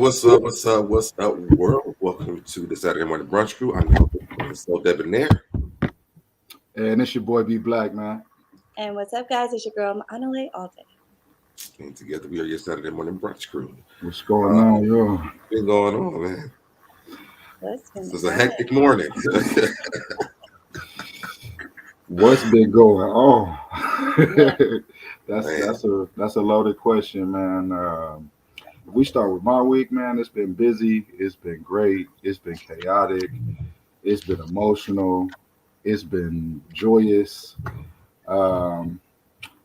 What's up? What's up, world? Welcome to the Saturday Morning Brunch Crew. I'm your host, SoDebNair. And it's your boy B Black, man. And what's up, guys? It's your girl Anale all day. And together we are your Saturday Morning Brunch Crew. What's going on, yo? What's been going on, man? This is a hectic morning. What's been going on? That's a loaded question, man. If we start with my week, man, it's been busy. It's been great. It's been chaotic. It's been emotional. It's been joyous.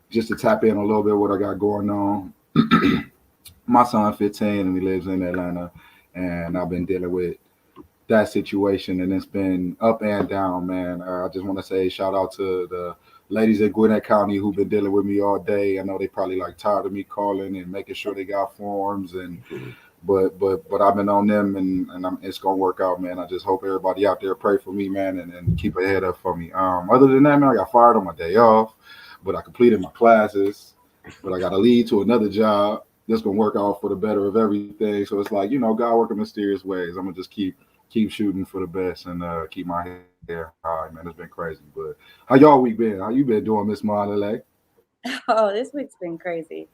Just to tap in a little bit what I got going on. My son 15 and he lives in Atlanta, and I've been dealing with that situation, and it's been up and down, man. I just want to say shout out to the ladies at Gwinnett County who've been dealing with me all day. I know they probably like tired of me calling and making sure they got forms, and but I've been on them, and it's gonna work out, man. I just hope everybody out there pray for me, man, and keep a head up for me. Other than that, man, I got fired on my day off, but I completed my classes, but I got to lead to another job that's gonna work out for the better of everything. So it's like, God work in mysterious ways. I'm gonna just keep shooting for the best and keep my head high, man. It's been crazy. But how y'all week been? How you been doing, Miss Marley? Oh, this week's been crazy.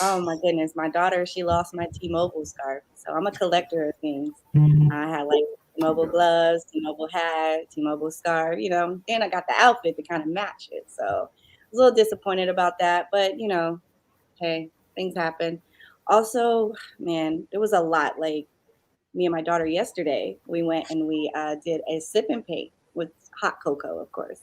Oh my goodness. My daughter, she lost my T-Mobile scarf. So I'm a collector of things. I had like T-Mobile gloves, T-Mobile hat, T-Mobile scarf, and I got the outfit to kind of match it. So I was a little disappointed about that, but hey, things happen. Also, man, there was a lot. Like, me and my daughter yesterday, we went and we did a sip and paint with hot cocoa, of course.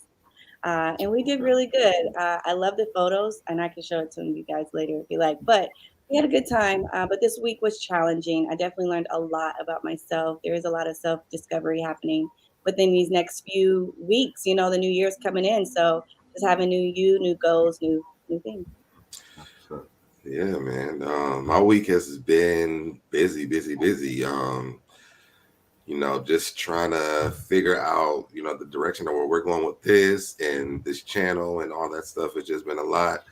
And we did really good. I love the photos, and I can show it to you guys later if you like. But we had a good time. But this week was challenging. I definitely learned a lot about myself. There is a lot of self-discovery happening within these next few weeks. The new year's coming in. So just having new you, new goals, new things. Yeah, man. My week has been busy. Just trying to figure out, the direction of where we're going with this and this channel and all that stuff. It's just been a lot.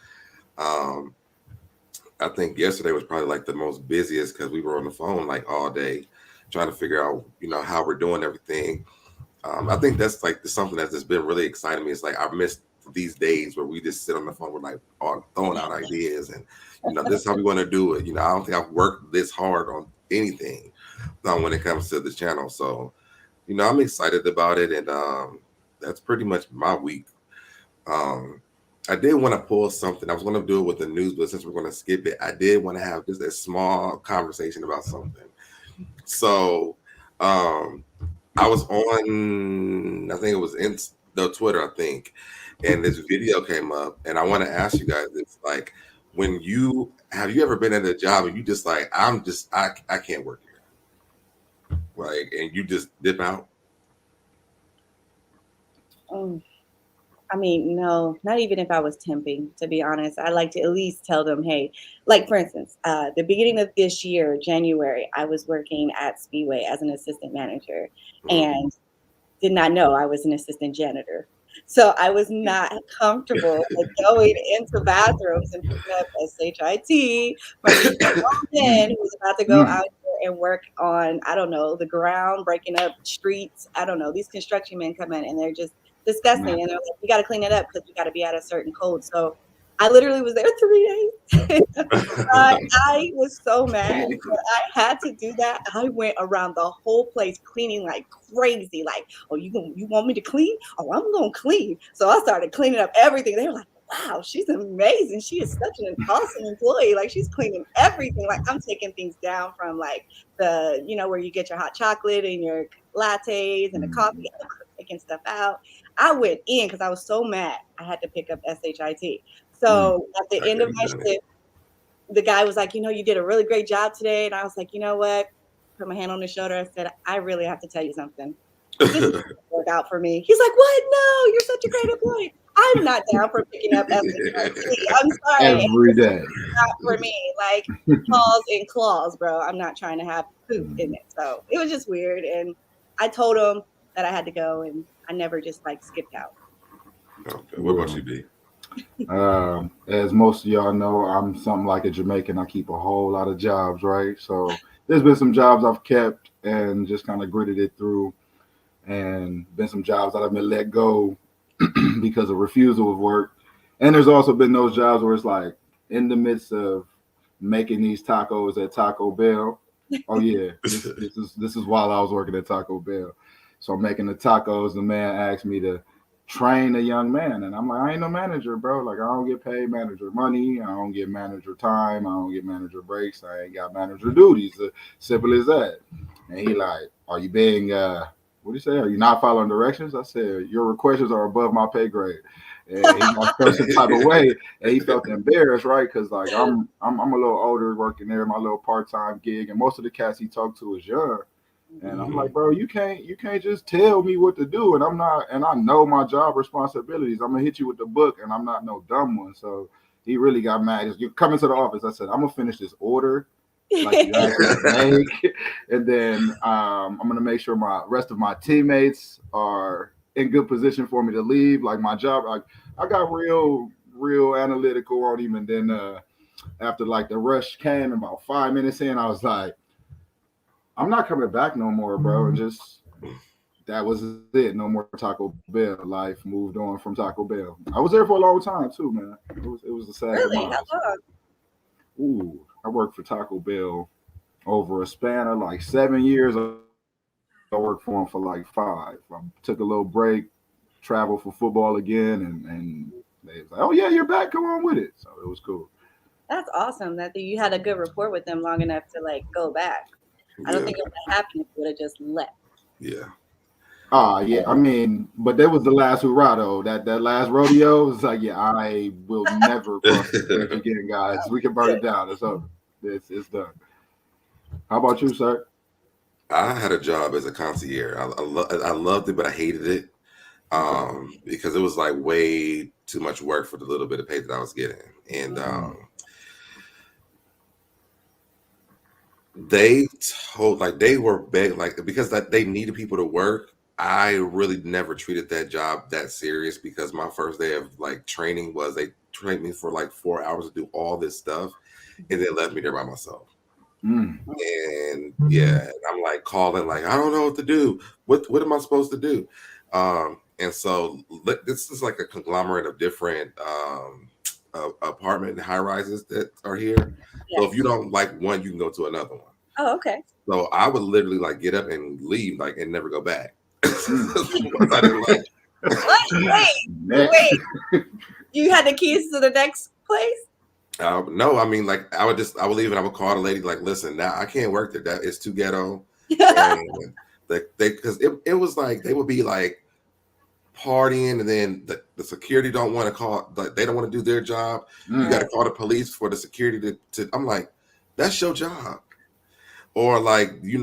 I think yesterday was probably like the most busiest because we were on the phone like all day trying to figure out, how we're doing everything. I think that's like something that's just been really exciting me. It's like I missed these days where we just sit on the phone with like throwing out ideas and this is how we want to do it. I don't think I've worked this hard on anything when it comes to the channel. So I'm excited about it, and that's pretty much my week. I did want to pull something. I was going to do it with the news, but since we're going to skip it, I did want to have just a small conversation about something. So I was on, I think it was in the Twitter, I think, and this video came up, and I want to ask you guys this: like, have you ever been at a job and you just like, I can't work here, like, and you just dip out? I mean, no, not even if I was temping, to be honest. I like to at least tell them, hey, like for instance, the beginning of this year, January, I was working at Speedway as an assistant manager and did not know I was an assistant janitor. So I was not comfortable with going into bathrooms and picking up SHIT from a man who was about to go out there and work on, I don't know, the ground, breaking up streets. I don't know. These construction men come in and they're just disgusting. And they're like, you got to clean it up because we got to be at a certain code. So I literally was there 3 days. I was so mad. But I had to do that. I went around the whole place cleaning like crazy. Like, oh, you want me to clean? Oh, I'm going to clean. So I started cleaning up everything. They were like, wow, she's amazing. She is such an awesome employee. Like, she's cleaning everything. Like, I'm taking things down from like the, where you get your hot chocolate and your lattes and the coffee, taking stuff out. I went in because I was so mad. I had to pick up SHIT. So at the end of my shift, the guy was like, you did a really great job today. And I was like, you know what? Put my hand on his shoulder. I said, I really have to tell you something. This doesn't work out for me. He's like, what? No, you're such a great employee. I'm not down for picking up SHIT. I'm sorry. Every day. Not for me. Like, paws and claws, bro. I'm not trying to have poop in it. So it was just weird. And I told him that I had to go, and I never just like skipped out. Okay. What about you, B? As most of y'all know, I'm something like a Jamaican. I keep a whole lot of jobs, right? So there's been some jobs I've kept and just kind of gritted it through, and been some jobs that I've been let go because of refusal of work. And there's also been those jobs where it's like in the midst of making these tacos at Taco Bell. Oh yeah, this is while I was working at Taco Bell. So I'm making the tacos. The man asked me to train a young man, and I'm like, I ain't no manager, bro. Like I don't get paid manager money. I don't get manager time. I don't get manager breaks. I ain't got manager duties. Simple as that. And he like, are you being what do you say? Are you not following directions? I said, your questions are above my pay grade. And he felt some type of way, and he felt embarrassed, right? Because like I'm a little older working there, my little part time gig, and most of the cats he talked to is young. And I'm like, bro, you can't just tell me what to do, and I'm not, and I know my job responsibilities. I'm gonna hit you with the book, and I'm not no dumb one. So he really got mad. You come into the office. I said, I'm gonna finish this order, like you asked me to make, and then I'm gonna make sure my rest of my teammates are in good position for me to leave. Like my job, like I got real analytical on him, and then after like the rush came, about 5 minutes in, I was like, I'm not coming back no more, bro. And just that was it. No more Taco Bell. Life moved on from Taco Bell. I was there for a long time too, man. It was a sad Really? demise. How long? Ooh, I worked for Taco Bell over a span of like 7 years. I worked for them for like 5. I took a little break, traveled for football again, and they was like, "Oh yeah, you're back. Come on with it." So it was cool. That's awesome that you had a good rapport with them long enough to like go back. I don't Yeah, think it would have happened if you would have just left. yeah. Yeah. I mean, but that was the last hurrah though. That last rodeo was like, yeah, I will never cross this bridge again, guys. We can burn it down. It's over. It's done. How about you, sir? I had a job as a concierge. I loved it, but I hated it Okay. because it was like way too much work for the little bit of pay that I was getting. And Mm. they told like they were big like because that they needed people to work. I really never treated that job that serious because my first day of like training was they trained me for like 4 hours to do all this stuff and then left me there by myself. Mm. And yeah, and I'm like calling, like, I don't know what to do. What am I supposed to do? And so this is like a conglomerate of different apartment and high rises that are here. So if Yes. you don't like one, you can go to another one. Oh, okay. So I would literally like get up and leave, like, and never go back. Mm. Once I didn't like. What? Next. Wait. You had the keys to the next place? No, I mean, like, I would leave and I would call the lady, like, listen, now I can't work there. That is too ghetto. And because it was like they would be like partying, and then the security don't want to call, like, they don't want to do their job. You got to Mm. call the police for the security to I'm like, that's your job. Or like, you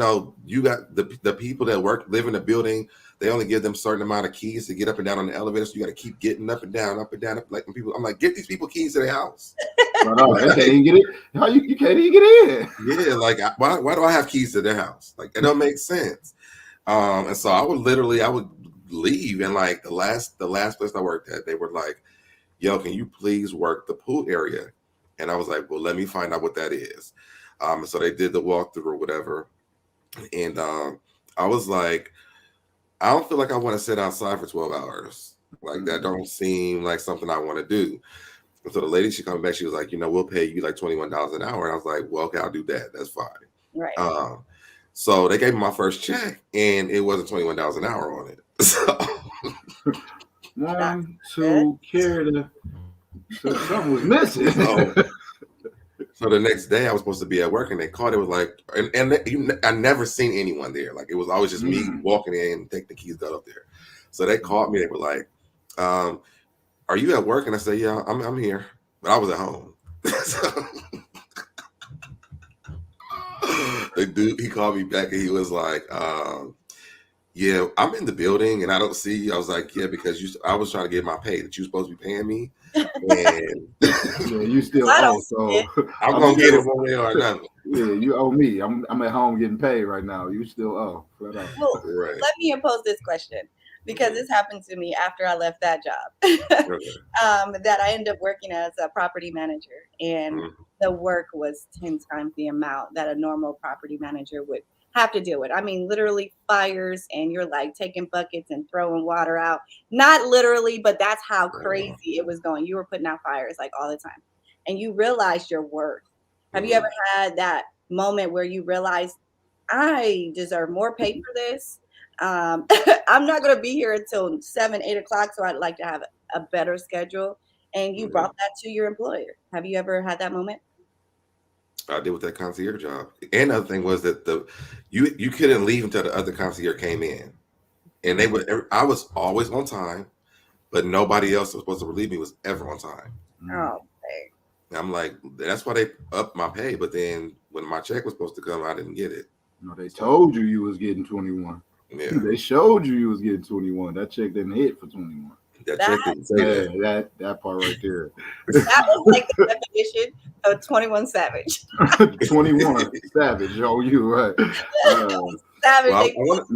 got the people that live in the building, they only give them certain amount of keys to get up and down on the elevator. So you got to keep getting up and down, up and down. Like when people, I'm like, get these people keys to their house. But they can't even get it. How you can't even get in? Yeah, like why do I have keys to their house? Like it don't make sense. And so I would leave, and like the last place I worked at, they were like, yo, can you please work the pool area? And I was like, well, let me find out what that is. So they did the walkthrough or whatever. And I was like, I don't feel like I want to sit outside for 12 hours. Like that don't seem like something I want to do. And so the lady, she come back, she was like, we'll pay you like $21 an hour. And I was like, well, okay, I'll do that. That's fine. Right. So they gave me my first check, and it wasn't $21 an hour on it. So One, two, carry the. So something was missing. So the next day I was supposed to be at work, and they called. It was like, I never seen anyone there. Like it was always just me walking in, take the keys, got up there. So they called me. They were like, "Are you at work?" And I said, "Yeah, I'm here," but I was at home. So, the dude, he called me back, and he was like, "Yeah, I'm in the building, and I don't see you." I was like, "Yeah, because I was trying to get my pay that you supposed to be paying me." And yeah, you still I owe. don't So I'm gonna get it one way or another. yeah, you owe me. I'm at home getting paid right now. You still owe. Flat out. Well, Right. let me impose this question because this happened to me after I left that job. Okay. That I ended up working as a property manager, and the work was 10 times the amount that a normal property manager would have to deal with. I mean, literally fires, and you're like taking buckets and throwing water out. Not literally, but that's how crazy it was going. You were putting out fires like all the time, and you realized your worth. Have you ever had that moment where you realized I deserve more pay for this? I'm not going to be here until 7, 8 o'clock, so I'd like to have a better schedule. And you brought that to your employer. Have you ever had that moment? I did with that concierge job. And the other thing was that you couldn't leave until the other concierge came in, and I was always on time, but nobody else was supposed to relieve me was ever on time. Oh, okay. And I'm like, that's why they upped my pay. But then when my check was supposed to come, I didn't get it. No, they told you was getting 21. Yeah, they showed you was getting 21. That check didn't hit for 21. That check didn't say that. That part right there. That was like the definition of 21 Savage. 21 Savage. Oh, you right. Savage. Well,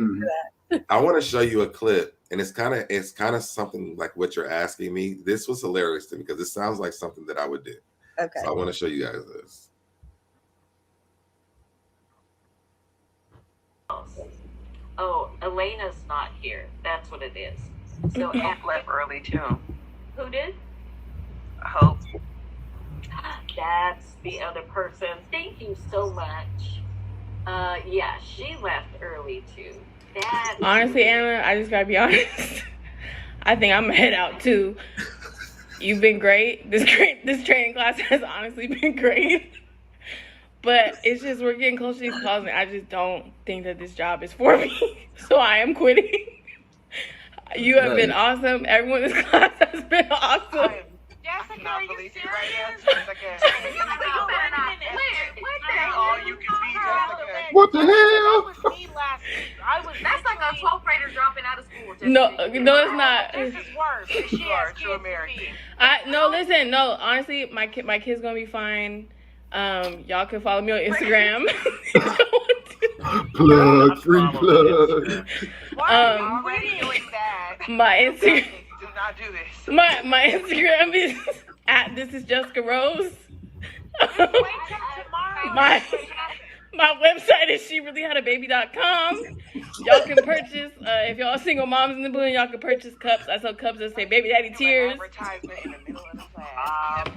I want to show you a clip, and it's kind of something like what you're asking me. This was hilarious to me because it sounds like something that I would do. Okay. So I want to show you guys this. Oh, Elena's not here. That's what it is. So Hope left early too. Who did? Hope. That's the other person. Thank you so much. Yeah, she left early too. Honestly, Anna, I just gotta be honest. I think I'm gonna head out too. You've been great. This training class has honestly been great. But it's just we're getting close to these closing. I just don't think that this job is for me. So I am quitting. You have been awesome. Everyone in this class has been awesome. Jessica, are you serious? Right now, Jessica. All you can see, Jessica. What the hell? That was me last week. That's like a 12th grader dropping out of school. No, it's not. This is worse. You are a true American. No. Honestly, my kid's gonna be fine. Y'all can follow me on Instagram. Free plug. Already doing that. My Instagram. Do not do this. My Instagram is @this is Jessica Rose. my website is shereallyhadababy.com. Y'all can purchase if y'all single moms in the building, y'all can purchase cups. I sell cups that say baby daddy tears. Advertisement in the middle of the class.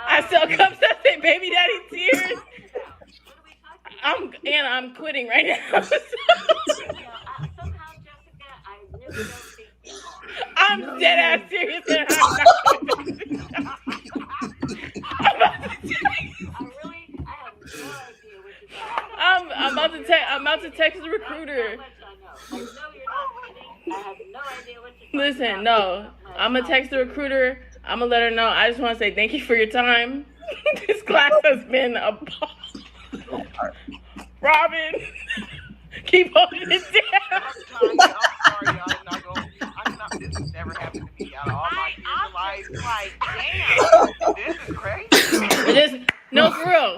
I sell cups that say baby daddy tears. I'm quitting right now. Somehow, Jessica, I really don't think you are. I'm dead ass serious and I'm not I'm about to text the recruiter. Listen, no. I'm gonna text the recruiter. I'm gonna let her know. I just want to say thank you for your time. This class has been a ball. Robin, keep holding it down. I'm sorry, this has never happened to me out of all my years of life. Like, damn, this is crazy. No, for real.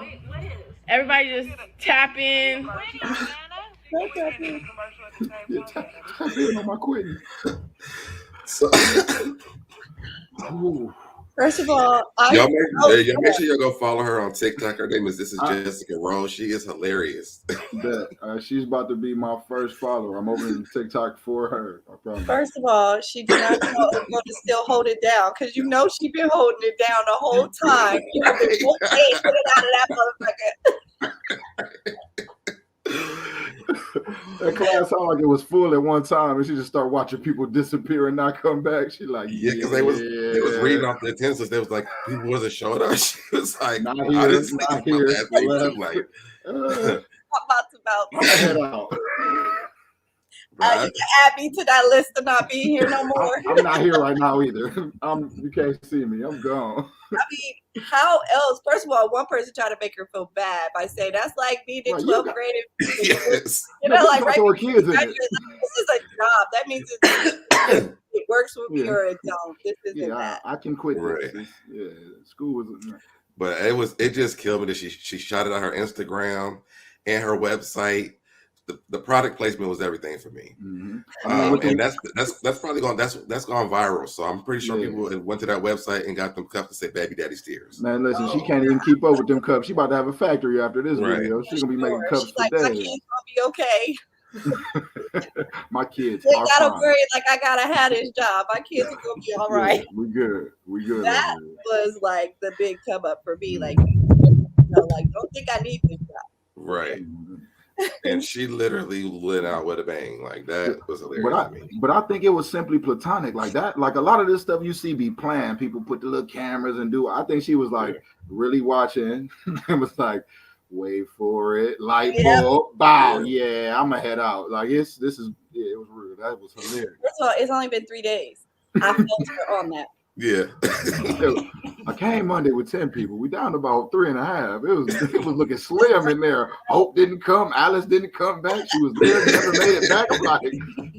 Everybody just tap in. Tapping on my quitting. So, First of all, y'all make sure y'all go follow her on TikTok. Her name is Jessica Rose. She is hilarious. She's about to be my first follower. I'm opening TikTok for her. I promise. First of all, she did not know to still hold it down because you know she been holding it down the whole time. You know, put it out of that motherfucker. That class sounded like it was full at one time, and she just started watching people disappear and not come back. She like, because they was reading off the attendance. They was like, people wasn't showing up. She was like, not I here, didn't see not here. like, Head out. You can add me to that list to not be here no more. I'm not here right now either. You can't see me. I'm gone. I mean, how else? First of all, one person tried to make her feel bad by saying that's like being in 12th grade. Yes. You know, like right kids in it. this is a job. That means it works with me or it don't. This isn't that. I can quit right. this. Yeah, school was. But it just killed me that she shot it on her Instagram and her website. the product placement was everything for me. Mhm. And that's probably that's gone viral. So I'm pretty sure Yeah. people went to that website and got them cups to say "Baby Daddy's Tears." Man, listen, she can't even keep up with them cups. She about to have a factory after this Right. video. She's gonna be making cups She's for like, my days. kids gonna be okay. My kids They are gotta fine. worry like I gotta have this job. My kids are gonna be all right. Yeah, we good. We good. That over here. was like the big come up for me. Like, like don't think I need this job. Right. Mhm. And she literally lit out with a bang. Like that was hilarious to me. But I think it was simply platonic, like that. Like a lot of this stuff you see be planned. People put the little cameras and do. I think she was like really watching. It was like, wait for it, light bulb, bow. Yeah, I'm gonna head out. Like it was real. That was hilarious. First of all, it's only been 3 days. I felt her on that. Yeah. I came Monday with 10 people. We down to about 3.5. It was looking slim in there. Hope didn't come. Alice didn't come back. She was there, never made it back. I'm like,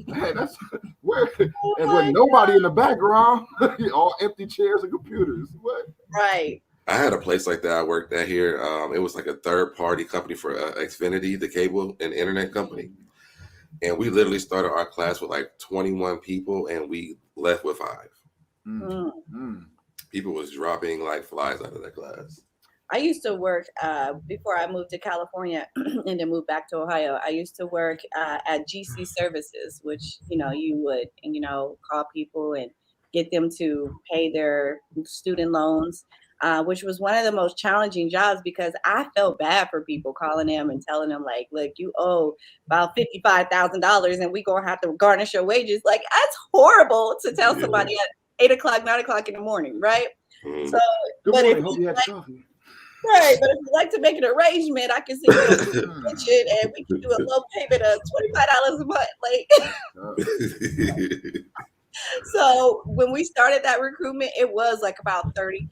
man, that's where. And with nobody in the background, all empty chairs and computers. What? Right. I had a place like that I worked at here. It was like a third-party company for Xfinity, the cable and internet company. And we literally started our class with like 21 people, and we left with 5. People was dropping like flies out of that class. I used to work before I moved to California and then moved back to Ohio. I used to work at GC Services, which you would call people and get them to pay their student loans, which was one of the most challenging jobs because I felt bad for people calling them and telling them like, look, you owe about $55,000 and we gonna have to garnish your wages. Like that's horrible to tell somebody at 8 o'clock, 9 o'clock in the morning, right? So, good but morning. Hope you had coffee. Right, but if you like to make an arrangement, I can send you a pension and we can do a low payment of $25 a month. Like, so when we started that recruitment, it was like about 30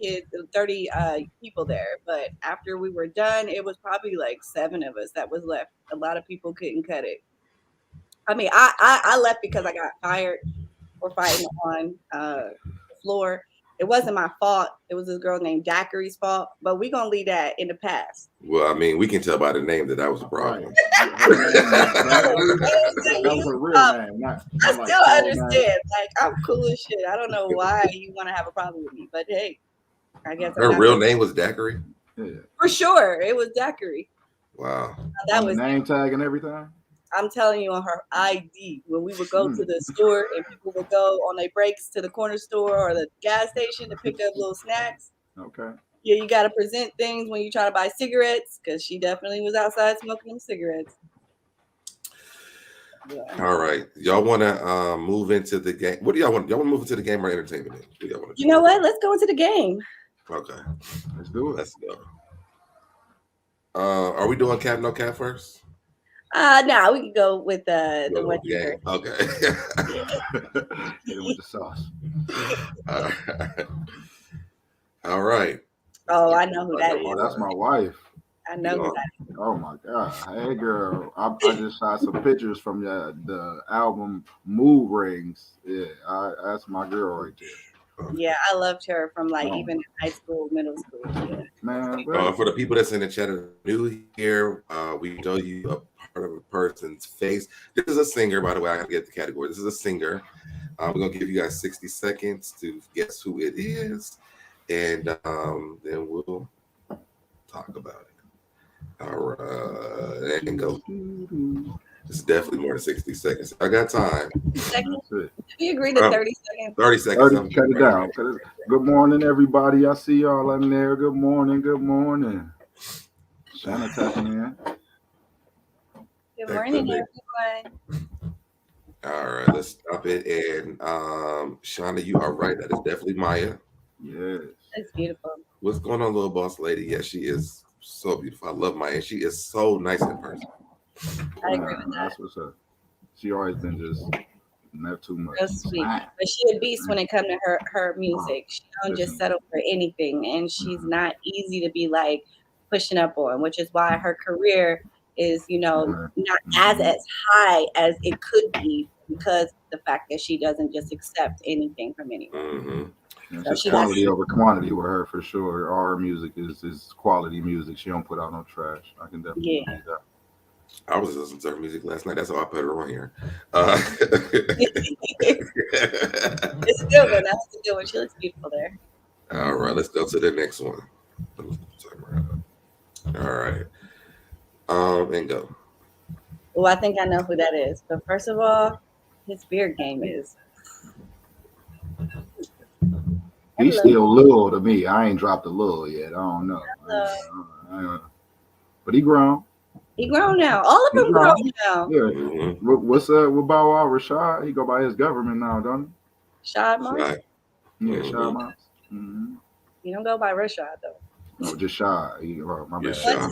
people there. But after we were done, it was probably like 7 of us that was left. A lot of people couldn't cut it. I mean, I left because I got fired for fighting on the floor. It wasn't my fault. It was this girl named Daiquiri's fault. But we're going to leave that in the past. Well, I mean, we can tell by the name that was a problem. That was a real name. I still understand. Like, I'm cool as shit. I don't know why you want to have a problem with me. But, hey, I guess. Her real name was Daiquiri? Yeah. For sure. It was Daiquiri. Wow. That was name tag and everything? I'm telling you, on her ID, when we would go to the store and people would go on their breaks to the corner store or the gas station to pick up little snacks. Okay. Yeah, you got to present things when you try to buy cigarettes because she definitely was outside smoking them cigarettes. Yeah. All right. Y'all want to move into the game? What do y'all want? Y'all want to move into the game or entertainment? What do y'all want to do? You know what? Let's go into the game. Okay. Let's do it. Let's go. Are we doing cap, no cap first? No, we can go with the one game. Okay. Hit it with the sauce. All right. Oh, I know who that is. Oh, that's my wife. I know who that is. Oh my God. Hey girl. I just saw some pictures from the album Mood Rings. Yeah, that's my girl right there. Yeah, I loved her from like even high school, middle school. Yeah. Man, for the people that's in the chat new here, we show you a part of a person's face. This is a singer, by the way. I gotta get the category. This is a singer. We're gonna give you guys 60 seconds to guess who it is, and then we'll talk about it. All right, and go. It's definitely more than 60 seconds. I got time. Do you agree to 30 seconds? 30 seconds. 30, cut it down. Good morning, everybody. I see y'all in there. Good morning. Good morning. Shanna tapping in. Good morning, everyone. All right, let's stop it. And Shauna, you are right. That is definitely Maya. Yes. That's beautiful. What's going on, little boss lady? Yes, she is so beautiful. I love Maya. She is so nice in person. I agree with that. That's what's up. She always been just not too much. Real sweet. But she a beast when it comes to her music. She don't just settle for anything. And she's not easy to be like pushing up on, which is why her career is, not as high as it could be because of the fact that she doesn't just accept anything from anyone. Mm-hmm. So it's quality over quantity with her for sure. All her music is quality music. She don't put out no trash. I can definitely do that. I was listening to her music last night. That's how I put her on here. It's a good one. That's a good one. She looks beautiful there. All right, let's go to the next one. All right. And go. Well, I think I know who that is. But first of all, his beard game is. He's still little to me. I ain't dropped a little yet. I don't know. But he grown. He grown now. All of them grown now. Yeah. Mm-hmm. What's with Bow Wow Rashad? He go by his government now, don't he? Shad Moss? Right. Yeah, Shad Moss. Mm-hmm. You don't go by Rashad though. No, just Shad. My bad. Yeah,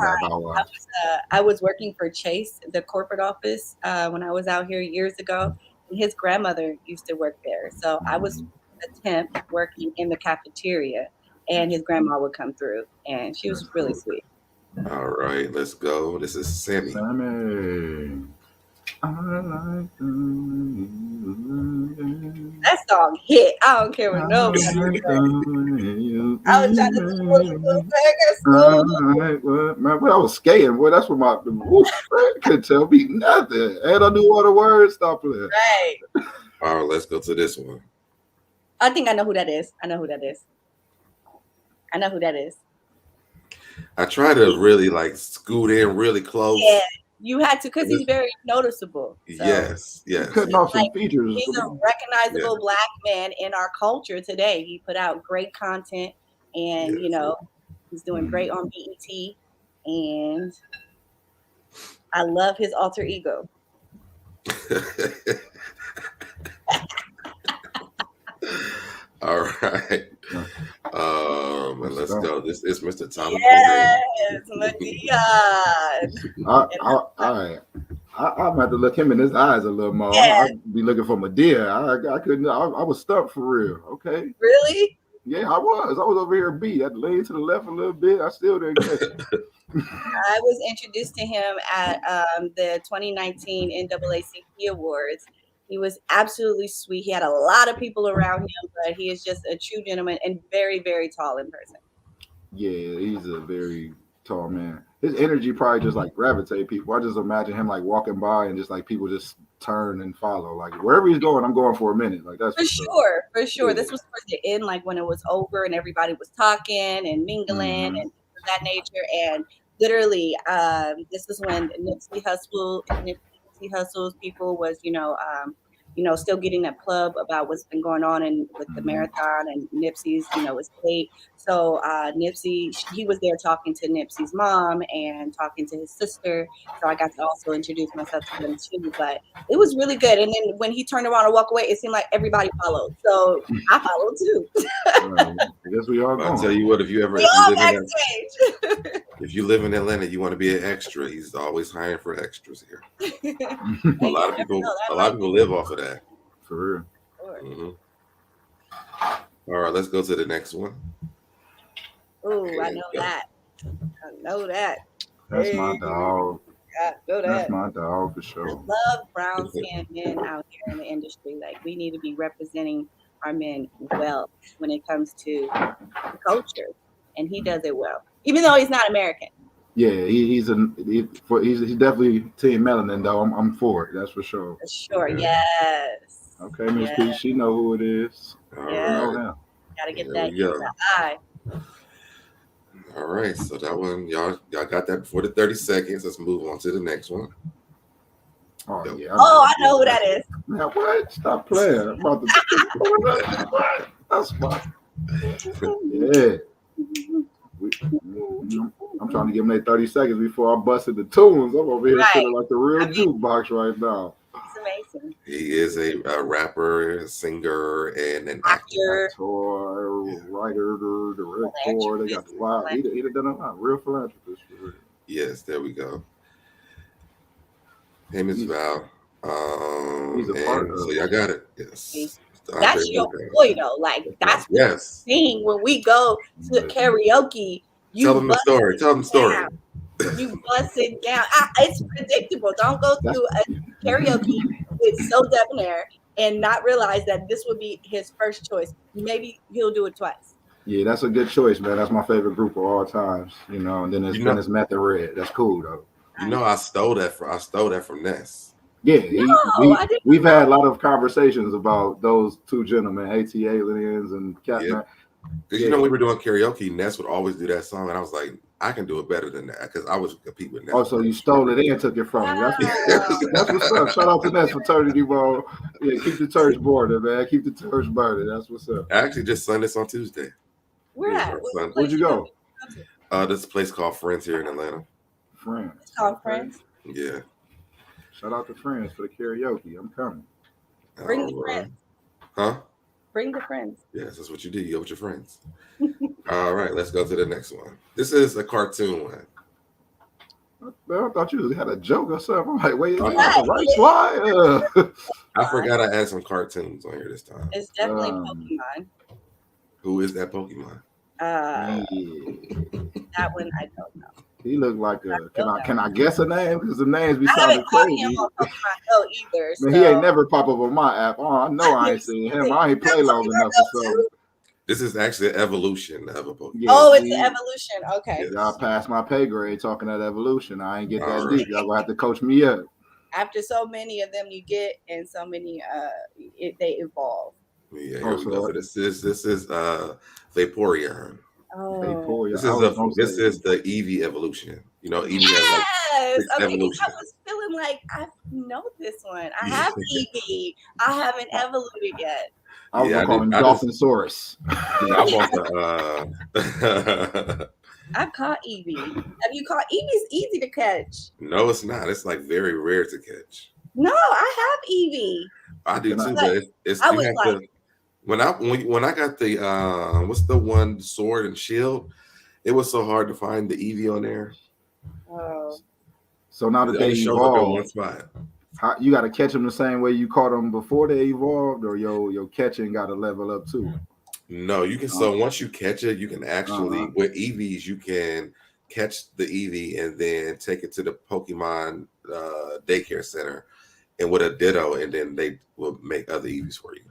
I was working for Chase, the corporate office, when I was out here years ago. And his grandmother used to work there. So I was a temp working in the cafeteria, and his grandma would come through, and she was really sweet. All right, let's go. This is Sammy. That song hit. I don't care what nobody says. I was trying to man, I was skating. Boy, that's what my couldn't tell me nothing. And I knew all the words. Stop playing. Right. All right, let's go to this one. I think I know who that is. I know who that is. I try to really like scoot in really close. Yeah, you had to because he's very noticeable. So. Yes. Cutting off some features. He's a recognizable Black man in our culture today. He put out great content, and he's doing great on BET. And I love his alter ego. All right. Let's go. This is Mr. Thomas. Yes, Madea. I'm about to look him in his eyes a little more. Yeah. I'd be looking for Madea. I couldn't. I was stuck for real. Okay. Really? Yeah, I was over here beat. I laid to the left a little bit. I still didn't get it. I was introduced to him at the 2019 NAACP Awards. He was absolutely sweet. He had a lot of people around him, but he is just a true gentleman and very, very tall in person. Yeah, he's a very tall man. His energy probably just like gravitate people. I just imagine him like walking by and just like people just turn and follow. Like wherever he's going, I'm going for a minute. Like that's for sure. Yeah. This was towards the end, like when it was over and everybody was talking and mingling and that nature. And literally, this is when Nipsey Hussle's people was, still getting that plug about what's been going on with the marathon and Nipsey's, estate. So Nipsey, he was there talking to Nipsey's mom and talking to his sister. So I got to also introduce myself to them too. But it was really good. And then when he turned around and walked away, it seemed like everybody followed. So I followed too. I guess we all. I'll tell you what, if you live in Atlanta, you want to be an extra. He's always hiring for extras here. A lot of people live off of that. For real. Mm-hmm. All right, let's go to the next one. Oh, I know that. That's my dog. I know that. That's my dog for sure. I love brown skinned men out here in the industry. Like we need to be representing our men well when it comes to culture, and he does it well, even though he's not American. Yeah, he's definitely Team Melanin though. I'm for it. That's for sure. For sure, yes. Okay, Miss P, she know who it is. Yeah. Gotta get that in the eye. All right, so that one, y'all got that before the 30 seconds. Let's move on to the next one. Oh, yeah. I know who that is. Now, what? Stop playing. I'm about to... That's fine. Yeah. I'm trying to give them their 30 seconds before I busted the tunes. I'm over here feeling like the real jukebox right now. It's amazing. He is a rapper, a singer, and an actor, writer, director. They got the wild. He'd have done a lot. Real philanthropist. Yes, there we go. Name is Val. He's a part of so y'all got it. Yes. That's your boy though. Like that's the thing when we go to karaoke. Tell them the story. Tell them the story. You bust it down. It's predictable. Don't go through a karaoke with SoDebNair and not realize that this would be his first choice. Maybe he'll do it twice. Yeah, that's a good choice, man. That's my favorite group of all times. And then it's Method Red. That's cool though. You know, I stole that from Ness. Yeah, I didn't we've had a lot of conversations about those two gentlemen, AT Aliens and Catfish. Yeah. Because you know, we were doing karaoke, Ness would always do that song, and I was like, I can do it better than that because I was competing with Ness. Oh, so you stole it and took it from me. That's what's up. Shout out to Ness fraternity, bro. Yeah, keep the church burning, man. Keep the church burning. That's what's up. I actually just sung this on Tuesday. Where at? Where'd you go? This place called Friends here in Atlanta. Friends. It's called Friends. Yeah. Shout out to Friends for the karaoke. I'm coming. Bring the friends. Huh? Bring the friends. Yes, that's what you do. You go with your friends. All right, let's go to the next one. This is a cartoon one. Man, I thought you had a joke or something. I'm like, wait, right slide. I forgot I had some cartoons on here this time. It's definitely Pokemon. Who is that Pokemon? That one I don't know. He looked like a. Can I guess a name? Because the names be I sounding haven't caught crazy. him on Pokemon Go either. Man, he ain't never pop up on my app. Oh, I know I ain't seen him. I ain't play long enough or so. This is actually an evolution of a Pokemon. Yeah, oh, it's the evolution. Okay. Yeah, y'all passed my pay grade talking that evolution. I ain't get that deep. Y'all gonna have to coach me up. After so many of them you get, and so many they evolve. Yeah, here we go. This is Vaporeon. Oh, Vaporeon. This is the Eevee evolution. You know, Eevee has like 6 evolutions. I was feeling like I know this one. I have Eevee. I haven't evoluted yet. I was calling Dolphinsaurus. I've caught Eevee. Have you caught Eevee's easy to catch? No, it's not. It's like very rare to catch. No, I have Eevee. I do too, but it's you have to. When I got the what's the one, Sword and Shield, it was so hard to find the Eevee on there. Oh. So now that they evolved, one spot. You got to catch them the same way you caught them before they evolved, or your catching got to level up too. No, you can. So once you catch it, you can actually with Eevees, you can catch the Eevee and then take it to the Pokemon daycare center, and with a Ditto, and then they will make other Eevees for you.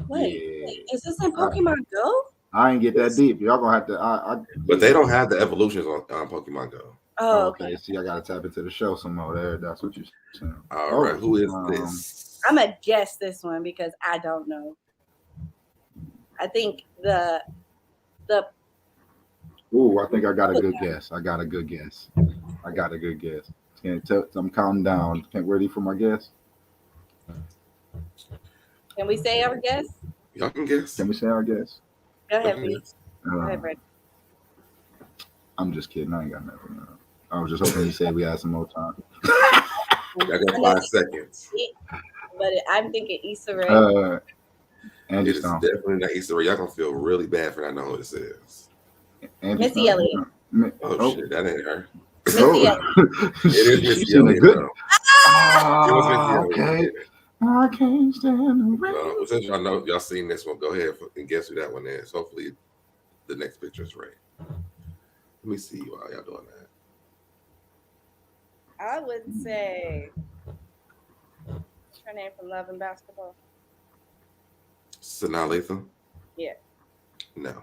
Wait, is this in Pokemon Go? I ain't get that deep. Y'all gonna have to. But they don't have the evolutions on Pokemon Go. Oh, okay. See, I gotta tap into the show some more. There, that's what you're saying. All right, who is this? I'm gonna guess this one because I don't know. I think the. Ooh, I think I got a good guess. I got a good guess. Can't tell. I'm counting down. Ready for my guess? Can we say our guess? Y'all can guess. Can we say our guess? Go ahead, please. Go ahead, Brett. I'm just kidding. I ain't got nothing. I was just hoping you said we had some more time. I got 5 seconds. But I'm thinking Issa Rae. Andy It's Stone. definitely not Issa Rae. Y'all gonna feel really bad for not knowing who this is. Missy Elliott. Oh shit, that ain't her. Missy Elliott. It is Missy Elliott. Okay. I can't stand the rain. Since y'all know, y'all seen this one, go ahead and guess who that one is. Hopefully, the next picture is right. Let me see while y'all doing that. I would say. What's her name from Love and Basketball? Sanaa Lathan? Yeah. No.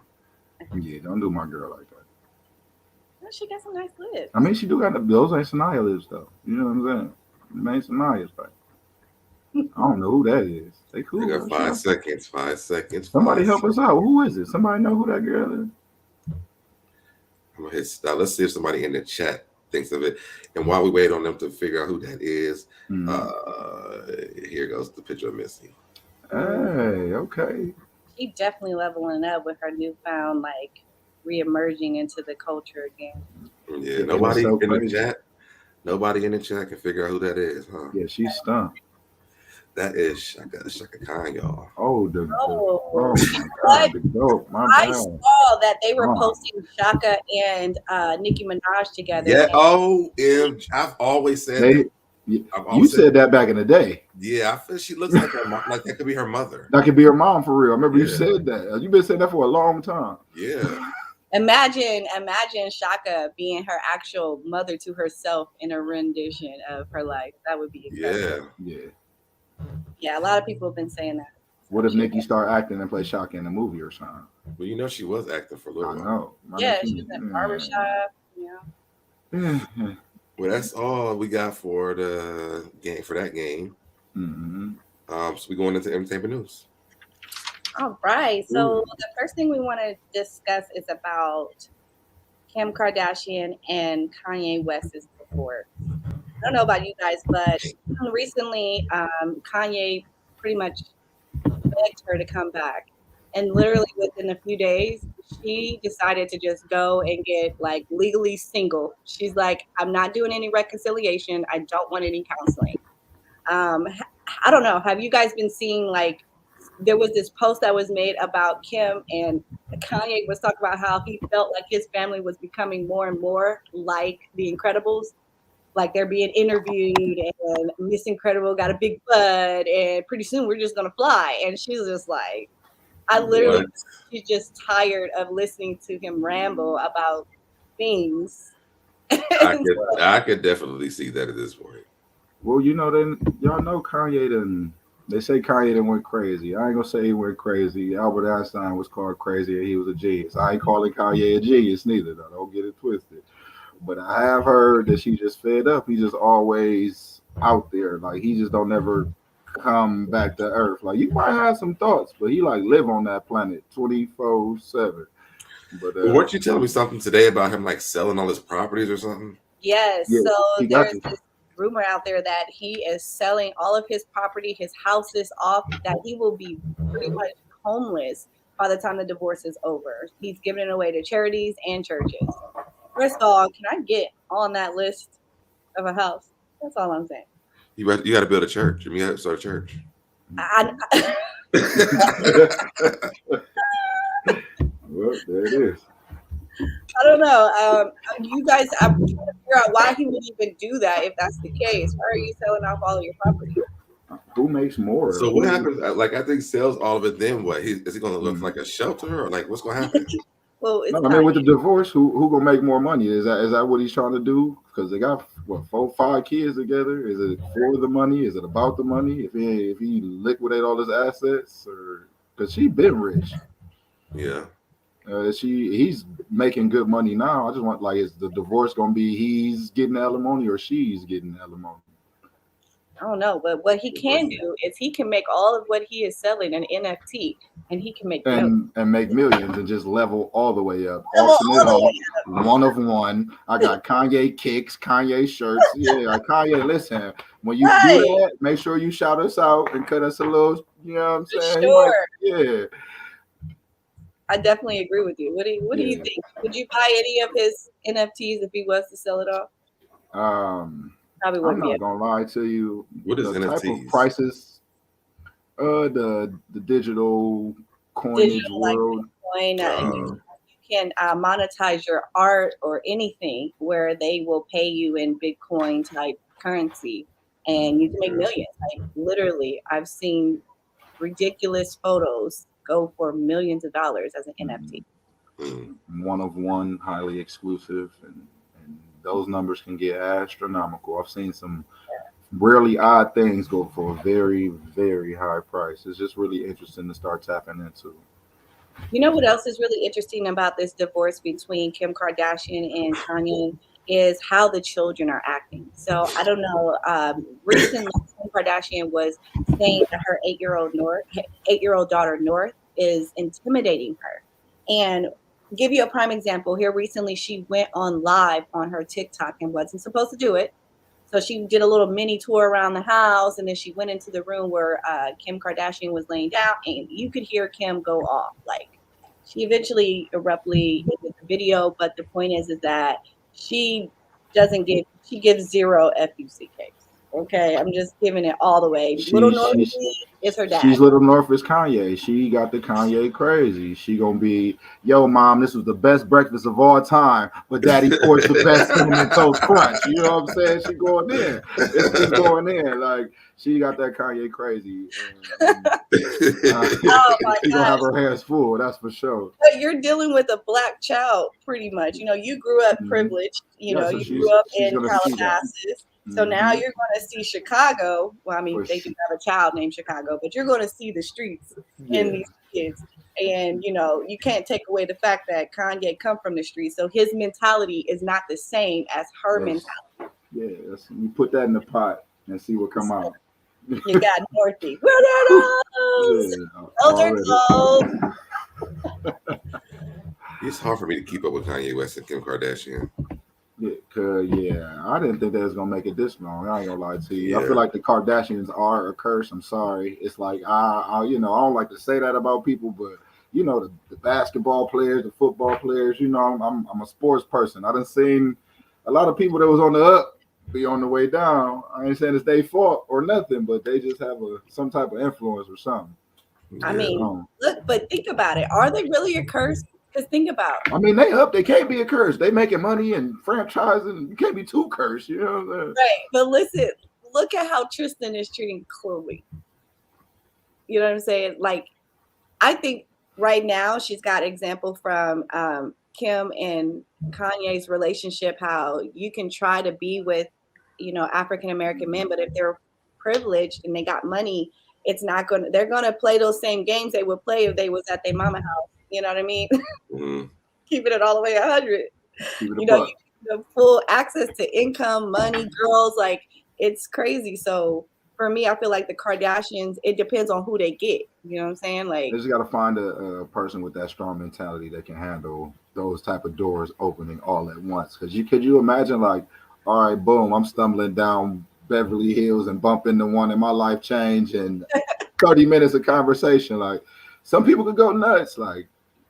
Yeah, don't do my girl like that. Well, she got some nice lips. I mean, she do got those ain't Sanaya lips though. You know what I'm saying? Main Sanaya's like. I don't know who that is. They cool. You got 5 seconds. 5 seconds. Somebody help us out. Who is it? Somebody know who that girl is? I'm gonna hit stop. Let's see if somebody in the chat thinks of it. And while we wait on them to figure out who that is, here goes the picture of Missy. Hey, okay. She definitely leveling up with her newfound like reemerging into the culture again. Yeah, nobody in the chat. Nobody in the chat can figure out who that is, huh? Yeah, she's stumped. That is Shaka Khan, y'all. Oh my God, the dope. I saw that they were posting Shaka and Nicki Minaj together. Yeah. I've always said that. You said that back in the day. Yeah, I feel she looks like her mom. Like that could be her mother. That could be her mom for real. I remember you said that. You've been saying that for a long time. Yeah. Imagine Shaka being her actual mother to herself in a rendition of her life. That would be incredible. Yeah, a lot of people have been saying that. What if Nicki start acting and play Shaka in a movie or something? Well, you know she was acting for a little while. I know. Yeah, she was in barbershop. Yeah. Well, that's all we got for the game for that game. Mm-hmm. So we going into entertainment news. All right. Ooh. So the first thing we want to discuss is about Kim Kardashian and Kanye West's divorce. I don't know about you guys, but recently Kanye pretty much begged her to come back. And literally within a few days, she decided to just go and get like legally single. She's like, I'm not doing any reconciliation. I don't want any counseling. I don't know. Have you guys been seeing like there was this post that was made about Kim and Kanye was talking about how he felt like his family was becoming more and more like the Incredibles. Like they're being interviewed and Miss Incredible got a big butt and pretty soon we're just gonna fly. And she's just like, I literally, What? she's just tired of listening to him ramble about things. I could definitely see that at this point. Well, you know, then y'all know Kanye done. They say Kanye done went crazy. I ain't gonna say he went crazy. Albert Einstein was called crazy and he was a genius. I ain't calling Kanye a genius neither, though. Don't get it twisted. But I have heard that she just fed up. He just always out there. Like he just don't ever come back to Earth. Like you might have some thoughts, but he like live on that planet 24/7. But Well, weren't you telling me something today about him like selling all his properties or something? Yes, yeah, so he got there's this. this rumor out there that he is selling all of his property, his houses off, that he will be pretty much homeless by the time the divorce is over. He's giving it away to charities and churches. First of all, can I get on that list of a house? That's all I'm saying. You got to build a church. I mean, you got to start a church. I, Well, there it is. I don't know. You guys, I'm trying to figure out why he would even do that if that's the case. Why are you selling off all of your property? Who makes more? So what happens? Like I think sells all of it. Then what? Is he going to look for Mm. like a shelter or like what's going to happen? Well, No, it's I not. mean with the divorce, who gonna make more money? Is that what he's trying to do? Because they got what 4 5 kids together. Is it for the money? Is it about the money? If he liquidate all his assets, or because she been rich, Yeah. he's making good money now. I just want like is the divorce gonna be he's getting alimony or she's getting alimony? I don't know, but what he can do is he can make all of what he is selling an NFT, and he can make millions. And make millions and just level all the way up. Level Auction it all the way off. One of one. I got Kanye kicks, Kanye shirts. Yeah, Kanye, listen, when you do Right. that, make sure you shout us out and cut us a little, you know what I'm For saying? sure. Yeah. I definitely agree with you. What do you Yeah. think? Would you buy any of his NFTs if he was to sell it off? Probably I'm wouldn't be not able gonna lie to you. What is The type of NFTs? prices, the digital coinage digital like world. Bitcoin. Uh, You can monetize your art or anything where they will pay you in Bitcoin type currency, and you can make millions. Like literally, I've seen ridiculous photos go for millions of dollars as an NFT. mm. One of one, highly exclusive, and those numbers can get astronomical. I've seen some really odd things go for a very, very high price. It's just really interesting to start tapping into. You know what else is really interesting about this divorce between Kim Kardashian and Kanye is how the children are acting. So I don't know. Recently, Kim Kardashian was saying that her 8-year-old daughter North is intimidating her. And give you a prime example here. Recently, she went on live on her TikTok and wasn't supposed to do it. So she did a little mini tour around the house, and then she went into the room where Kim Kardashian was laying down, and you could hear Kim go off. Like she eventually abruptly ended the video, but the point is that she she gives zero fucks. Okay, I'm just giving it all the way. Little She's Northie she's is her dad. she's little North is Kanye. She got the Kanye crazy. She gonna be, yo, mom, this was the best breakfast of all time, but daddy poured the best cinnamon toast crunch. You know what I'm saying? She going in. It's going in. Like she got that Kanye crazy. Oh my She gonna have gosh. her hands full. That's for sure. But you're dealing with a black child pretty much. You know, you grew up Mhm. privileged, Yeah, so you grew up she's in gonna see that. Calabasas. So now Mhm. you're going to see Chicago. Well, I mean, For they do sure. have a child named Chicago, but you're going to see the streets in Yeah. these kids. And, you can't take away the fact that Kanye come from the streets. So his mentality is not the same as her That's mentality. Yeah, you put that in the pot and see what come out. You got Northy. What are those? Yeah, Those are already. cold. It's hard for me to keep up with Kanye West and Kim Kardashian. Yeah, I didn't think they was gonna make it this long. I ain't gonna lie to you. I Yeah. feel like the Kardashians are a curse. I'm sorry. It's like I I don't like to say that about people, but the basketball players, the football players. I'm a sports person. I done seen a lot of people that was on the up be on the way down. I ain't saying it's their fault or nothing, but they just have some type of influence or something. I Yeah. mean, look, but think about it. Are they really a curse? Because think about it. I mean, they up. They can't be a curse. They making money and franchising. You can't be too cursed. You know what I'm saying? Right. But listen, look at how Tristan is treating Chloe. You know what I'm saying? Like, I think right now she's got example from Kim and Kanye's relationship, how you can try to be with, African American men, but if they're privileged and they got money, they're gonna play those same games they would play if they was at their mama house. You know what I mean? Mhm. Keeping it all the way 100. Keep it a You buck. have full access to income, money, girls, like it's crazy. So for me, I feel like the Kardashians, it depends on who they get. You know what I'm saying? Like, They just got to find a person with that strong mentality that can handle those type of doors opening all at once. Because could you imagine, like, all right, boom, I'm stumbling down Beverly Hills and bump into one and my life change and 30 minutes of conversation. Like, some people could go nuts, like,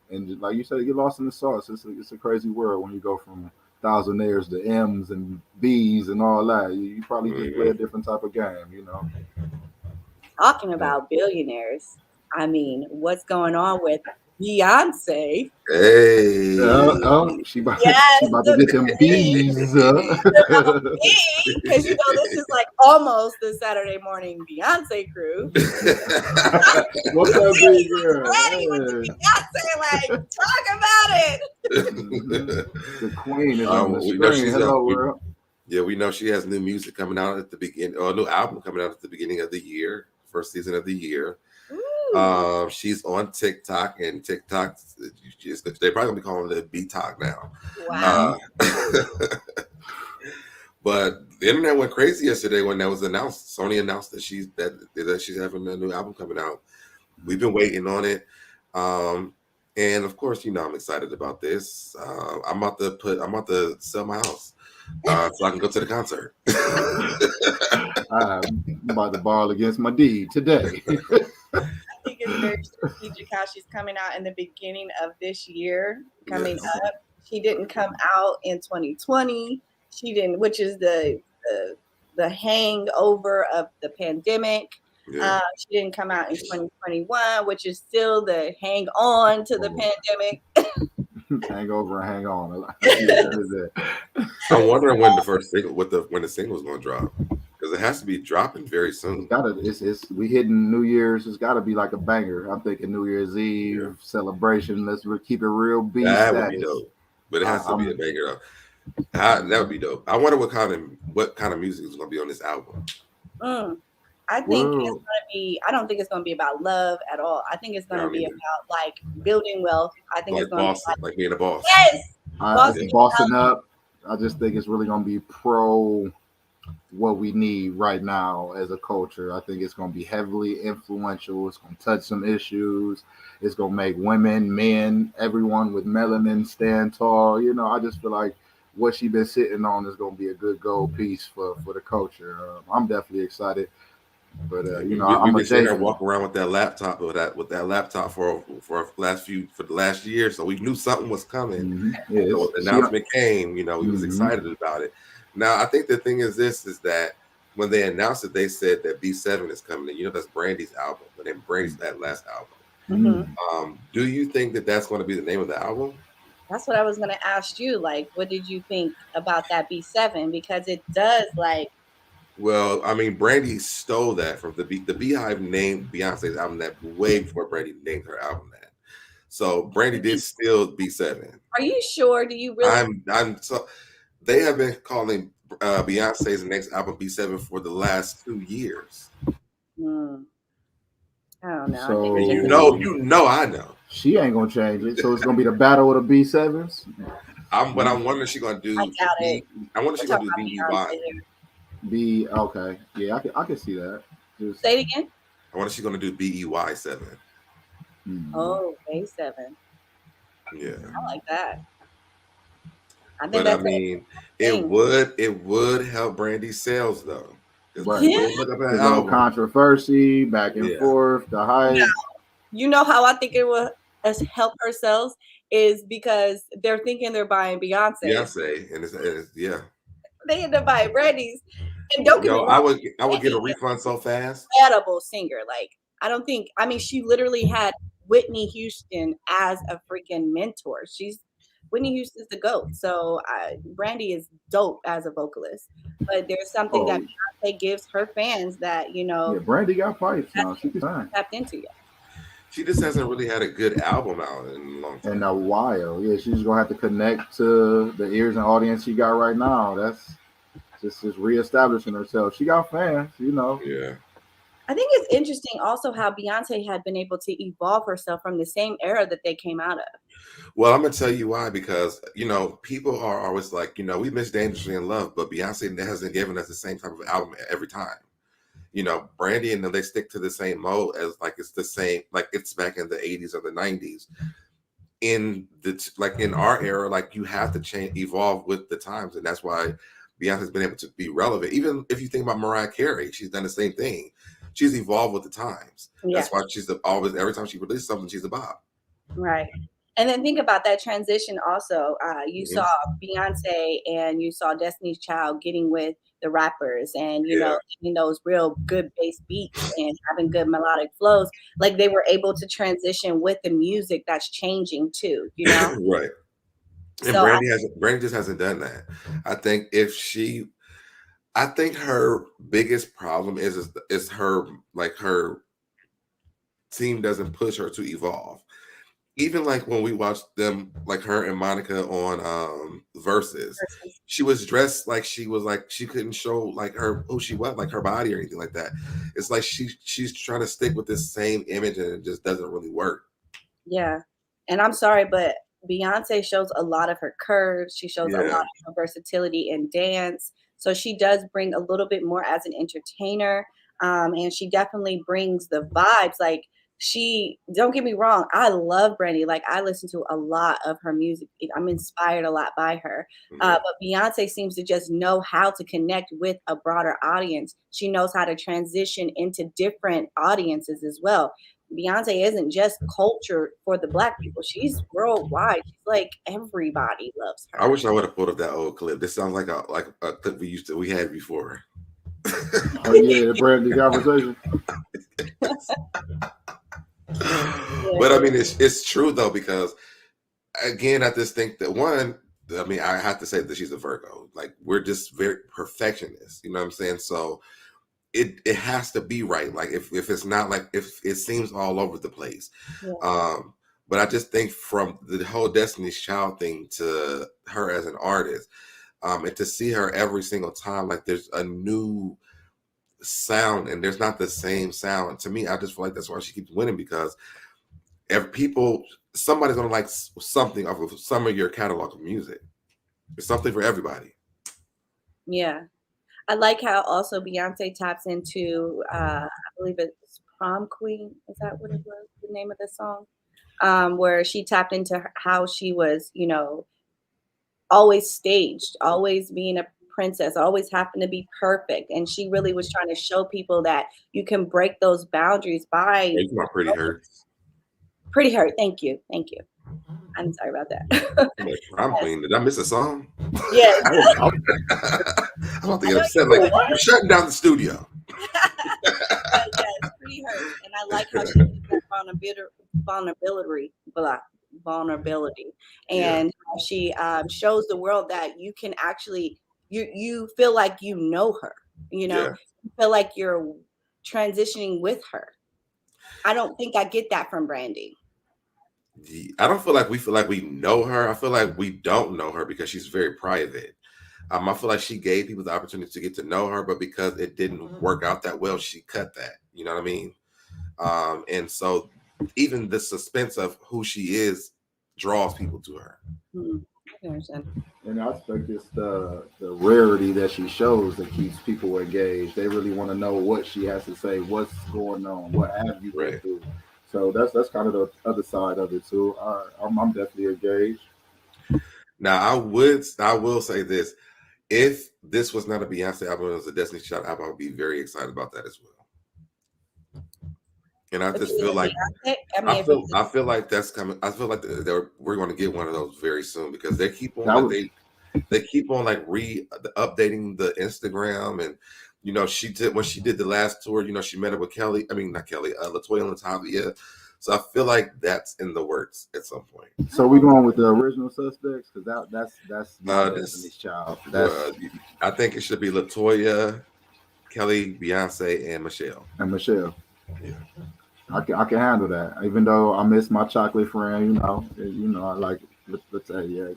and like you said, get lost in the sauce. It's a crazy world when you go from thousandaires to M's and B's and all that. You probably just play a different type of game. talking about billionaires, I mean, what's going on with Beyonce? Hey. She about Yes, to get them bees. Because this is like almost the Saturday morning Beyonce crew. What's up, big girl? Brandy with the Beyonce, like, talk about it. The queen is on the we know screen. she's Hello, world. Yeah, we know she has new music coming out at the beginning, or a new album coming out at the beginning of the year, first season of the year. She's on TikTok, and TikTok, they're probably gonna be calling it BTok now. Wow. But the internet went crazy yesterday when that was announced. Sony announced that she's having a new album coming out. We've been waiting on it. And of course, I'm excited about this. I'm about to sell my house so I can go to the concert. I'm about to ball against my deed today. I think it's very strategic how she's coming out in the beginning of this year. Up. She didn't come out in 2020. She didn't, which is the hangover of the pandemic. Yeah. She didn't come out in 2021, which is still the hang on to the pandemic. Hangover and hang on. I'm wondering when the first single, when the single's going to drop, because it has to be dropping very soon. We hitting New Year's. It's got to be like a banger. I'm thinking New Year's Eve celebration. Let's keep it real beat. That would be dope, but it has to be a banger though. That would be dope. I wonder what kind of music is going to be on this album. I think it's going to be. I don't think it's going to be about love at all. I think it's going to be about like building wealth. I think it's going to be like being a boss. Yes, bossing up. I just think it's really going to be pro what we need right now as a culture. I think it's going to be heavily influential. It's going to touch some issues. It's going to make women, men, everyone with melanin stand tall. I just feel like what she's been sitting on is going to be a good gold piece for the culture. I'm definitely excited. But we've been sitting there walking around with that laptop for the last year, so we knew something was coming. Mm-hmm. Yeah, so the announcement came. We was excited about it. Now I think the thing is that when they announced it, they said that B7 is coming. And that's Brandy's album, but then Brandy's that last album. Do you think that that's going to be the name of the album? That's what I was going to ask you. Like, what did you think about that B7? Because it does like. Well, I mean, Brandy stole that from the Beehive named Beyonce's album that way before Brandy named her album that. So Brandy did steal B7. Are you sure? Do you really? I'm so. They have been calling Beyonce's next album B7 for the last 2 years. I don't know. So, I know. She ain't gonna change it. So it's gonna be the battle of the B7s. But I'm wondering if she's gonna do. I doubt it. I wonder if We're she's gonna do talking about BEY. Beyonce here. Be okay. Yeah, I can see that. Just Say it again. I wonder if she's gonna do BEY7. Oh, A7. Yeah. I like that. I think But I that's mean, a thing. it would help Brandy's sales though. Right. People look up that the little album. controversy, back and Yeah. forth, the hype. Yeah. You know how I think it will help her sales is because they're thinking they're buying Beyonce. Beyonce, and it's yeah. They end up buying Brandy's. And don't get me Yo, wrong, I would get a refund so fast. incredible singer. Like, I don't think, I mean, she literally had Whitney Houston as a freaking mentor. Whitney Houston's the GOAT. So Brandy is dope as a vocalist. But there's something that Beyonce gives her fans that, Yeah, Brandy got pipes now. She can sign. tapped into yet. She just hasn't really had a good album out in a long time. In a while. Yeah, she's gonna have to connect to the ears and audience she got right now. That's just reestablishing herself. She got fans, you know. Yeah. I think it's interesting also how Beyonce had been able to evolve herself from the same era that they came out of. Well, I'm gonna tell you why, because people are always like, we miss Dangerously in Love, but Beyonce hasn't given us the same type of album every time. Brandy and them, they stick to the same mode as like it's the same, like it's back in the 80s or the 90s. In our era, like you have to evolve with the times, and that's why Beyonce's been able to be relevant. Even if you think about Mariah Carey, she's done the same thing. She's evolved with the times. Yeah. That's why she's always, every time she releases something, she's a bop. Right. And then think about that transition also. You saw Beyonce and you saw Destiny's Child getting with the rappers and, getting those real good bass beats and having good melodic flows. Like they were able to transition with the music that's changing too, Right. And so Brandy just hasn't done that. I think I think her biggest problem is her team doesn't push her to evolve. Even like when we watched them, like her and Monica on Versus, she was dressed like she couldn't show like who she was, like her body or anything like that. It's like she's trying to stick with this same image and it just doesn't really work. Yeah. And I'm sorry, but Beyonce shows a lot of her curves. She shows a lot of her versatility in dance. So she does bring a little bit more as an entertainer. And she definitely brings the vibes. Like don't get me wrong, I love Brandy. Like I listen to a lot of her music. I'm inspired a lot by her. But Beyonce seems to just know how to connect with a broader audience. She knows how to transition into different audiences as well. Beyonce isn't just culture for the Black people. She's worldwide. She's like everybody loves her. I wish I would have pulled up that old clip. This sounds like a clip we had before. Oh yeah, the Brandy conversation. But I mean, it's true though, because again, I just think that I have to say that she's a Virgo. Like we're just very perfectionist. You know what I'm saying? So it has to be right. Like if it's not, like if it seems all over the place. Yeah. But I just think from the whole Destiny's Child thing to her as an artist, and to see her every single time, like there's a new sound and there's not the same sound. To me, I just feel like that's why she keeps winning, because somebody's gonna like something off of some of your catalog of music. There's something for everybody. Yeah. I like how also Beyonce taps into, I believe it's Prom Queen. Is that what it was? The name of the song? Where she tapped into how she was, always staged, always being a princess, always having to be perfect. And she really was trying to show people that you can break those boundaries by. It's not Pretty Hurt. Pretty Hurt. Thank you. I'm sorry about that. Prom Queen. Did I miss a song? Yeah. I don't think I'm upset. Like, you're shutting down the studio. Yeah, it's Pretty Hurt. And I like how she did that vulnerability. And how she shows the world that you can actually, you feel like you know her, you feel like you're transitioning with her. I don't think I get that from Brandy. I don't feel like we know her. I feel like we don't know her because she's very private. I feel like she gave people the opportunity to get to know her, but because it didn't work out that well, she cut that. You know what I mean? And so even the suspense of who she is draws people to her. understand. And I think it's the rarity that she shows that keeps people engaged. They really want to know what she has to say, what's going on, what have you been Right. through. So that's kind of the other side of it too. I'm definitely engaged. Now I will say this: if this was not a Beyonce album, it was a Destiny Child album, I would be very excited about that as well. And I If it just was feel a like Beyonce, I mean, if it was, I feel like that's coming. I feel like we're going to get one of those very soon because they keep on That like was they keep on like updating the Instagram, and she did when she did the last tour. She met up with Kelly. I mean, not Kelly, Latoya and Tavia. So I feel like that's in the works at some point. so we going with the original suspects because that's my This Destiny's Child. That's I think it should be Latoya, Kelly, Beyonce, and Michelle. and Michelle. Yeah. I can handle that. Even though I miss my chocolate friend, I like Latoya,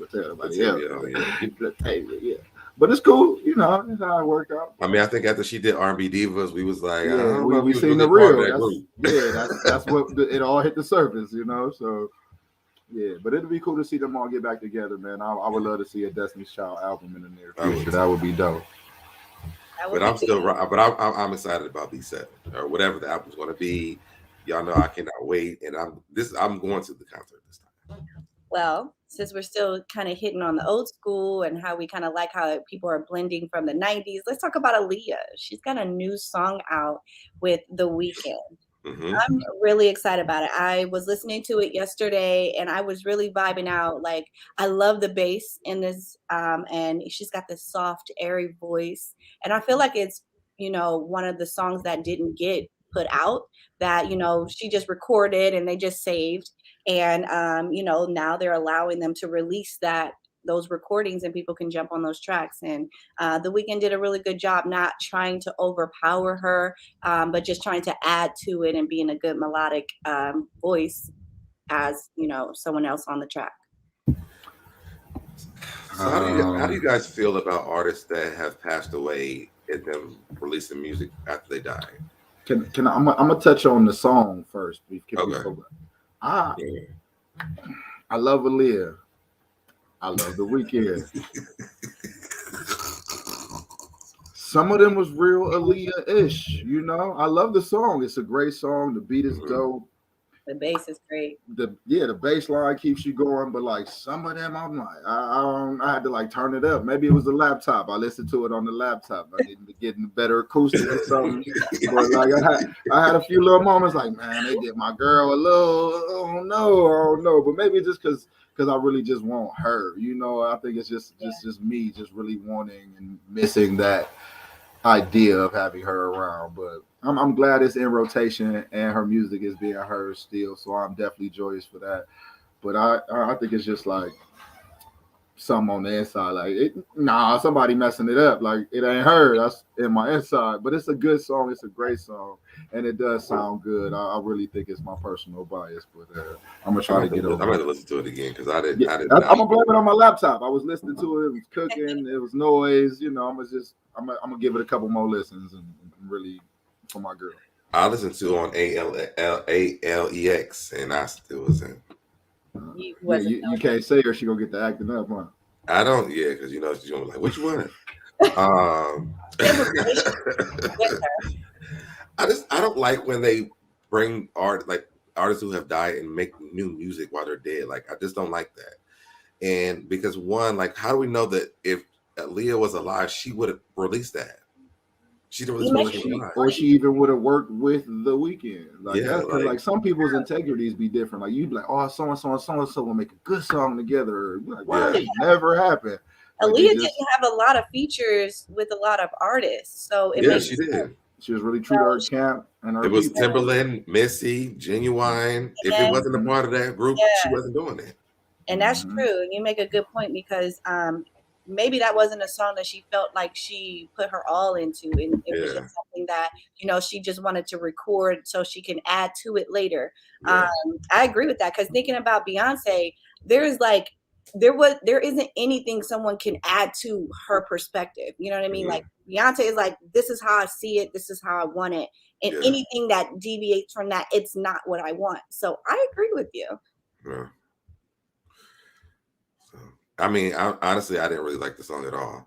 yeah. But it's cool, it's how it worked out. I mean, I think after she did R&B Divas, we was like, I Yeah, don't know if we he was seen really the part of real. that group. That's what it all hit the surface, So yeah, but it'd be cool to see them all get back together, man. I would love to see a Destiny's Child album in the near future. That would be dope. But I'm still, but I'm excited about B7 or whatever the album's going to be. Y'all know I cannot wait, and I'm going to the concert this time. Well, since we're still kind of hitting on the old school and how we kind of like how people are blending from the 90s, let's talk about Aaliyah. She's got a new song out with The Weeknd. Mm-hmm. I'm really excited about it. I was listening to it yesterday and I was really vibing out. Like, I love the bass in this, and she's got this soft, airy voice. And I feel like it's, one of the songs that didn't get put out that, she just recorded and they just saved. And, now they're allowing them to release those recordings and people can jump on those tracks. And The Weeknd did a really good job not trying to overpower her, but just trying to add to it and being a good melodic voice as, someone else on the track. So how do you guys feel about artists that have passed away and them releasing music after they died? I'm gonna touch on the song first. Okay. I love Aaliyah. I love The Weeknd. Some of them was real Aaliyah-ish, I love the song. It's a great song. The beat is dope. The bass is great. The bass line keeps you going, but like some of them, I'm like, I had to like turn it up. Maybe it was the laptop. I listened to it on the laptop. I didn't get better acoustic or something. But like I had a few little moments like, man, they did my girl a little. I don't know. But maybe just because I really just want her. I think it's just me just really wanting and missing that idea of having her around. But I'm glad it's in rotation and her music is being heard still, so I'm definitely joyous for that. But I think it's just like something on the inside, like somebody messing it up, like it ain't her. That's in my inside. But it's a good song. It's a great song, and it does sound good. I really think it's my personal bias, but I'm gonna try to get over. I'm gonna listen to it again because I did. I'm gonna blame it on my laptop. I was listening to it. It was cooking. It was noise. I'm gonna give it a couple more listens and really for my girl. I listened to on ALEX, and I still was in. You can't say her. She gonna get the acting up, huh? I don't. Yeah, because she's gonna be like, which one? I don't like when they bring artists who have died and make new music while they're dead. Like, I just don't like that. And because one, like, how do we know that if Aaliyah was alive, she would have released that? She didn't release music alive. Or she even would have worked with The Weeknd. Like, yeah, like some people's integrities be different. Like, you'd be like, oh, so and so and so and so will make a good song together. Like, why? It never happened. Aaliyah didn't have a lot of features with a lot of artists, so it makes she did. She was really true to her camp and her. It was Timberland, Missy, Genuine. If it wasn't a part of that group, she wasn't doing it. And that's true. You make a good point because maybe that wasn't a song that she felt like she put her all into, and it was just something that she just wanted to record so she can add to it later. I agree with that because thinking about Beyonce, there isn't anything someone can add to her perspective. You know what I mean? Like, Beyonce is like, this is how I see it, this is how I want it, and anything that deviates from that, it's not what I want. So I agree with you. Yeah. I mean, honestly, I didn't really like the song at all.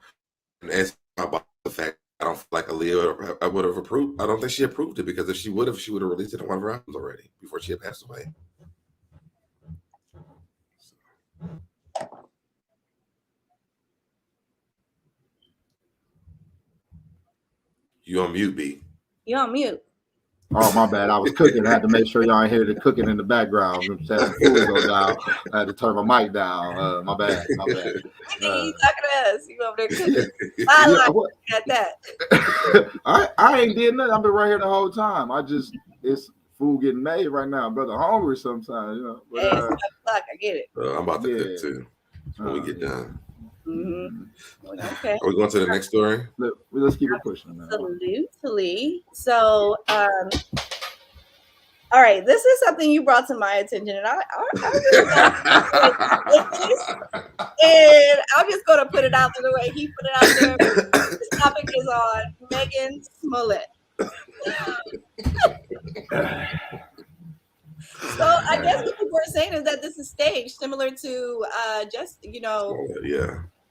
And it's about the fact I don't feel like Aaliyah would have approved. I don't think she approved it, because if she would have released it on one of her albums already before she had passed away. You on mute, B? You on mute? Oh, my bad. I was cooking. I had to make sure y'all hear the cooking in the background. Food goes down. I had to turn my mic down. My bad. You talking to us? You over there cooking? At that. I ain't did nothing. I've been right here the whole time. It's food getting made right now. I'm brother hungry sometimes, you know. But, hey, it's 7 o'clock. I get it. I'm about to cook too when we get done. Okay. Are we going to the next story? Let's keep it pushing. Man. Absolutely. So, all right, this is something you brought to my attention, and I'm just going to put it out there the way he put it out there. This topic is on Megan Smollett. So I guess what people are saying is that this is staged, similar to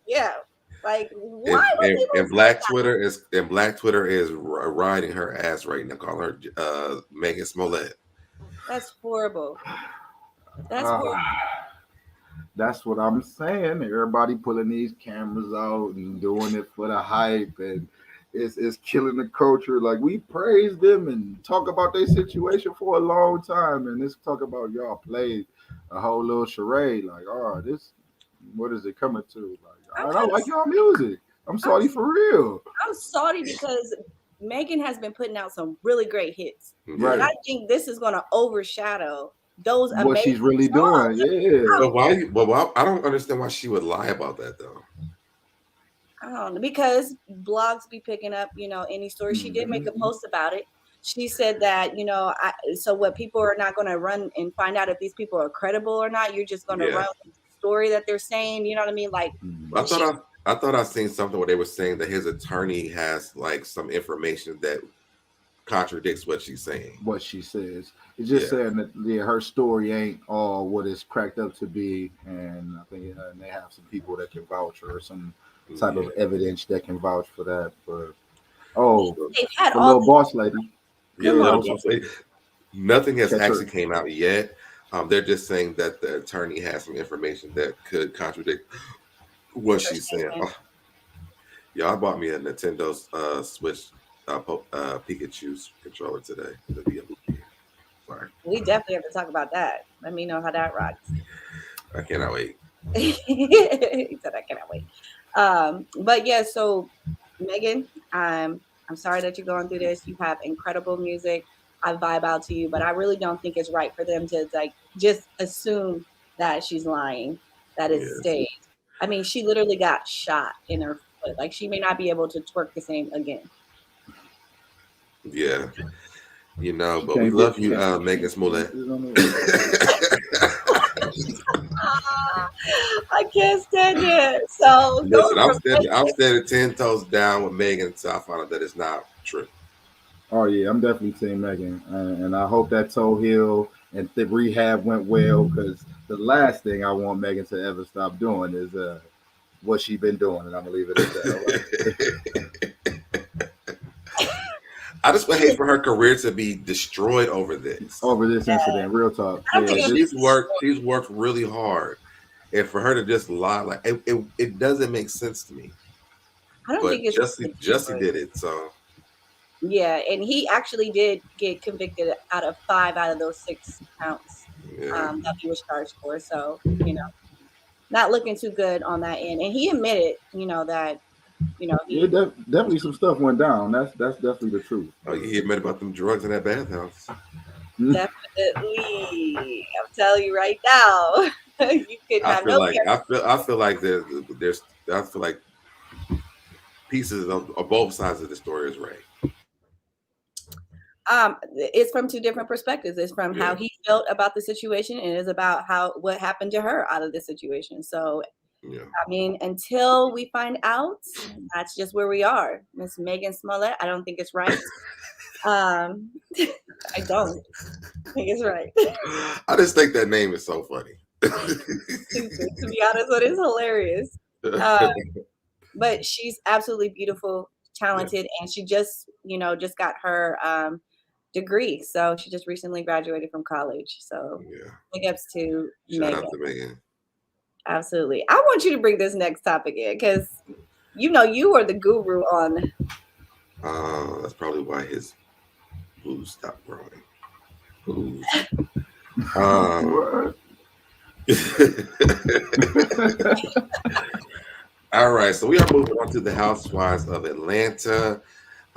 yeah. Like, why? And Black Twitter is riding her ass right now, calling her Megan Smollett. That's horrible. That's horrible. That's what I'm saying. Everybody pulling these cameras out and doing it for the hype, and it's killing the culture. Like, we praise them and talk about their situation for a long time, and let's talk about y'all played a whole little charade. Like, oh, this, what is it coming to? Like, I don't like y'all music. I'm sorry for real. I'm sorry because Megan has been putting out some really great hits. Right. And I think this is going to overshadow those what she's really doing. Yeah. But why? I don't understand why she would lie about that though. I don't know, because blogs be picking up, any story. She did make a post about it. She said that, so what, people are not going to run and find out if these people are credible or not. You're just going to run with the story that they're saying. You know what I mean? Like, I thought I seen something where they were saying that his attorney has like some information that contradicts what she's saying. What she says. It's just saying that her story ain't all what it's cracked up to be, and I think they have some people that can vouch, or some type of evidence that can vouch for that. But the little boss lady. Nothing has actually came out yet. They're just saying that the attorney has some information that could contradict what she's saying. Y'all bought me a Nintendo Switch Pikachu controller today. Sorry. We definitely have to talk about that. Let me know how that rocks. I cannot wait. He said I cannot wait. But yeah, so Megan, I'm sorry that you're going through this. You have incredible music. I vibe out to you, but I really don't think it's right for them to like just assume that she's lying, that it's staged. I mean, she literally got shot in her foot. Like, she may not be able to twerk the same again. Yeah. But we love you, Megan Smollett. I can't stand it. So listen, I'm standing 10 toes down with Megan until I find out that it's not true. Oh yeah, I'm definitely team Megan, and I hope that toe heal and the rehab went well, because the last thing I want Megan to ever stop doing is what she's been doing, and I'm gonna leave it at that. I just would hate for her career to be destroyed over this incident. Real talk. She's worked really hard, and for her to just lie, like it doesn't make sense to me. I don't think it's Jussie did it, so. Yeah, and he actually did get convicted out of 5 out of those 6 counts that he was charged for. So, not looking too good on that end. And he admitted, that, definitely some stuff went down. That's definitely the truth. Oh, he admitted about them drugs in that bathhouse. Definitely, I'm telling you right now, you could have I feel like there's pieces of both sides of the story is right. It's from 2 different perspectives. It's from how he felt about the situation, and it's about what happened to her out of the situation. So, I mean, until we find out, that's just where we are. Miss Megan Smollett, I don't think it's right. I don't think it's right. I just think that name is so funny. Stupid, to be honest, but it's hilarious. But she's absolutely beautiful, talented, and she just got her degree. So she just recently graduated from college. So big ups to Shout Megan. out to Megan. Absolutely. I want you to bring this next topic in because you are the guru on. That's probably why his boobs stopped growing. Boobs. All right, so we are moving on to the Housewives of Atlanta.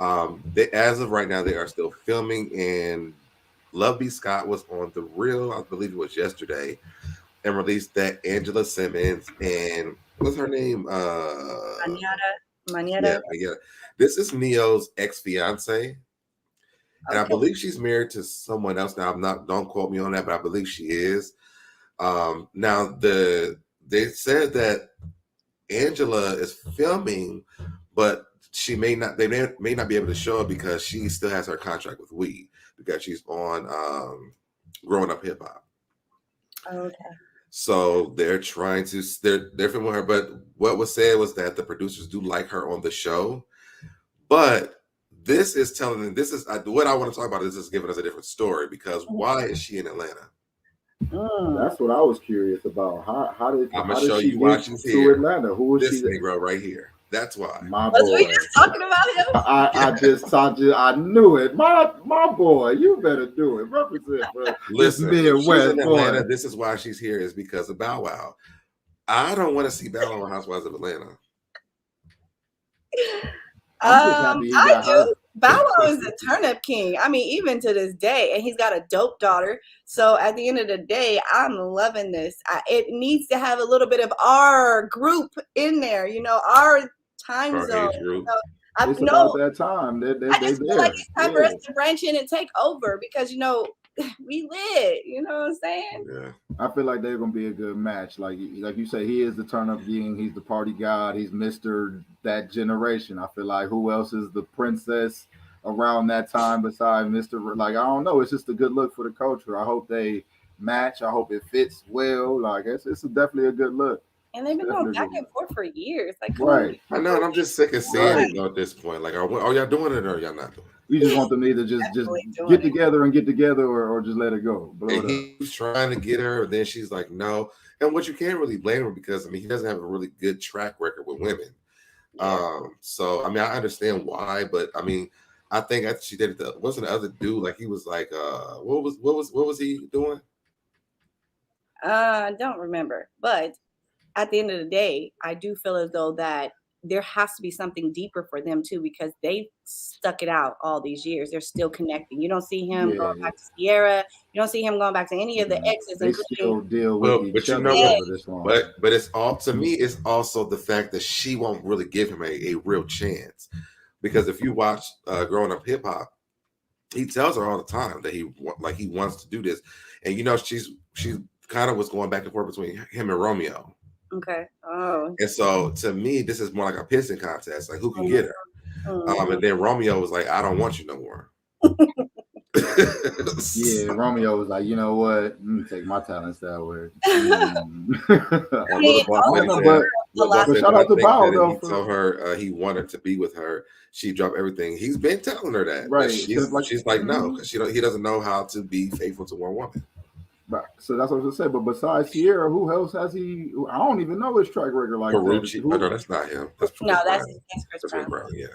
As of right now, they are still filming, and Love B. Scott was on The Real, I believe it was yesterday, and released that Angela Simmons and what's her name? Monyetta. Yeah. This is Neo's ex-fiance. And I believe she's married to someone else now. Don't quote me on that, but I believe she is. Now they said that Angela is filming, but they may not be able to show it because she still has her contract with We, because she's on Growing Up Hip Hop. Okay. So they're trying to they're filming her, but what was said was that the producers do like her on the show, but this is what I want to talk about. Is giving us a different story, because why is she in Atlanta? That's what I was curious about. How did she get to Atlanta? Who is this she? Negro right here. That's why. My boy. Was we just talking about him? I knew it. My boy, you better do it. Represent, bro. Listen, Midwest she's in Atlanta. boy. This is why she's here, is because of Bow Wow. I don't want to see Bow Wow on Housewives of Atlanta. I do. Bow Wow is the turn-up king. I mean, even to this day, and he's got a dope daughter. So at the end of the day, I'm loving this. It needs to have a little bit of our group in there, our time zone. It's about that time. I just feel like it's time for us to branch in and take over because we lit. You know what I'm saying? Yeah. I feel like they're gonna be a good match. Like you say, he is the turn-up king. He's the party god. He's Mr. that generation. I feel like who else is the princess around that time besides Mr. Like, I don't know. It's just a good look for the culture. I hope they match. I hope it fits well. Like it's definitely a good look. And they've been going back and forth for years. Like, right. I know, and I'm just sick of seeing it at this point. Like, are y'all doing it or y'all not doing it? We just want them to either just get together or just let it go. He's trying to get her, then she's like, no. And what you can't really blame her, because he doesn't have a really good track record with women. So I understand why, but I think after she did it, wasn't the other dude like he was like what was he doing? I don't remember, but at the end of the day, I do feel as though that there has to be something deeper for them too, because they stuck it out all these years. They're still connecting. You don't see him going back to Sierra. You don't see him going back to any of the exes. They still deal with each other over this one. But it's all, to me, it's also the fact that she won't really give him a real chance. Because if you watch Growing Up Hip Hop, he tells her all the time that he wants to do this, and she kind of was going back and forth between him and Romeo. Okay. Oh. And so to me, this is more like a pissing contest, like who can get her. And then Romeo was like, I don't want you no more. Yeah, Romeo was like, you know what? Let me take my talents that way. But shout out to Bow though. He told her he wanted to be with her. She dropped everything. He's been telling her that. Right. She's like, no, because he doesn't know how to be faithful to one woman. Right. So that's what I was gonna say. But besides Sierra, who else has he? I don't even know his track record like that. Oh, no, that's not him. That's Chris Brown. Yeah.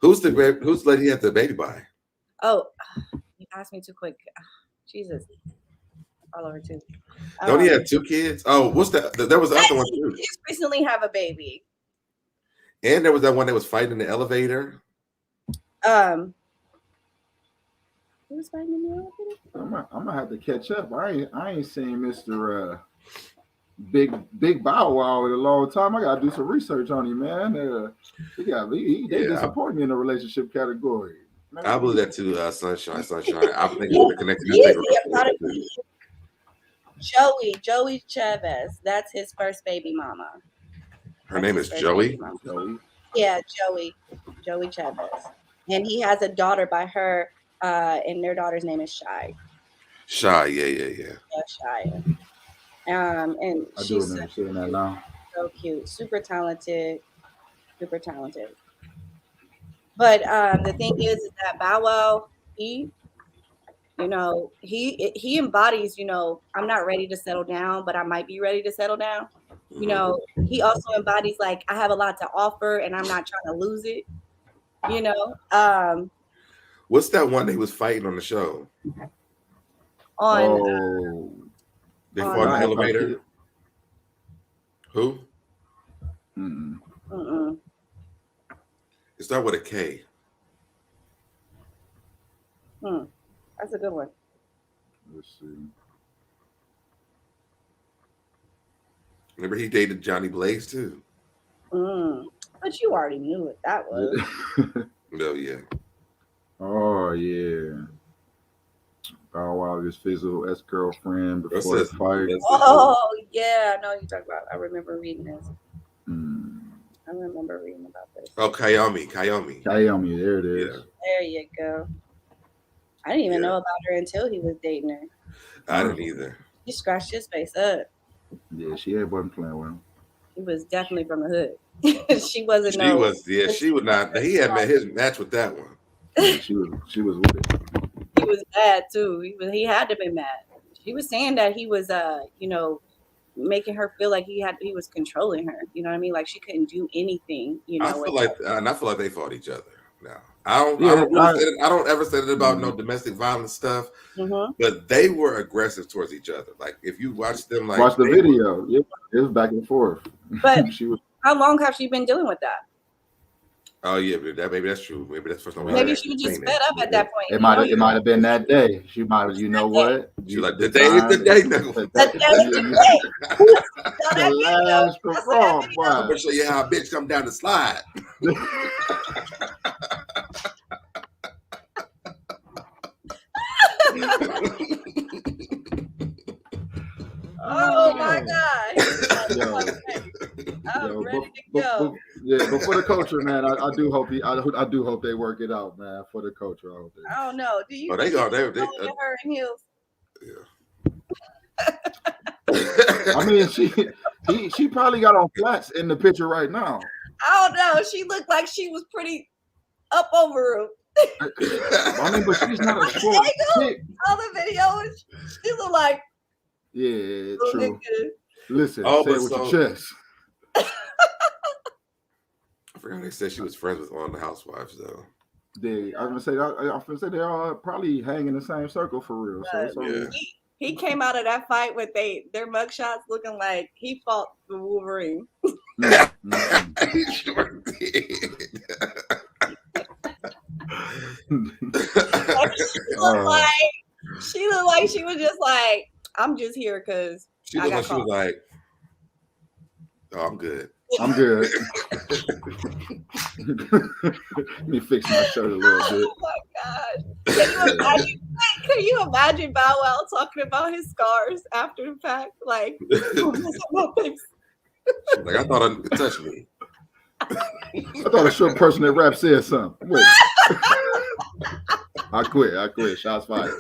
Who's the lady he had the baby by? Oh, you asked me too quick. Jesus. All over too. Don't he have 2 kids? Oh, what's that? There was the other one too. He just recently have a baby. And there was that one that was fighting in the elevator. Who was fighting in the elevator? I'm gonna have to catch up. I ain't seen Mr. Big Bow Wow in a long time. I gotta do some research on him, man. They disappoint me in the relationship category. Man. I believe that too, Sunshine. I think they're connected. Joey Chavez. That's his first baby mama. Her name is Joey? Yeah, Joey Chavez. And he has a daughter by her, and their daughter's name is Shy. Shy, yeah. Yeah, Shy. And I do she's remember seeing that now. so cute, super talented, super talented. But the thing is that Bow Wow, he embodies, I'm not ready to settle down, but I might be ready to settle down. Mhm. He also embodies like I have a lot to offer and I'm not trying to lose it. What's that one they was fighting on the show? On Oh, They on fought in the not if I elevator. kid. Who? Mm-mm. mm-mm. It started with a K. That's a good one. Let's see. Remember he dated Johnny Blaze too. But you already knew what that was. No, yeah. Oh yeah. Bow Wow, his physical ex-girlfriend That's before the it. fight. That's it. Oh yeah, I know what you're talking about. I remember reading this. Mm. I remember reading about this. Oh, Kayomi. Kayomi, there it is. Yeah. There you go. I didn't even Yeah. know about her until he was dating her. I didn't either. He scratched his face up. Yeah, she wasn't playing with him. He was definitely from the hood. She wasn't. She was, yeah, she would not. He had met his match with that one. Yeah, she was with it. He was mad too. He had to be mad. She was saying that he was making her feel like he was controlling her. You know what I mean? Like she couldn't do anything. I feel like, and I feel like they fought each other. Now I don't ever say it about no domestic violence stuff, but they were aggressive towards each other. Like if you watch them, like watch the video, yeah, it was back and forth. But how long have she been dealing with that? Oh yeah, but maybe that's true. Maybe that's the first time. Maybe she was just fed up at that point. It might have been that day. She might have, you know what? She like the day is the day, nigga. The last perform. I'm gonna show you how a bitch come down the slide. Oh my God! I'm ready to go. But for the culture, man, I do hope they work it out, man. For the culture, I don't know. Do you? Oh, they go. They her in heels. Yeah. I mean, she probably got on flats in the picture right now. I don't know. She looked like she was pretty up over him. I mean, but she's not a short chick. All the videos, she looked like. Yeah, true. Listen, say it with your chest. I forgot they said she was friends with one of the housewives, though. I was gonna say they all probably hang in the same circle for real. So yeah. He came out of that fight with their mugshots looking like he fought the Wolverine. He sure did. She looked like she was just like, I'm just here because she looked like she was like, oh, I'm good. I'm good. Let me fix my shirt a little bit. Oh my God. Can you imagine Bow Wow talking about his scars after the fact? Like, like I thought it touched me. I thought a short person that rap said something. Wait. I quit. Shots fired.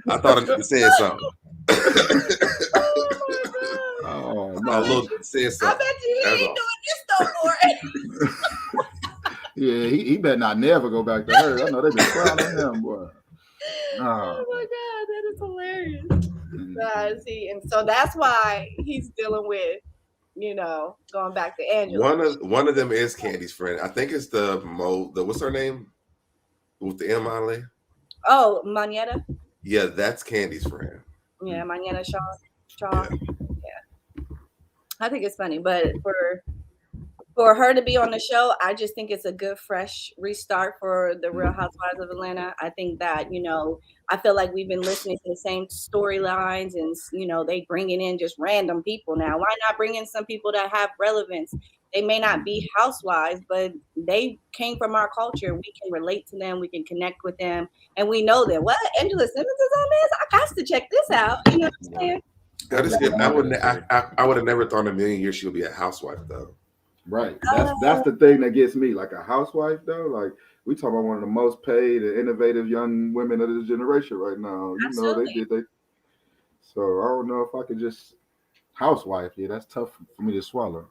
I thought it said something. Oh, no. Look, said something. I bet you he ain't doing this no more. Yeah, he better not never go back to her. I know they've been crowning him, boy. Oh my God, that is hilarious. See, and so that's why he's dealing with, going back to Angela. One of them is Candy's friend. I think it's the what's her name? With the M on it? Oh, Monyetta? Yeah, that's Candy's friend. Yeah, Monyetta Shaw. Yeah. I think it's funny, but for her to be on the show, I just think it's a good fresh restart for the Real Housewives of Atlanta. I think that, I feel like we've been listening to the same storylines and, they bringing in just random people now. Why not bring in some people that have relevance? They may not be housewives, but they came from our culture. We can relate to them. We can connect with them. And we know that, what? Angela Simmons is on this? I got to check this out. You know what I'm saying? That is good. I would have never thought in a million years she would be a housewife, though. Right. That's the thing that gets me. Like a housewife, though, like we talk about one of the most paid and innovative young women of this generation right now. Absolutely. So I don't know if I could just housewife. Yeah, that's tough for me to swallow.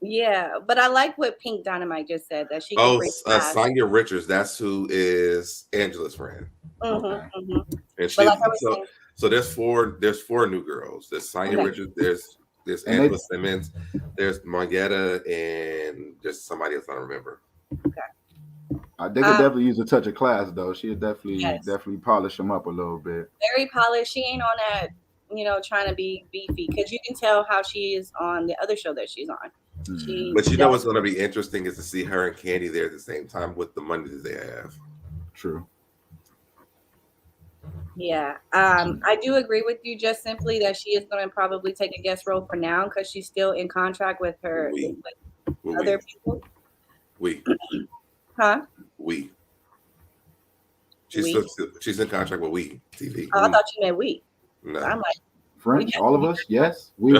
Yeah, but I like what Pink Dynamite just said, that she could Oh, bring class. Sonya Richards. That's who is Angela's friend. Okay. And But she like I was saying, so there's four new girls. There's Sonya Okay. Richards. There's And Angela they Simmons. There's Monyetta, and there's somebody else I don't remember. they could definitely use a touch of class though. She'd yes, definitely polish them up a little bit. very polished. She ain't on that, trying to be beefy, because you can tell how she is on the other show that she's on. She But you know does- what's going to be interesting is to see her and Candy there at the same time with the money that they have. True. Yeah, I do agree with you, just simply that she is going to probably take a guest role for now, because she's still in contract with her We. with other people. We. Huh? We. We? She's in contract with We TV. Oh, I thought you meant we. No. I'm like, French, all of us, yes. We.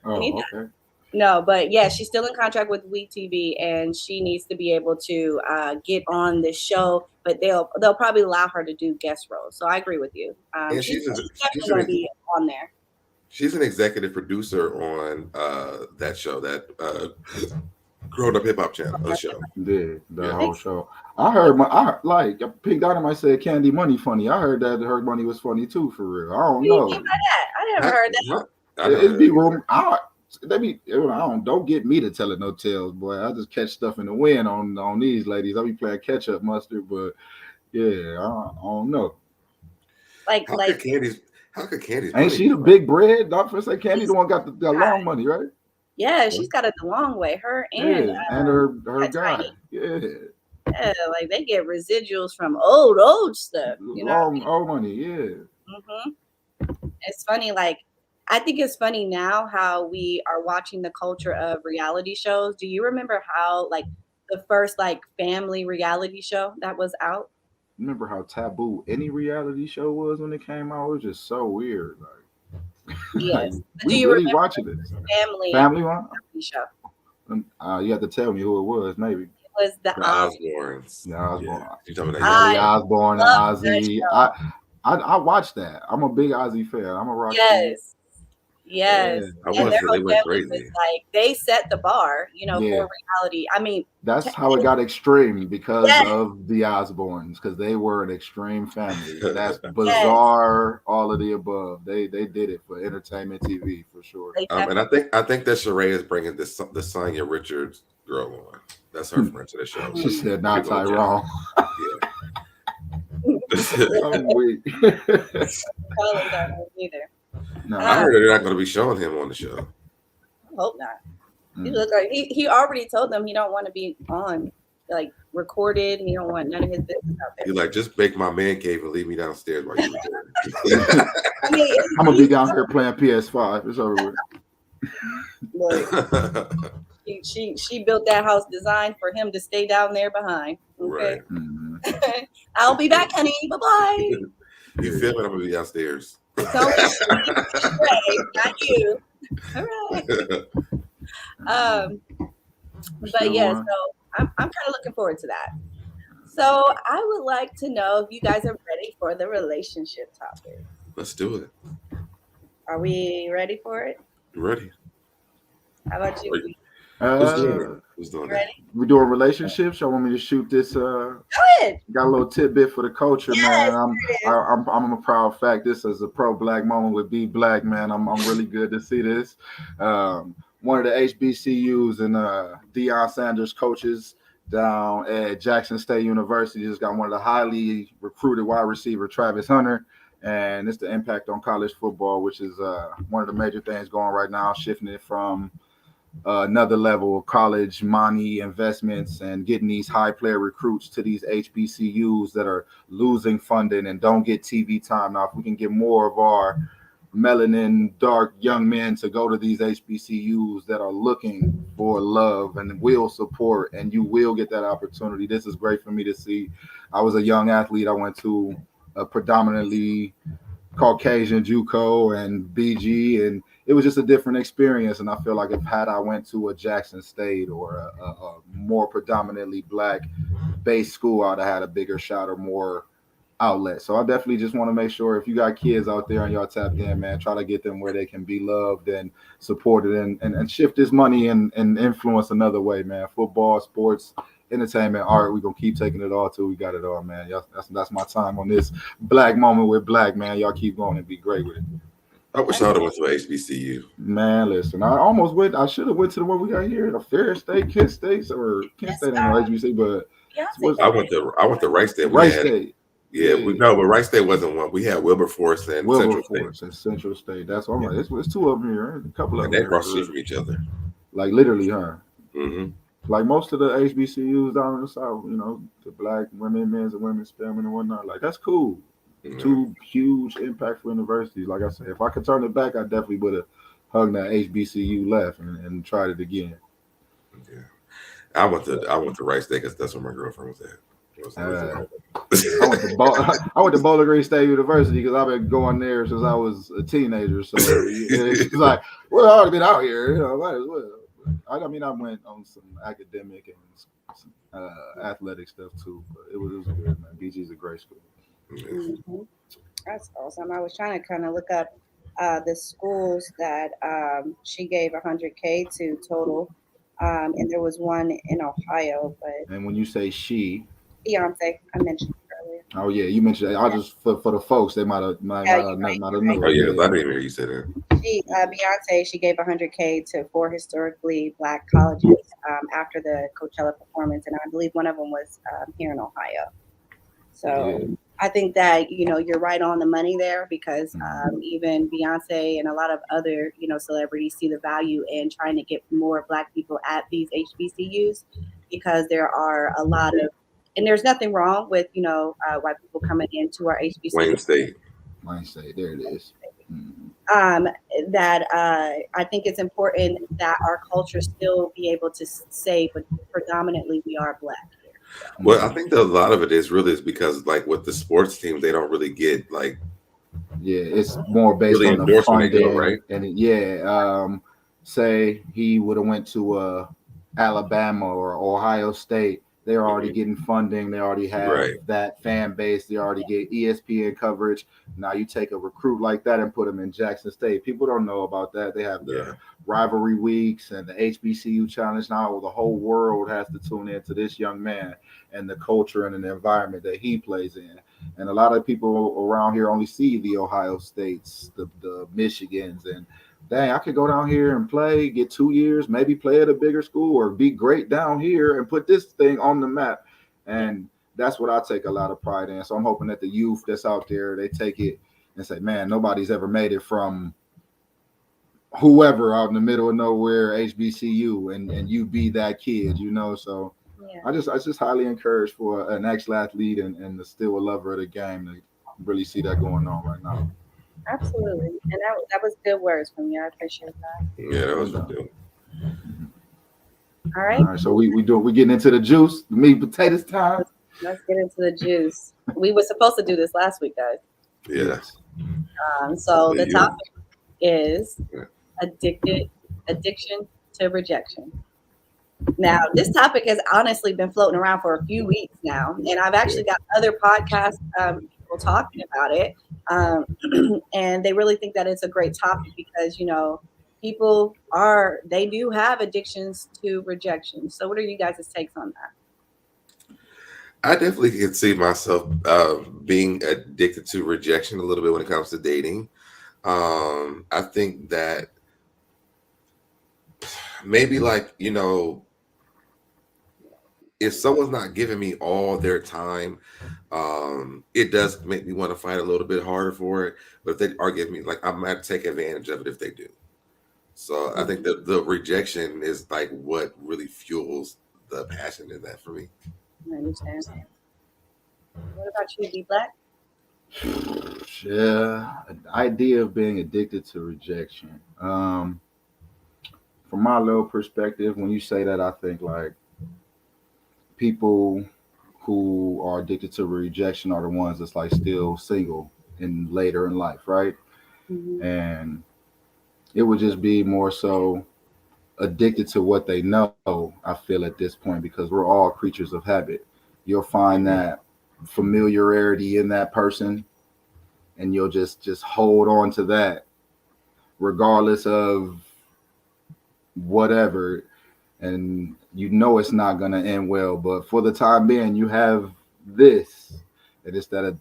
Oh, okay. no, but yeah, she's still in contract with We TV, and she needs to be able to get on the show. But they'll probably allow her to do guest roles. So I agree with you. And She's definitely going to be on there. She's an executive producer on that show, that Grown Up Hip Hop channel show. The whole show. I heard like Pink Dynamite said Candy Money funny. I heard that her money was funny too, for real. I don't know. What do you mean by that? I never heard that. It be room. Don't get me to telling no tales, boy. I just catch stuff in the wind on these ladies. I be playing catch up mustard, but yeah, I don't know. Like how could Candy's ain't she the big bread? Don't say Candy the one got the long money, right? Yeah, she's got it the long way. Her and her guy. Tiny. Yeah. Yeah, like they get residuals from old stuff. You know, old money. Yeah. It's funny. Like, I think it's funny now how we are watching the culture of reality shows. Do you remember how like the first like family reality show that was out? Remember how taboo any reality show was when it came out? It was just so weird. Like, yes. We do you really remember watching this family one? show? You have to tell me who it was, maybe. It was the Osbournes. The Osbourne. You talking about Kelly Osbourne and love that Ozzy. show. I watched that. I'm a big Ozzy fan. I'm a rock. Yes. I And their they whole went family was crazy. like, they set the bar, Yeah. for reality. I mean, That's how it got extreme, because Yes. of the Osbournes, because they were an extreme family. That's bizarre. All of the above. They did it for entertainment TV for sure. And I think that Sheree is bringing the Sonya Richards girl on. That's her friend to the show. She said, "Not Tyrone." I'm weak. Colin don't know either. No, I heard they're not going to be showing him on the show. I hope not. He look like he already told them he don't want to be on, like, recorded. He don't want none of his business out there. He's like, just bake my man cave and leave me downstairs while you record. I mean, I'm gonna be down here playing PS5. It's over with. look, she built that house designed for him to stay down there behind. Okay. Right. I'll be back, honey. Bye bye. You feel me? I'm gonna be downstairs. Don't be not you. All right. But yeah, so I'm kind of looking forward to that. So I would like to know if you guys are ready for the relationship topic. Let's do it. Are we ready for it? You ready? How about you? Who's doing it? Ready? We doing relationships. Y'all want me to shoot this? Go ahead. Got a little tidbit for the culture, Yes, man. I'm a proud fact. This is a pro black moment with Be Black, man. I'm really good to see this. One of the HBCUs and Deion Sanders coaches down at Jackson State University just got one of the highly recruited wide receiver, Travis Hunter. And it's the impact on college football, which is one of the major things going right now, shifting it from another level of college money investments and getting these high player recruits to these HBCUs that are losing funding and don't get TV time. Now, if we can get more of our melanin dark young men to go to these HBCUs that are looking for love and will support, and you will get that opportunity. This is great for me to see. I was a young athlete. I went to a predominantly Caucasian JUCO and BG, and it was just a different experience. And I feel like if I went to a Jackson State or a more predominantly black based school, I'd have had a bigger shot or more outlet. So I definitely just want to make sure if you got kids out there and y'all tapped in, man, try to get them where they can be loved and supported and shift this money and influence another way, man. Football, sports, entertainment, art. We're gonna keep taking it all till we got it all, man. Y'all, that's my time on this black moment with black, man. Y'all keep going and be great with it. I wish I would have went to a HBCU. Man, listen, I almost went. I should have went to the one we got here, the Fair State, Kent State, or Kent State ain't no HBC, but Beyonce. I went to Rice State. Rice State. Yeah, but Rice State wasn't one. We had Wilberforce and Central Wilberforce State. and Central State. That's all right. It's two of them here, a couple of And them. they across the street from each other. Like literally, huh? Mm-hmm. Like most of the HBCUs down in the South, you know, the black women, men's and women's spelling and whatnot. Like that's cool. Mm-hmm. Two huge impactful universities. Like I said, if I could turn it back, I definitely would have hugged that HBCU left and tried it again. Yeah, I went to Rice State because that's where my girlfriend was at. I went to Bowling Green State University because I've been going there since I was a teenager. So it's like, well, I already been out here, you know, might as well. I mean, I went on some academic and some, athletic stuff too, but it was good, man. BG's a great school. Mm-hmm. That's awesome. I was trying to kind of look up the schools that she gave 100K to total, and there was one in Ohio, but And when you say she, Beyonce, I mentioned earlier. oh yeah, you mentioned that. I just for the folks, they might have known. Oh yeah, I didn't even hear you say that. Beyonce, she gave 100K to 4 historically Black colleges after the Coachella performance, and I believe one of them was here in Ohio. So Yeah. I think that you're right on the money there because even Beyonce and a lot of other celebrities see the value in trying to get more Black people at these HBCUs because there are a lot of, and there's nothing wrong with white people coming into our HBCUs. Wayne State. There it is. That I think it's important that our culture still be able to say, but predominantly we are Black here. So. Well, I think that a lot of it is because like with the sports teams, they don't really get like. Yeah, it's more based really on the funding, right? And say he would have went to Alabama or Ohio State. They're already getting funding. They already have that fan base. They already get ESPN coverage. Now you take a recruit like that and put them in Jackson State. People don't know about that. They have the rivalry weeks and the HBCU challenge. Now the whole world has to tune in to this young man and the culture and the environment that he plays in. And a lot of people around here only see the Ohio States, the Michigans, and dang, I could go down here and play, get 2 years, maybe play at a bigger school or be great down here and put this thing on the map. And that's what I take a lot of pride in. So I'm hoping that the youth that's out there, they take it and say, man, nobody's ever made it from whoever out in the middle of nowhere, HBCU, and you be that kid, So I just highly encourage for an ex-athlete and still a lover of the game to really see that going on right now. Absolutely, and that was good words from you. I appreciate that. Yeah, that was good. All right. So we getting into the juice, the meat and potatoes time. Let's get into the juice. We were supposed to do this last week, guys. Yes. So the topic is addiction to rejection. Now, this topic has honestly been floating around for a few weeks now, and I've actually got other podcasts people talking about it, and they really think that it's a great topic because people they do have addictions to rejection. So, what are you guys' takes on that? I definitely can see myself being addicted to rejection a little bit when it comes to dating. I think that maybe if someone's not giving me all their time, it does make me want to fight a little bit harder for it. But if they are giving me, I might take advantage of it if they do. So I think that the rejection is what really fuels the passion in that for me. I understand. What about you, D Black? Yeah, the idea of being addicted to rejection. From my little perspective, when you say that, I think people who are addicted to rejection are the ones that's still single and later in life, right? Mm-hmm. And it would just be more so addicted to what they know, I feel at this point, because we're all creatures of habit. You'll find that familiarity in that person, and you'll just hold on to that regardless of whatever, and you know it's not going to end well, but for the time being you have this, and it's that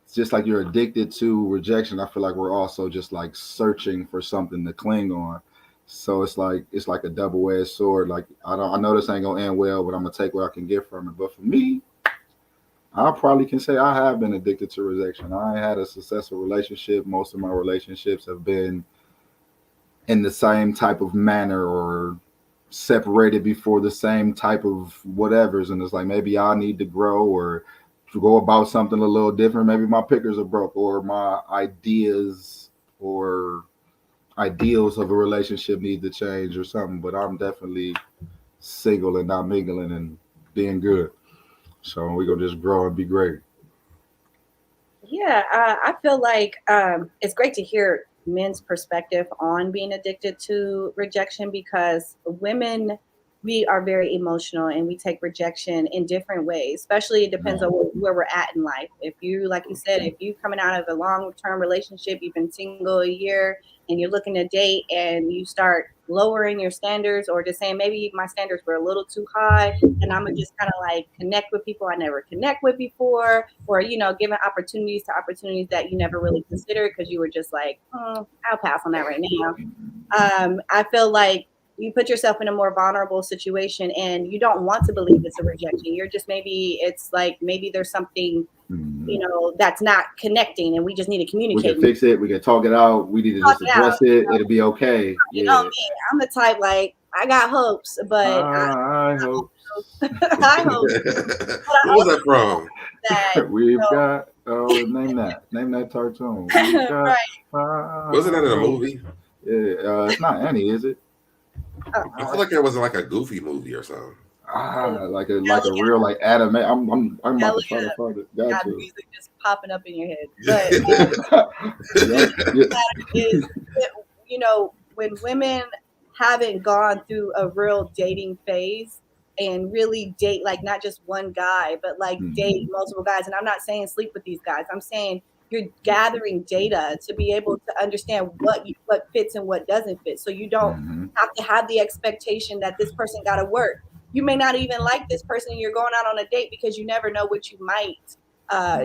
it's just like you're addicted to rejection. I feel like we're also just like searching for something to cling on. So it's like a double-edged sword. Like I know this ain't gonna end well, but I'm gonna take what I can get from it. But for me, I probably can say I have been addicted to rejection. I had a successful relationship. Most of my relationships have been in the same type of manner or separated before the same type of whatevers. And it's like maybe I need to grow or to go about something a little different. Maybe my pickers are broke or my ideas or ideals of a relationship need to change or something. But I'm definitely single and not mingling and being good. So we're gonna just grow and be great. Yeah, I feel like it's great to hear men's perspective on being addicted to rejection because women, we are very emotional and we take rejection in different ways, especially it depends on where we're at in life. If you, like you said, if you coming out of a long-term relationship, you've been single a year and you're looking to date and you start lowering your standards or just saying maybe my standards were a little too high and I'm gonna just kind of like connect with people I never connect with before, or giving opportunities to opportunities that you never really considered because you were just like, I'll pass on that right now. I feel like you put yourself in a more vulnerable situation and you don't want to believe it's a rejection. You're just maybe there's something that's not connecting and we just need to We communicate. can fix it. We can talk it out. We need to just address it. It'll be okay. You know me, I'm the type like I got hopes, but I hope. I hope. What was that from? That We've got name that cartoon. We've got, right. Wasn't that in a movie? Yeah, it's not Annie, is it? I feel like it was like a goofy movie or something. Like a real like anime. I'm about to try to find it. Got Got to. music just popping up in your head, but is when women haven't gone through a real dating phase and really date like not just one guy but like date multiple guys, and I'm not saying sleep with these guys, I'm saying you're gathering data to be able to understand what fits and what doesn't fit, so you don't have to have the expectation that this person got to work. You may not even like this person and you're going out on a date because you never know what you might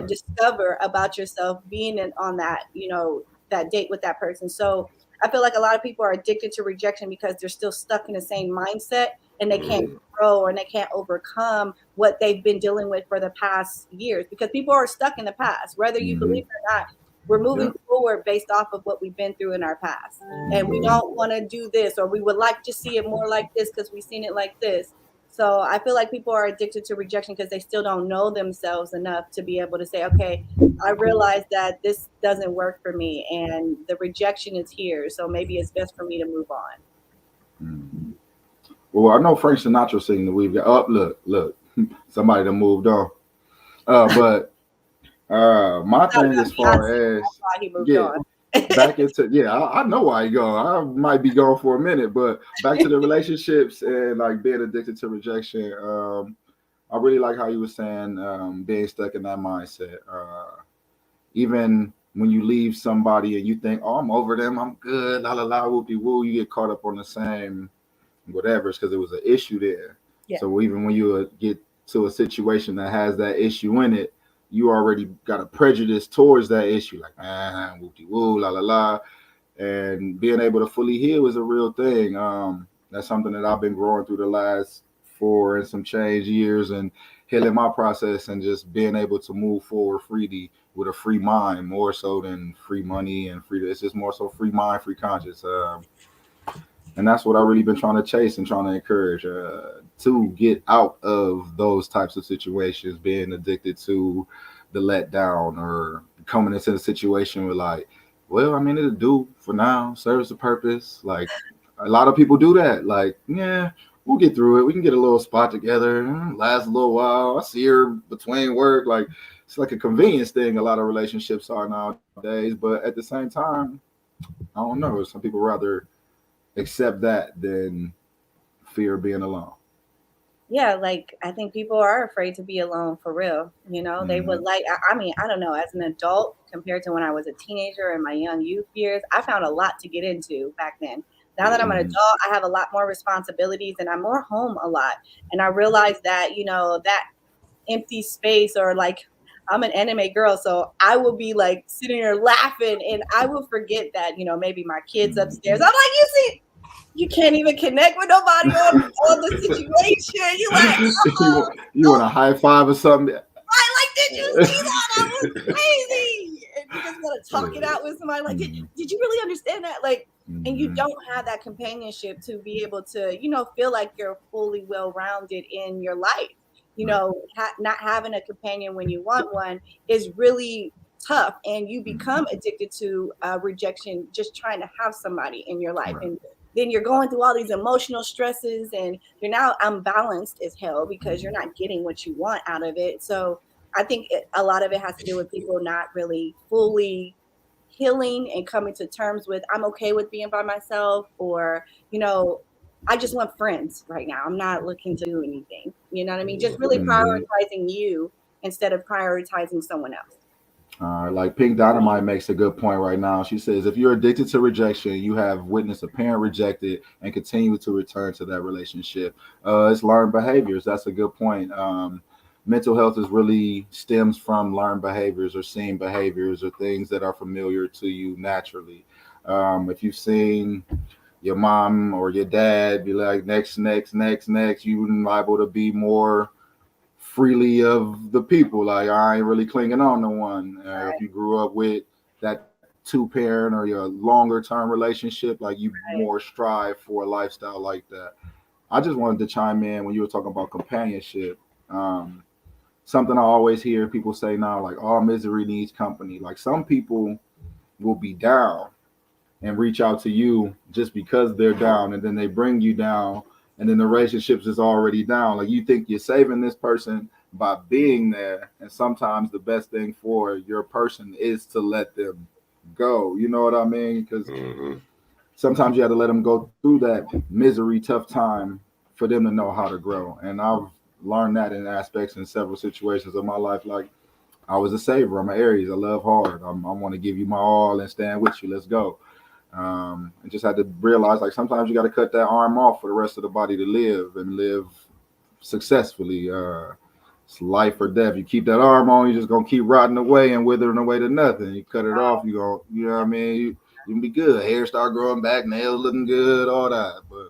discover about yourself being on that that date with that person. So I feel like a lot of people are addicted to rejection because they're still stuck in the same mindset and they can't grow and they can't overcome what they've been dealing with for the past years, because people are stuck in the past, whether you believe it or not. We're moving forward based off of what we've been through in our past, and we don't want to do this, or we would like to see it more like this because we've seen it like this. So I feel like people are addicted to rejection because they still don't know themselves enough to be able to say, okay, I realize that this doesn't work for me and the rejection is here. So maybe it's best for me to move on. Well, I know Frank Sinatra singing the We've Got. Oh, look, somebody that moved on. But my thing as far as back into I know why you go. I might be gone for a minute, but back to the relationships and like being addicted to rejection. I really like how you were saying being stuck in that mindset. Even when you leave somebody and you think, oh, I'm over them, I'm good, la la la, whoopie woo, you get caught up on the same whatever. It's because there was an issue there. Yeah. So even when you get to a situation that has that issue in it, you already got a prejudice towards that issue, like whoopie woo, la la la. And being able to fully heal is a real thing. That's something that I've been growing through the last 4 and some change years and healing my process and just being able to move forward freely with a free mind, more so than free money and free. It's just more so free mind, free conscience. And that's what I've really been trying to chase and trying to encourage to get out of those types of situations, being addicted to the letdown or coming into a situation where like, well, I mean, it'll do for now, serves the purpose. Like a lot of people do that. Like, yeah, we'll get through it. We can get a little spot together, last a little while. I see her between work. Like it's like a convenience thing. A lot of relationships are nowadays, but at the same time, I don't know. Some people rather accept that than fear being alone. yeah, like I think people are afraid to be alone for real. They would like, I mean, I don't know, as an adult compared to when I was a teenager in my young youth years, I found a lot to get into back then. Now that I'm an adult, I have a lot more responsibilities and I'm more home a lot. And I realized that, that empty space, or like, I'm an anime girl, so I will be like sitting there laughing and I will forget that, maybe my kids upstairs. I'm like, you see, you can't even connect with nobody on the situation. You like, oh, you want a high five or something? did you see that? That was crazy. And you just want to talk it out with somebody. Like, did you really understand that? Like, and you don't have that companionship to be able to, feel like you're fully well-rounded in your life. Not having a companion when you want one is really tough, and you become addicted to rejection just trying to have somebody in your life. And then you're going through all these emotional stresses, and you're now unbalanced as hell because you're not getting what you want out of it. So I think a lot of it has to do with people not really fully healing and coming to terms with, I'm okay with being by myself, or, I just want friends right now. I'm not looking to do anything. You know what I mean? Just really prioritizing you instead of prioritizing someone else. Like Pink Dynamite makes a good point right now. She says, if you're addicted to rejection, you have witnessed a parent rejected and continue to return to that relationship. It's learned behaviors. That's a good point. Mental health is really stems from learned behaviors or seen behaviors or things that are familiar to you naturally. If you've seen your mom or your dad be like, next, you're liable to be more freely of the people. Like, I ain't really clinging on to one. If you grew up with that two-parent or your longer-term relationship, like, you more strive for a lifestyle like that. I just wanted to chime in when you were talking about companionship. Something I always hear people say now, like, all misery needs company. Like, some people will be down and reach out to you just because they're down, and then they bring you down, and then the relationships is already down. Like, you think you're saving this person by being there, and sometimes the best thing for your person is to let them go. You know what I mean? Because sometimes you have to let them go through that misery, tough time for them to know how to grow. And I've learned that in aspects in several situations of my life. Like, I was a saver. I'm an Aries. I love hard. I want to give you my all and stand with you. Let's go. And just had to realize, like, sometimes you got to cut that arm off for the rest of the body to live and live successfully. It's life or death. You keep that arm on, you're just gonna keep rotting away and withering away to nothing. You cut it off, you know what I mean? You can be good. Hair start growing back, nails looking good, all that. But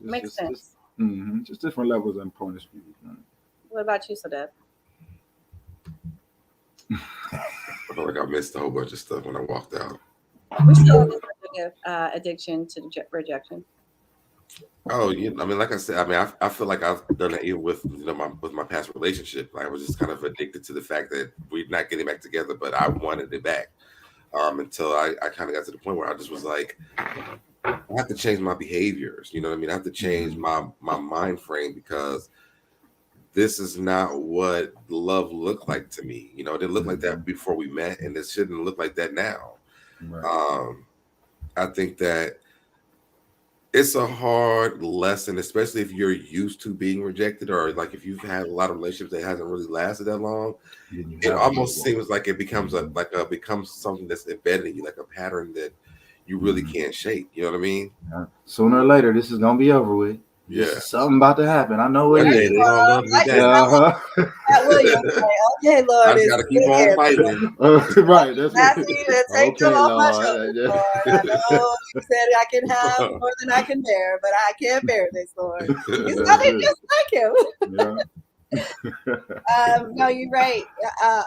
makes sense. Just different levels and points of view. What about you, Sodeb? I feel like I missed a whole bunch of stuff when I walked out. We're still on this addiction to rejection. Oh, I mean, like I said, I mean, I feel like I've done it even with my past relationship. Like, I was just kind of addicted to the fact that we're not getting back together, but I wanted it back. Until I kind of got to the point where I just was like, I have to change my behaviors. You know what I mean? I have to change my mind frame, because this is not what love looked like to me. It didn't look like that before we met, and it shouldn't look like that now. Right. I think that it's a hard lesson, especially if you're used to being rejected, or like if you've had a lot of relationships that hasn't really lasted that long. It almost seems like it becomes becomes something that's embedded in you, like a pattern that you really can't shake. You know what I mean? Sooner or later, this is gonna be over with. Yeah, something about to happen. I know it is. William, okay, Lord, I just gotta keep on fighting. Right, that's take them off my shoulders, Lord. I know you said I can have more than I can bear, but I can't bear this, Lord. It's nothing just like him. No, you're right.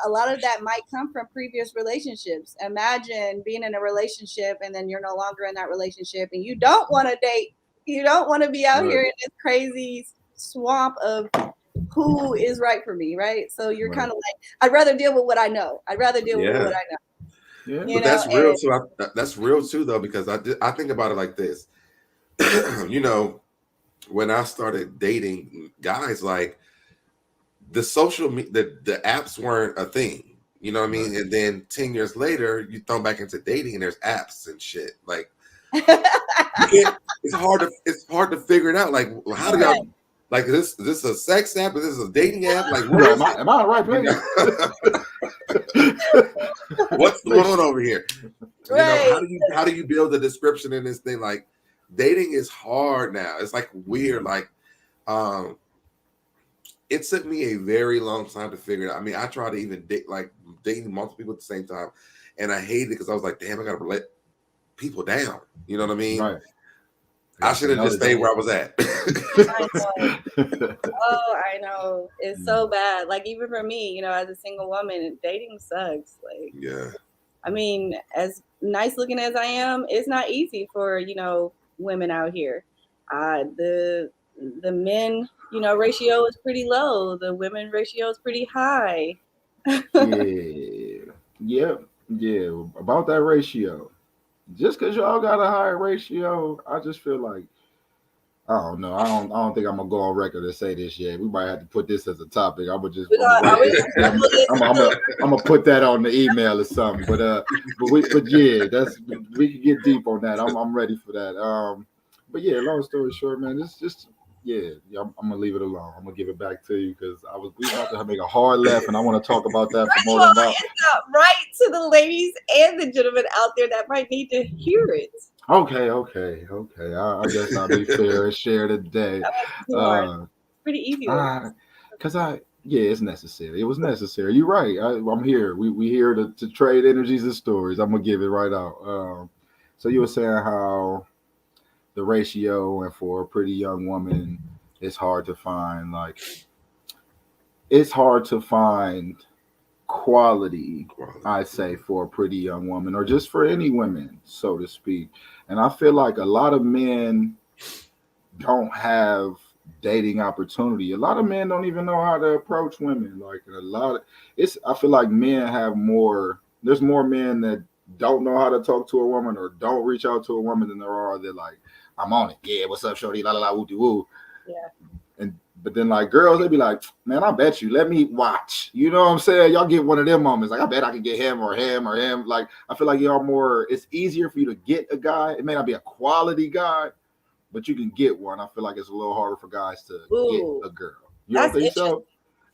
A lot of that might come from previous relationships. Imagine being in a relationship and then you're no longer in that relationship, and you don't want to date. You don't want to be out here in this crazy swamp of who is right for me, right? So you're kind of like, I'd rather deal with what I know. I'd rather deal with what I know. Yeah. But that's real too. That's real too, though, because I think about it like this. When I started dating guys, like, the social media, the apps weren't a thing. You know what I mean? And then 10 years later, you throw back into dating, and there's apps and shit. Like, it's hard to figure it out. Like, how do y'all Like, is this a sex app? Is this a dating app? Like, what Yo, is it? am I in the right You place? know? Like, what Yo, is it? am I in the right You place? know? What's going on over here? You know, Right. how do you build a description in this thing? Like, dating is hard now. It's like weird. Like, it took me a very long time to figure it out. I mean, I tried to even date, like, dating multiple people at the same time, and I hated it because I was like, damn, I gotta let people down. You know what I mean? Right. I should have just stayed where I was at. I know. Oh, I know. It's so bad. Like, even for me, you know, as a single woman, dating sucks. Like, Yeah. I mean, as nice looking as I am, it's not easy for, you know, women out here. The men, you know, ratio is pretty low. The women ratio is pretty high. Yeah. About that ratio. Just because y'all got a higher ratio, I just feel like I don't know. I don't think I'm gonna go on record and say this yet. We might have to put this as a topic. I'm gonna just Are we gonna put this I'm gonna put that on the email or something. But yeah, we can get deep on that. I'm ready for that. But yeah, long story short, man, it's just I'm gonna leave it alone. I'm gonna give it back to you because we about to make a hard left, and I want to talk about that for more than about. Right to the ladies and the gentlemen out there that might need to hear it. Okay. I guess I'll be fair and share today. Pretty easy. Because it's necessary. It was necessary. You're right. I'm here. We here to trade energies and stories. I'm gonna give it right out. So you were saying how the ratio, and for a pretty young woman, it's hard to find quality, I'd say, for a pretty young woman, or just for any women, so to speak. And I feel like a lot of men don't have dating opportunity. A lot of men don't even know how to approach women. Like, I feel like men have more. There's more men that don't know how to talk to a woman or don't reach out to a woman than there are that, like, I'm on it. Yeah, what's up, shorty? La la la, woo woo. Yeah. But then, like, girls, they be like, man, I bet you, let me watch. You know what I'm saying? Y'all get one of them moments. Like, I bet I can get him or him or him. Like, I feel like y'all more, it's easier for you to get a guy. It may not be a quality guy, but you can get one. I feel like it's a little harder for guys to get a girl. You don't think so?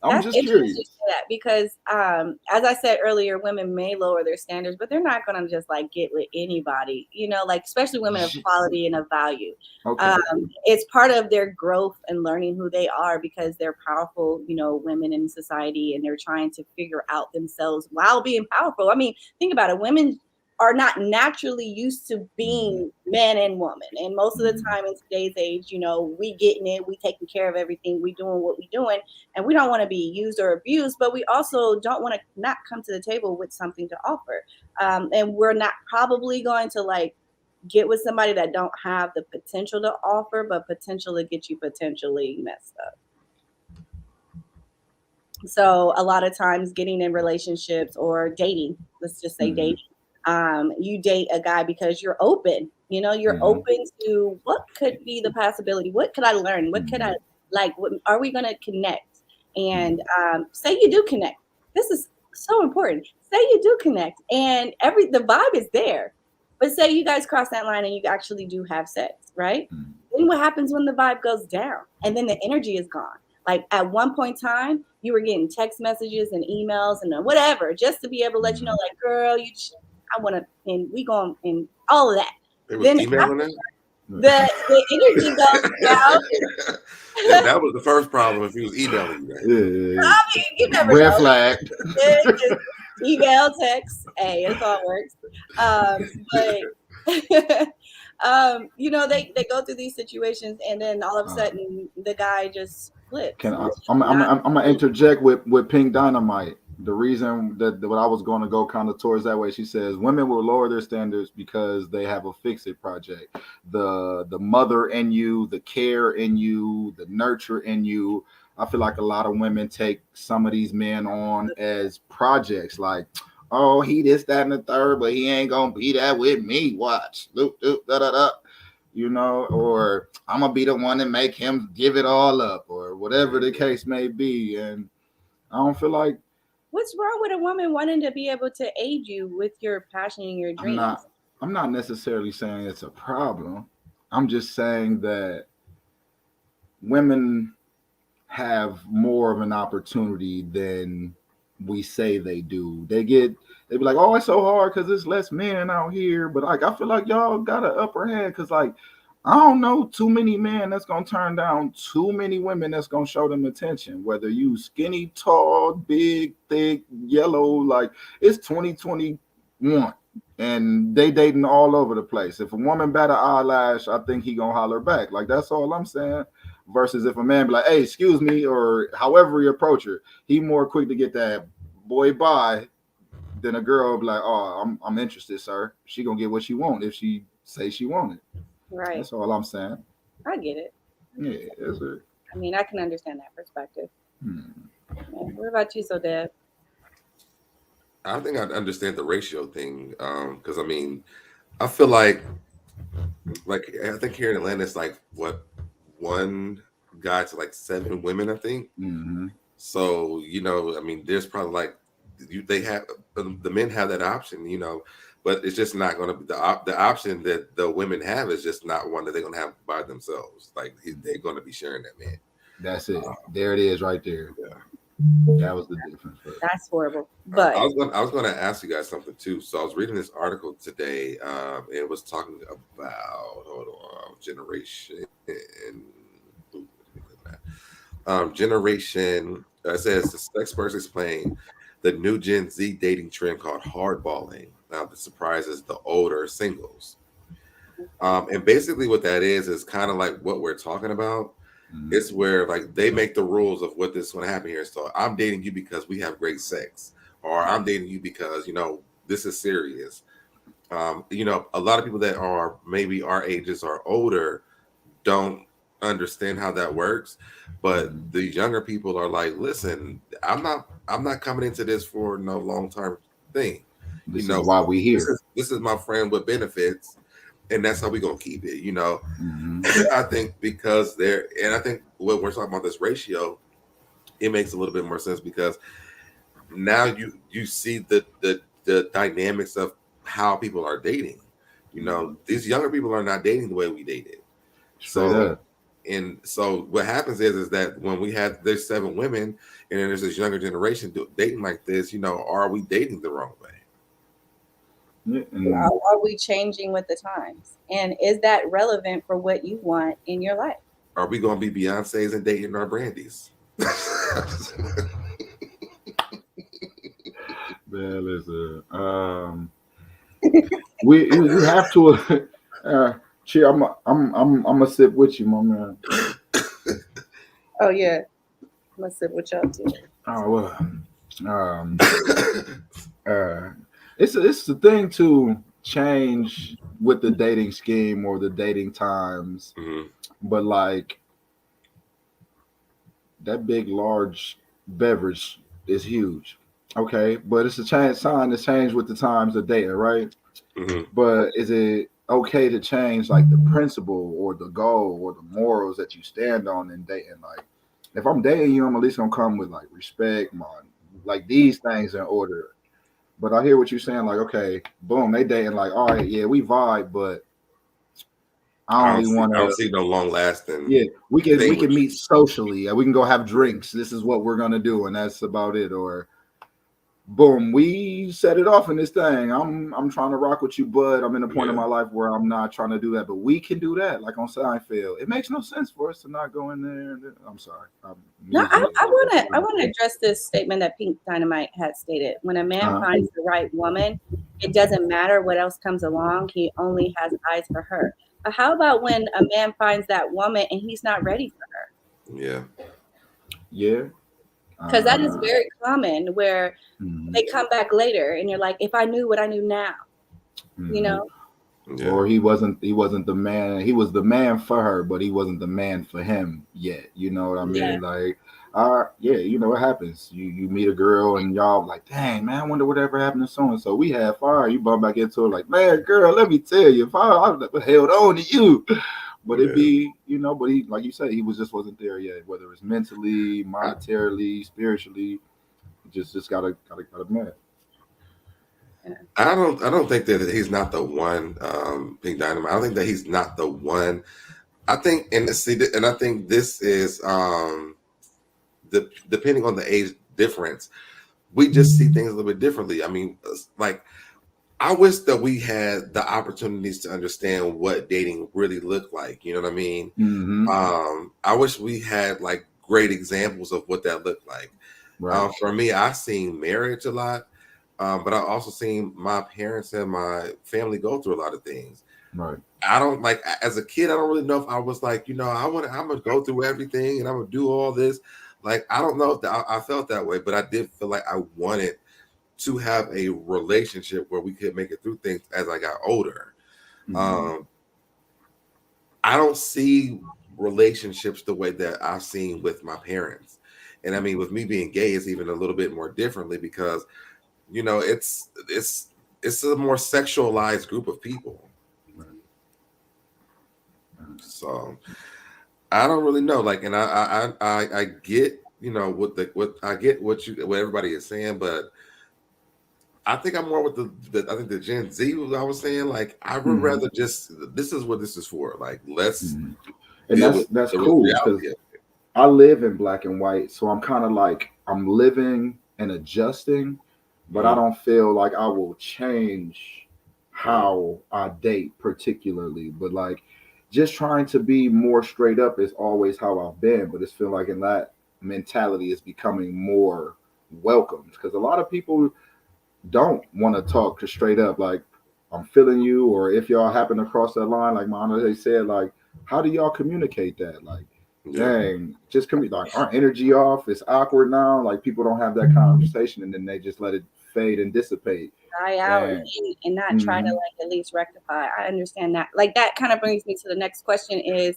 I'm just curious. Because as I said earlier, women may lower their standards, but they're not going to just like get with anybody, you know, like especially women of quality and of value. Okay. It's part of their growth and learning who they are because they're powerful, you know, women in society, and they're trying to figure out themselves while being powerful. I mean, think about it. Women are not naturally used to being man and woman. And most of the time in today's age, you know, we getting it, we taking care of everything, we doing what we doing, and we don't want to be used or abused, but we also don't want to not come to the table with something to offer. And we're not probably going to like get with somebody that don't have the potential to offer, but potential to get you potentially messed up. So a lot of times getting in relationships or dating, let's just say dating, you date a guy because you're open, you know, you're open to what could be the possibility. What could I learn? What could I like? What, are we going to connect? And say you do connect. This is so important. Say you do connect and the vibe is there. But say you guys cross that line and you actually do have sex, right? Then what happens when the vibe goes down and then the energy is gone? Like at one point in time, you were getting text messages and emails and whatever, just to be able to let you know, like, girl, I want to, and we going and all of that. Then emailing the energy goes down. That was the first problem if he was emailing you. I mean, you never Red know. flag. Email, text, hey, that's all it works. But you know, they go through these situations, and then all of a sudden, the guy just flips. I'm gonna interject with Pink Dynamite. The reason that what I was going to go kind of towards that way, she says women will lower their standards because they have a fix-it project. The mother in you, the care in you, the nurture in you. I feel like a lot of women take some of these men on as projects, like, oh, he this, that, and the third, but he ain't gonna be that with me. Watch, doop, doop, da da da. You know, or I'm gonna be the one that make him give it all up, or whatever the case may be. And I don't feel like. What's wrong with a woman wanting to be able to aid you with your passion and your dreams? I'm not necessarily saying it's a problem. I'm just saying that women have more of an opportunity than we say they do. They be like, oh, it's so hard because there's less men out here. But like, I feel like y'all got an upper hand because like, I don't know too many men that's gonna turn down too many women that's gonna show them attention. Whether you skinny, tall, big, thick, yellow, like it's 2021 and they dating all over the place. If a woman bat an eyelash, I think he gonna holler back. Like that's all I'm saying. Versus if a man be like, hey, excuse me, or however he approach her, he more quick to get that boy bye than a girl be like, oh, I'm interested, sir. She gonna get what she want if she say she want it. Right. That's all I'm saying. I get it. Yeah, that's it. I mean, I can understand that perspective. Hmm. Yeah. What about you, SoDeb? I think I understand the ratio thing. Because I mean, I feel like I think here in Atlanta it's like what, one guy to like 7 women, I think. Mm-hmm. So I mean, there's probably like they have the men have that option, but it's just not going to be the option that the women have is just not one that they're going to have by themselves. Like they're going to be sharing that man. That's it. There it is, right there. Yeah. That was the difference. That's horrible. But I was going to ask you guys something too. So I was reading this article today. It was talking about generation. Generation. It says the experts explain the new Gen Z dating trend called hardballing. Now, that surprises the older singles. And basically, what that is kind of like what we're talking about. Mm-hmm. It's where like they make the rules of what this is going to happen here. So I'm dating you because we have great sex, or I'm dating you because this is serious. A lot of people that are maybe our ages or older don't understand how that works, but the younger people are like, listen, I'm not coming into this for no long-term thing. This is why we here. This is my friend with benefits, and that's how we gonna keep it. Mm-hmm. I think I think when we're talking about this ratio, it makes a little bit more sense because now you see the dynamics of how people are dating. These younger people are not dating the way we dated. So what happens is that when there's 7 women and then there's this younger generation dating like this, are we dating the wrong way? Yeah, are we changing with the times? And is that relevant for what you want in your life? Are we going to be Beyoncé's and dating our Brandys? Man, listen. You have to. Cheer, I'm gonna sit with you, my man. Oh yeah, I'm gonna sit with y'all too. Oh well. It's the thing to change with the dating scheme or the dating times, but like that big large beverage is huge. Okay, but it's a sign to change with the times of dating, right? Mm-hmm. But is it okay to change like the principle or the goal or the morals that you stand on in dating? Like, if I'm dating you, I'm at least gonna come with like respect, like these things in order. But I hear what you're saying. Like, okay, boom, they dating. Like, all right, yeah, we vibe, but I don't see no long lasting. Yeah, we can meet socially. We can go have drinks. This is what we're gonna do, and that's about it. Or boom, we set it off in this thing. I'm trying to rock with you, bud. I'm in a point in my life where I'm not trying to do that, but we can do that. Like on Seinfeld, it makes no sense for us to not go in there. I'm sorry. No, I want to address this statement that Pink Dynamite had stated. When a man finds the right woman, it doesn't matter what else comes along. He only has eyes for her. But how about when a man finds that woman and he's not ready for her? Yeah. Yeah. Because that is very common where they come back later and you're like, if I knew what I knew now, Yeah. Or he wasn't the man. He was the man for her, but he wasn't the man for him yet. You know what I mean? Yeah. Like, what happens? You meet a girl and y'all like, dang man, I wonder whatever happened to so and so. We had fire. You bump back into her like, man, girl, let me tell you, if I held on to you. But it'd be, but he, like you said, he wasn't there yet. Whether it's mentally, monetarily, spiritually, just gotta man. I don't think that he's not the one, Pink Dynamite. I don't think that he's not the one. I think, and I think this is depending on the age difference, we just see things a little bit differently. I mean, like, I wish that we had the opportunities to understand what dating really looked like. You know what I mean? Mm-hmm. I wish we had like great examples of what that looked like. Right. For me, I've seen marriage a lot, but I also seen my parents and my family go through a lot of things. Right. I don't like, as a kid, I don't really know if I was like, I'm gonna go through everything and I'm gonna do all this. Like, I don't know if I felt that way, but I did feel like I wanted to have a relationship where we could make it through things as I got older. Mm-hmm. I don't see relationships the way that I've seen with my parents. And I mean, with me being gay, it's even a little bit more differently because, it's a more sexualized group of people. So I don't really know. Like, and I get, what everybody is saying, but I think I'm more with I think the Gen Z, I was saying, like, I would rather just, this is what this is for. Like, let's And deal with that's the cool because reality. I live in black and white, so I'm kind of like I'm living and adjusting, but I don't feel like I will change how I date particularly. But like just trying to be more straight up is always how I've been, but it's feel like in that mentality is becoming more welcomed because a lot of people don't want to talk to straight up like I'm feeling you, or if y'all happen to cross that line, like Monica they said, like how do y'all communicate that? Like, dang, just like our energy off. It's awkward now. Like people don't have that conversation, and then they just let it fade and dissipate. Die out and not try to like at least rectify. I understand that. Like that kind of brings me to the next question is,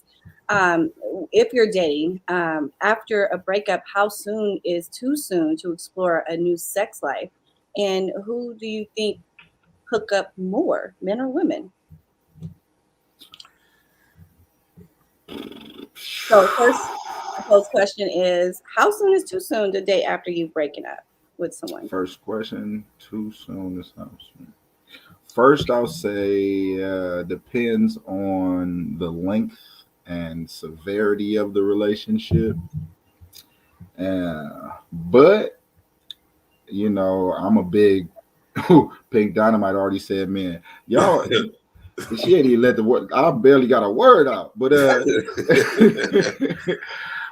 if you're dating after a breakup, how soon is too soon to explore a new sex life? And who do you think hook up more, men or women? So first question is, how soon is too soon to date after you've broken up with someone? First question, too soon is how soon? First, I'll say depends on the length and severity of the relationship. But I'm a big Pink Dynamite already said, man, y'all. She ain't even let the word. I barely got a word out, but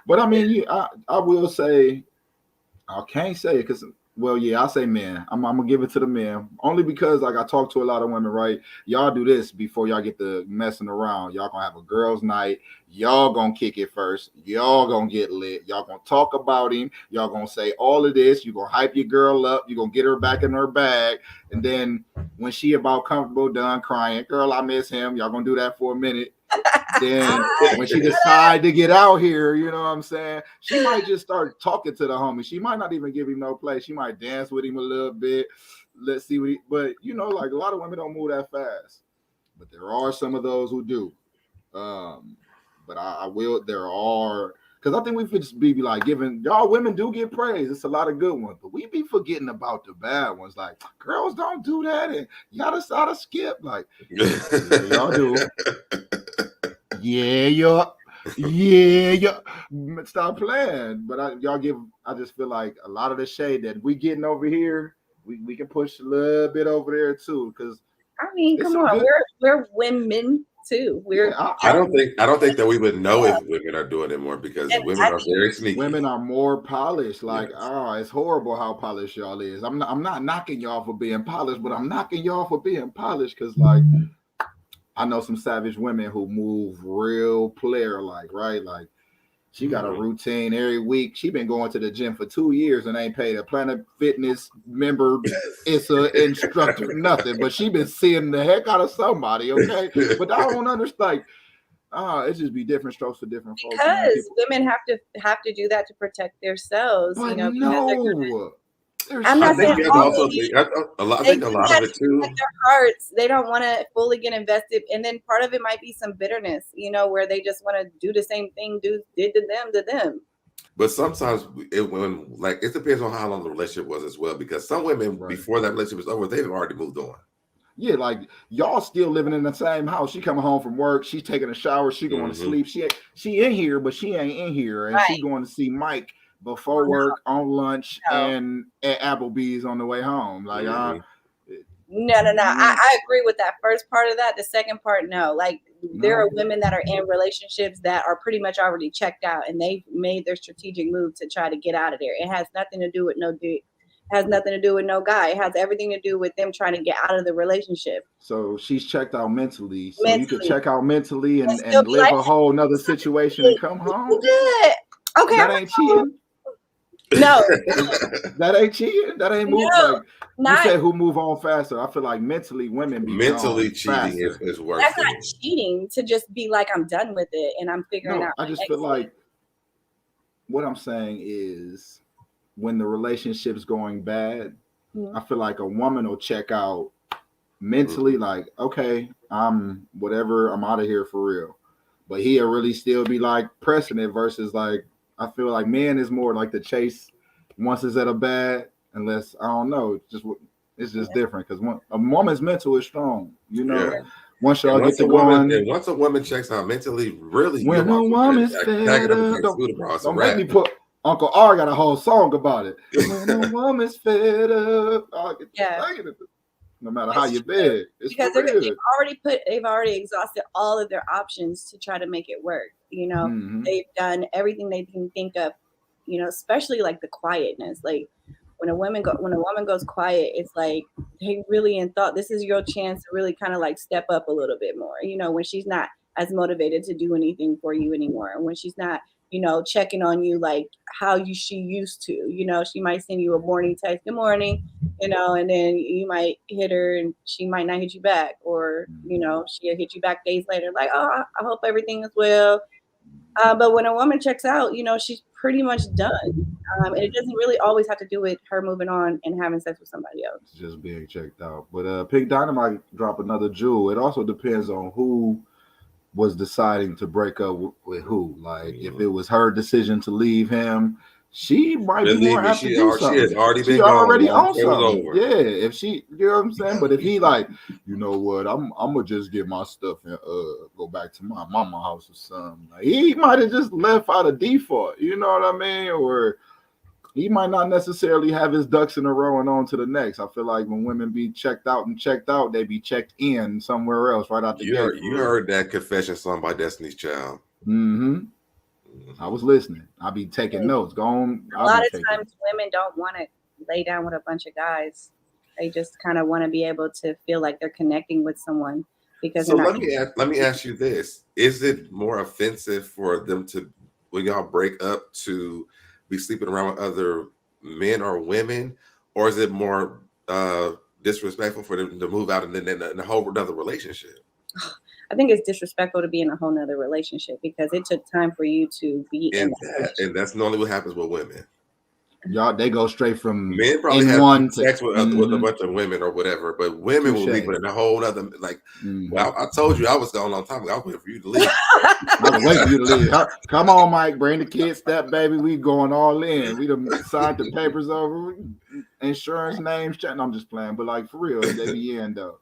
but I mean, I will say, I can't say it because, well, yeah, I'll say men. I'm gonna give it to the men only because like I talk to a lot of women, right? Y'all do this before y'all get to messing around. Y'all gonna have a girls' night. Y'all gonna kick it first. Y'all gonna get lit. Y'all gonna talk about him. Y'all gonna say all of this. You gonna hype your girl up. You gonna get her back in her bag, and then when she about comfortable, done crying, girl, I miss him. Y'all gonna do that for a minute. Then when she decide to get out here, you know what I'm saying? She might just start talking to the homie. She might not even give him no play. She might dance with him a little bit. Let's see what but like a lot of women don't move that fast. But there are some of those who do. But I will, there are, because I think we could just be like giving y'all women do get praise. It's a lot of good ones, but we be forgetting about the bad ones. Like girls don't do that, and y'all just skip. Like yeah, y'all do. Yeah. Stop playing. But I just feel like a lot of the shade that we getting over here, we can push a little bit over there too. Because I mean, come on, we're women too. I don't think that we would know if women are doing it more because women are very sneaky. Women are more polished. Like, it's horrible how polished y'all is. I'm not knocking y'all for being polished, but I'm knocking y'all for being polished because like I know some savage women who move real player like, right? Like she got a routine every week. She been going to the gym for 2 years and ain't paid a Planet Fitness member, it's an instructor, nothing. But she been seeing the heck out of somebody, okay? But I don't understand. It just be different strokes for different folks. Because women have to do that to protect themselves, but no. I'm not saying a lot of it too. Their hearts, they don't want to fully get invested, and then part of it might be some bitterness, where they just want to do the same thing did to them. But sometimes it depends on how long the relationship was as well. Because some women before that relationship was over, they've already moved on. Yeah, like y'all still living in the same house. She coming home from work. She's taking a shower. She going to sleep. She in here, but she ain't in here, and she going to see Mike before work, on lunch, No. and at Applebee's on the way home. Like, Mhm. No. I agree with that first part of that. The second part, no. Like there are women that are in relationships that are pretty much already checked out, and they've made their strategic move to try to get out of there. It has nothing to do with no dude. Has nothing to do with no guy. It has everything to do with them trying to get out of the relationship. So she's checked out mentally. So you could Mentally. check out mentally And still and be live like, a whole nother situation and come home. good. Okay. That ain't cheating. No. That ain't cheating. That ain't move No, like you said. Who move on faster? I feel like mentally women be Mentally gone cheating faster. is worse. that's for not me. cheating to just be like, I'm done with it and I'm figuring No, out. I my just exit. feel like what I'm saying is when the relationship's going bad, Mhm. I feel like a woman will check out mentally, like, okay, I'm whatever, I'm out of here for real. But he'll really still be like pressing it versus like I feel like men is more like the chase once it's at a bad, unless I don't know, it's just different because a woman's mental is strong, you know. Yeah. Once y'all And get to going, once a woman checks out mentally, really, when you're a woman's fed up, don't don't make me put. Uncle R got a whole song about it. When a woman's fed up, I'll get Yeah. no matter how you beg, it's because for real. they've already exhausted all of their options to try to make it work. You know, Mhm. they've done everything they can think of. You know, especially like the quietness. Like when a woman goes quiet, it's like they really in thought. This is your chance to really kind of like step up a little bit more. You know, when she's not as motivated to do anything for you anymore, when she's not, you know, checking on you like how she used to. You know, she might send you a morning text, good morning, you know, and then you might hit her and she might not hit you back, or you know, she'll hit you back days later, like, oh, I hope everything is well. But when a woman checks out, you know, she's pretty much done. And it doesn't really always have to do with her moving on and having sex with somebody else. It's just being checked out. But Pink Dynamite drop another jewel. It also depends on who was deciding to break up with who. Like if it was her decision to leave him, she might be more apt to do something. She has already been already gone. on something. Yeah, if she, you know what I'm saying. But if he like, you know what, I'm gonna just get my stuff and go back to my mama house or something. Like, he might have just left out of default. You know what I mean? Or he might not necessarily have his ducks in a row and on to the next. I feel like when women be checked out, they be checked in somewhere else right out the gate. You heard that confession song by Destiny's Child. Mm-hmm. I was listening. I be taking notes. A lot of times women don't want to lay down with a bunch of guys. They just kind of want to be able to feel like they're connecting with someone. Because so let me ask you this: is it more offensive for them to, when y'all break up, to be sleeping around with other men or women, or is it more disrespectful for them to move out and then in a whole another relationship? I think it's disrespectful to be in a whole nother relationship because it took time for you to be in that. And that's normally what happens with women. Y'all, they go straight from men probably have one sex with a bunch of women or whatever, but women will leave it in a whole other like. Well, I told you I was gone a long time ago. I was waiting for you to leave. I was waiting for you to leave. Come on, Mike, bring the kids, step baby. We going all in. We done signed the papers over, insurance names. I'm just playing, but like for real, they be in though.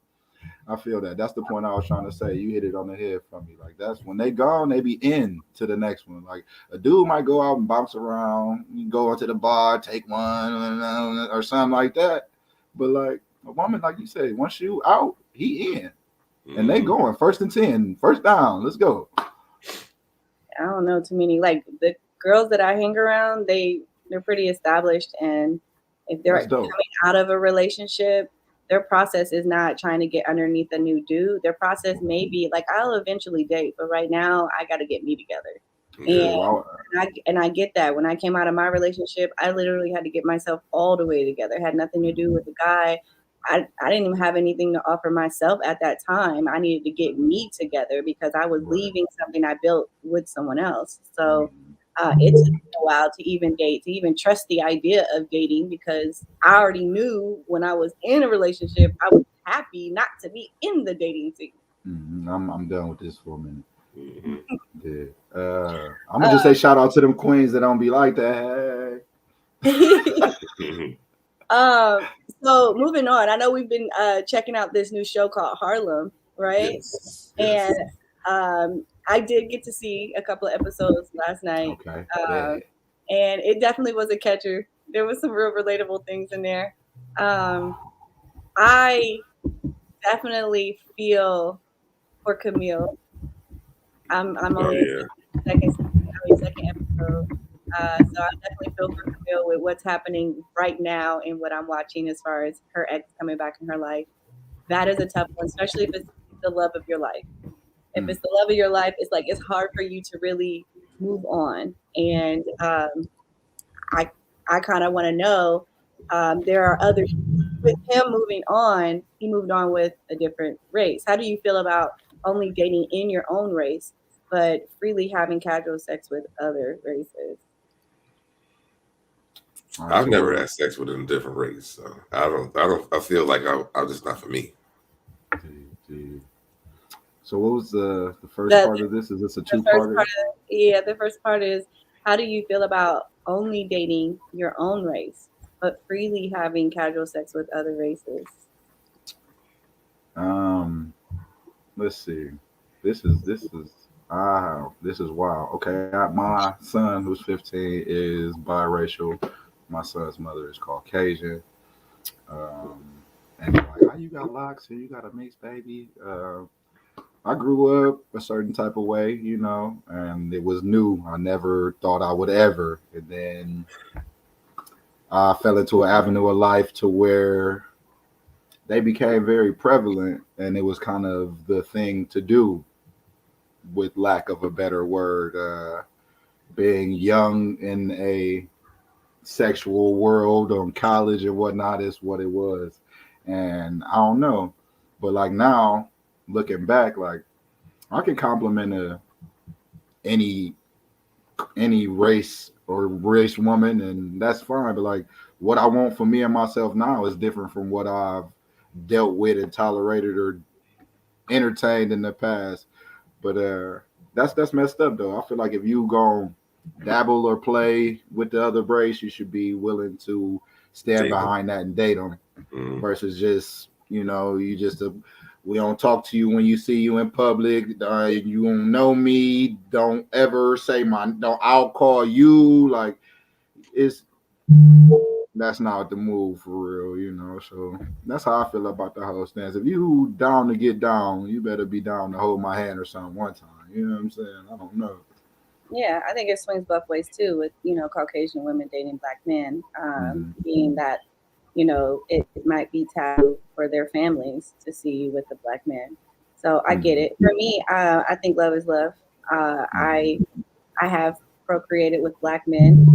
I feel that. That's the point I was trying to say. You hit it on the head for me. Like that's when they gone, they be in to the next one. Like a dude might go out and bounce around, you go into the bar, take one or something like that. But like a woman, like you say, once you out, he in. And they going 1st and 10, first down. Let's go. I don't know too many. Like the girls that I hang around, they're pretty established, and if they're coming out of a relationship, their process is not trying to get underneath a new dude. Their process may be like, I'll eventually date, but right now I got to get me together. And I get that. When I came out of my relationship, I literally had to get myself all the way together. It had nothing to do with the guy. I didn't even have anything to offer myself at that time. I needed to get me together because I was leaving something I built with someone else. So it took me a while to even date, to even trust the idea of dating, because I already knew when I was in a relationship, I was happy not to be in the dating scene. I'm done with this for a minute. Yeah. I'm gonna just say shout out to them queens that don't be like that. So moving on, I know we've been checking out this new show called Harlem, right? Yes. And I did get to see a couple of episodes last night. Okay. and it definitely was a catcher. There was some real relatable things in there. I definitely feel for Camille. I'm Oh only yeah. second episode. So I definitely feel for Camille with what's happening right now and what I'm watching as far as her ex coming back in her life. That is a tough one, especially if it's the love of your life. If it's the love of your life, it's like it's hard for you to really move on. And I I kind of want to know. There are other with him moving on. He moved on with a different race. How do you feel about only dating in your own race, but freely having casual sex with other races? I've never had sex with a different race, so I feel like I'm just not for me. So what was the first The, part of this? Is this a the first two-parter? part of yeah, the first part is how do you feel about only dating your own race, but freely having casual sex with other races? Let's see. This is wild. Okay, my son who's 15 is biracial. My son's mother is Caucasian. Um, and they're like, how you got locks and you got a mixed baby? I grew up a certain type of way, and it was new. I never thought I would ever. And then I fell into an avenue of life to where they became very prevalent, and it was kind of the thing to do, with lack of a better word. Being young in a sexual world on college and whatnot is what it was. And I don't know. But like now, looking back, like I can compliment any race or race woman, and that's fine. But like what I want for me and myself now is different from what I've dealt with and tolerated or entertained in the past. But that's messed up though. I feel like if you go dabble or play with the other race, you should be willing to stand Date 'em. behind that and date them Mm. versus just you just we don't talk to you when you see you in public. You don't know me. Don't ever say my. Don't. I'll call you. Like it's that's not the move for real. So that's how I feel about the whole stance. If you down to get down, you better be down to hold my hand or something one time. You know what I'm saying? I don't know. Yeah, I think it swings both ways too, with Caucasian women dating black men, Mhm. being that it might be taboo for their families to see you with a black man. So I get Mhm. it. For me, I think love is love. I Mhm. I have procreated with black men,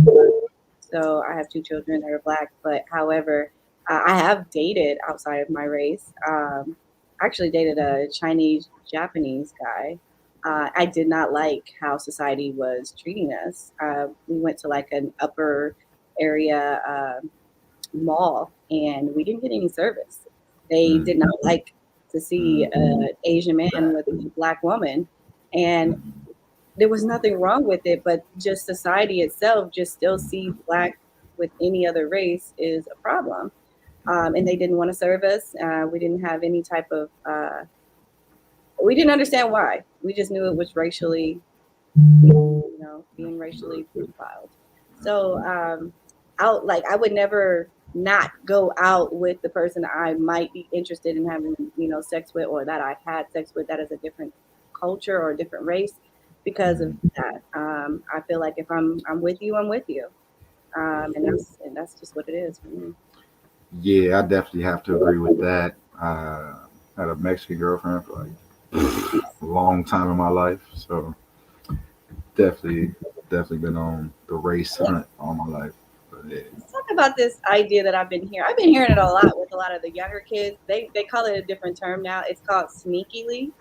so I have two children that are black. But however, I have dated outside of my race. I actually dated a Chinese Japanese guy. I did not like how society was treating us. We went to like an upper area mall and we didn't get any service. They did Mhm. not like to see an Asian man with a black woman. And Mhm. there was nothing wrong with it, but just society itself just still sees black with any other race is a problem. And they didn't want to serve us. We didn't have any type of, we didn't understand why. We just knew it was racially, being racially profiled. So, out like I would never not go out with the person I might be interested in having, sex with, or that I've had sex with that is a different culture or a different race because of that. I feel like if I'm with you, I'm with you. And that's just what it is for me. Yeah, I definitely have to agree with that. Had a Mexican girlfriend for like a long time in my life, so definitely, definitely been on the race hunt all my life. But yeah. Let's talk about this idea that I've been hearing. I've been hearing it a lot with a lot of the younger kids. They call it a different term now. It's called sneakily.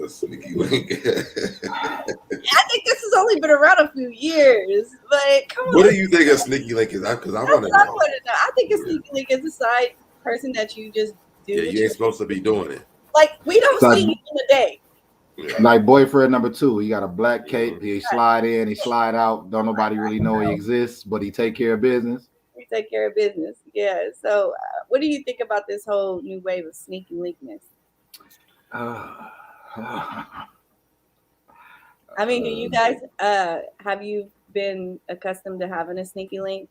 A sneaky link. I think this has only been around a few years, but come What on, do you think a sneaky link is? Because I that's want to what I know. want to know. I think a Yeah. sneaky link is a side person that you just Yeah, do with you ain't your supposed to be doing it. like. We don't So, see you in the day. Yeah. like boyfriend number two, he got a black cape. Mhm. He slide in, he slide out. Don't nobody really know he exists, but he take care of business. We take care of business. Yeah. So, what do you think about this whole new wave of sneaky linkness? Uh, I mean, do you guys have you been accustomed to having a sneaky link?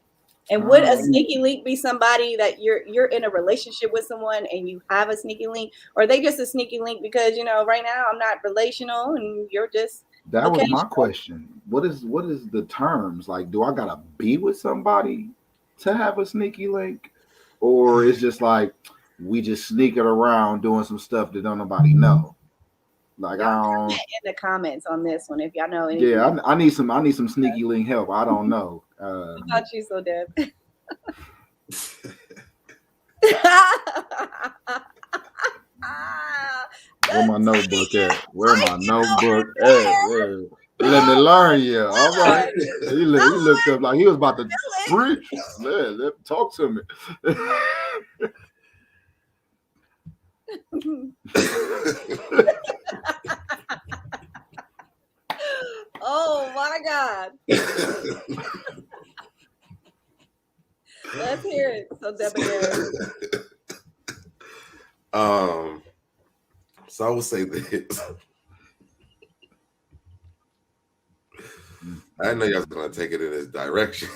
And would a sneaky link be somebody that you're in a relationship with someone and you have a sneaky link, or are they just a sneaky link because right now I'm not relational and you're just that was my question. What is the terms? Like, do I gotta be with somebody to have a sneaky link, or it's just like we just sneaking around doing some stuff that don't nobody know? Like, I don't. In the comments on this one, if y'all know anything. Yeah, I need some sneaky link help. I don't know. What about you, SoDeb? Where my notebook at? Where my notebook at? Let me learn, yeah. All right. He looked up like he was about to preach. Man, talk to me. Oh my God. Let's hear it. SoDebNair. So I would say this. I didn't know you guys were gonna take it in this direction.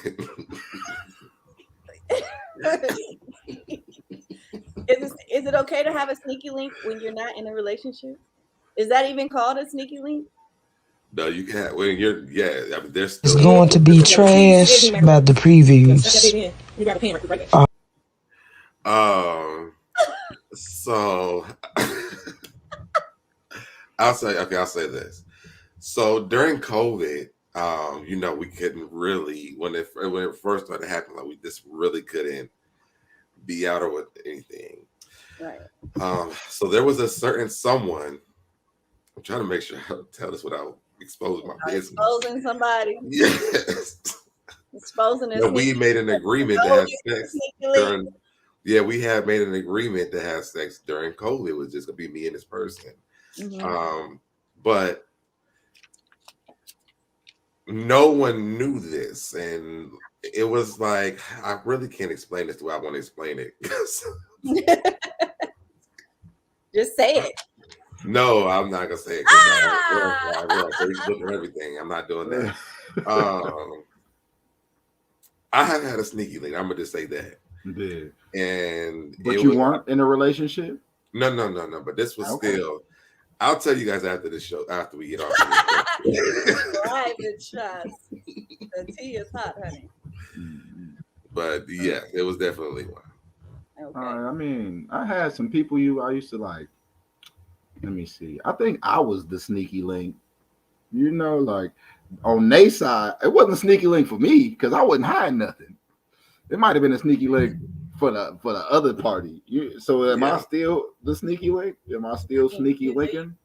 Is it okay to have a sneaky link when you're not in a relationship? Is that even called a sneaky link? No, you can't. When you're, I mean, there's It's going to be trash about the previews. So I'll say this. So during COVID, we couldn't really, when it first started happening, like we just really couldn't be out or with anything. Right. So there was a certain someone. I'm trying to make sure I tell this without exposing my business. Exposing somebody. Yes. Exposing this. We made an agreement to have sex during. Yeah, we had made an agreement to have sex during COVID. It was just gonna be me and this person. Mm-hmm. But no one knew this, and it was like I really can't explain this the way I want to explain it. Just say it. No, I'm not gonna say it. I Facebook and everything. I'm not doing that. I have had a sneaky link. I'm gonna just say that. Yeah. But you weren't in a relationship? No. But this was still. I'll tell you guys after the show. After we get off. Private shots. The tea is hot, honey. But yeah, it was definitely one. Okay. I mean, I had some people I used to like. Let me see. I think I was the sneaky link. Like on their side, it wasn't a sneaky link for me because I wasn't hiding nothing. It might have been a sneaky link for the other party. So am I still the sneaky link? Am I still sneaky linking?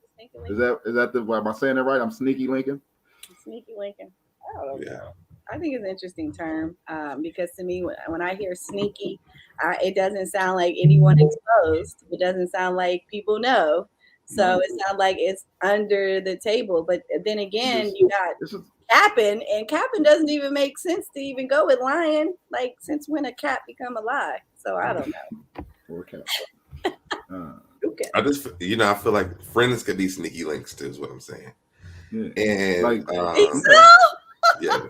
Is that am I saying it right? I'm sneaky linking. Sneaky linking. Oh yeah. I think it's an interesting term because to me, when I hear sneaky, it doesn't sound like anyone exposed. It doesn't sound like people know. So it sounds like it's under the table. But then again, you got capping, and capping doesn't even make sense to even go with lying. Like, since when a cap become a lie? So I don't know. Or cap. Okay. I just, I feel like friends could be sneaky links too, is what I'm saying. Yeah. And yes.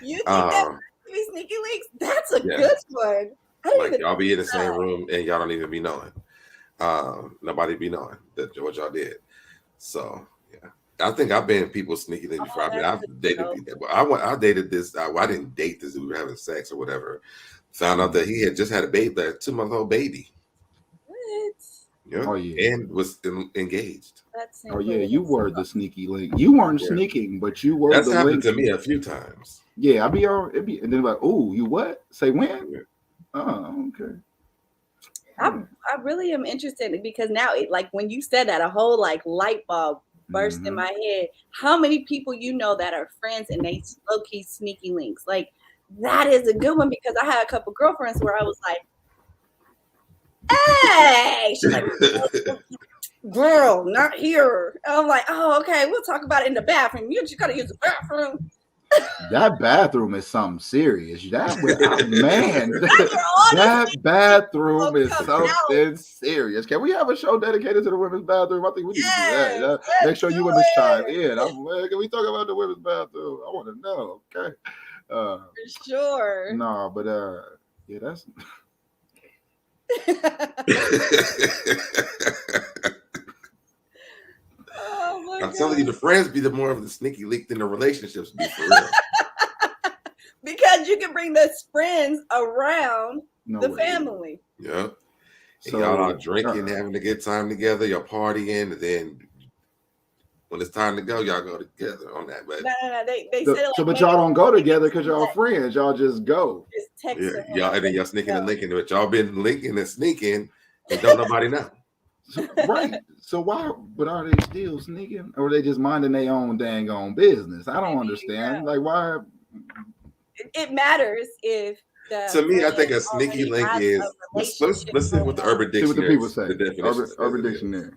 You think that could be sneaky links? That's a good one. Like y'all be in the same room and y'all don't even be knowing. Nobody be knowing that what y'all did. So yeah, I think I've been people's sneaky link before. I mean, I've dated people, but I dated this. I didn't date this. We were having sex or whatever. Found out that he had just had a baby, a 2-month-old baby. What? Yeah. Oh yeah, and was engaged. Oh yeah, you were the sneaky link. You weren't sneaking, but you were. That's the happened link. To me a few times. Yeah, I'd be on. And then like, oh, you what? Say when? Yeah. Oh, okay. I really am interested because now, like when you said that, a whole like light bulb burst in my head. How many people that are friends and they low key sneaky links? Like that is a good one because I had a couple girlfriends where I was like, "Hey," she's like, "Girl, not here." And I'm like, "Oh, okay, we'll talk about it in the bathroom. You just gotta use the bathroom." That bathroom is something serious. That bathroom is something serious. Can we have a show dedicated to the women's bathroom? I think we need to do that. Make sure you women chime in. Can we talk about the women's bathroom? I want to know. Okay. For sure. No, but yeah, that's. Oh I'm telling you, the friends be the more of the sneaky link than the relationships be for real. Because you can bring those friends around the family. Yeah. So y'all are drinking, having a good time together, you're partying, and then when it's time to go, y'all go together on that. But no. They said it like, but y'all don't go together because y'all friends. Y'all just go. Just text y'all, and then y'all sneaking and linking, but y'all been linking and sneaking, and don't nobody know. Right. So why? But are they still sneaking, or are they just minding their own dang on business? I don't understand. Like why? It matters if. To me, I think a sneaky link is. Let's see what the Urban Dictionary. See what the people say. The Urban Dictionary.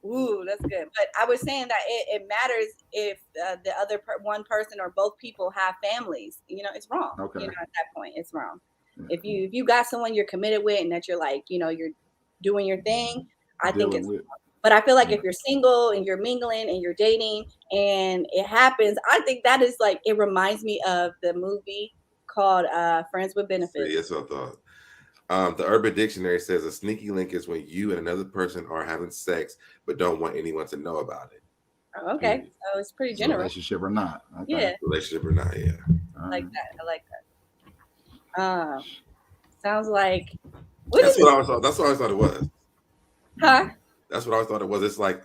Ooh, that's good. But I was saying that it matters if the other one person or both people have families. You know, it's wrong. Okay. You know, at that point, it's wrong. Yeah. If you got someone you're committed with and that you're like, you know, you're doing your thing, I think it's. But I feel like if you're single and you're mingling and you're dating and it happens, I think that is like, it reminds me of the movie called Friends with Benefits. Yes, I thought. The Urban Dictionary says a sneaky link is when you and another person are having sex but don't want anyone to know about it. Oh, okay, so it's pretty general. Relationship or not? Okay. Yeah. Relationship or not? Yeah. I like that. Sounds like. That's what I always thought it was. Huh? That's what I always thought it was. It's like,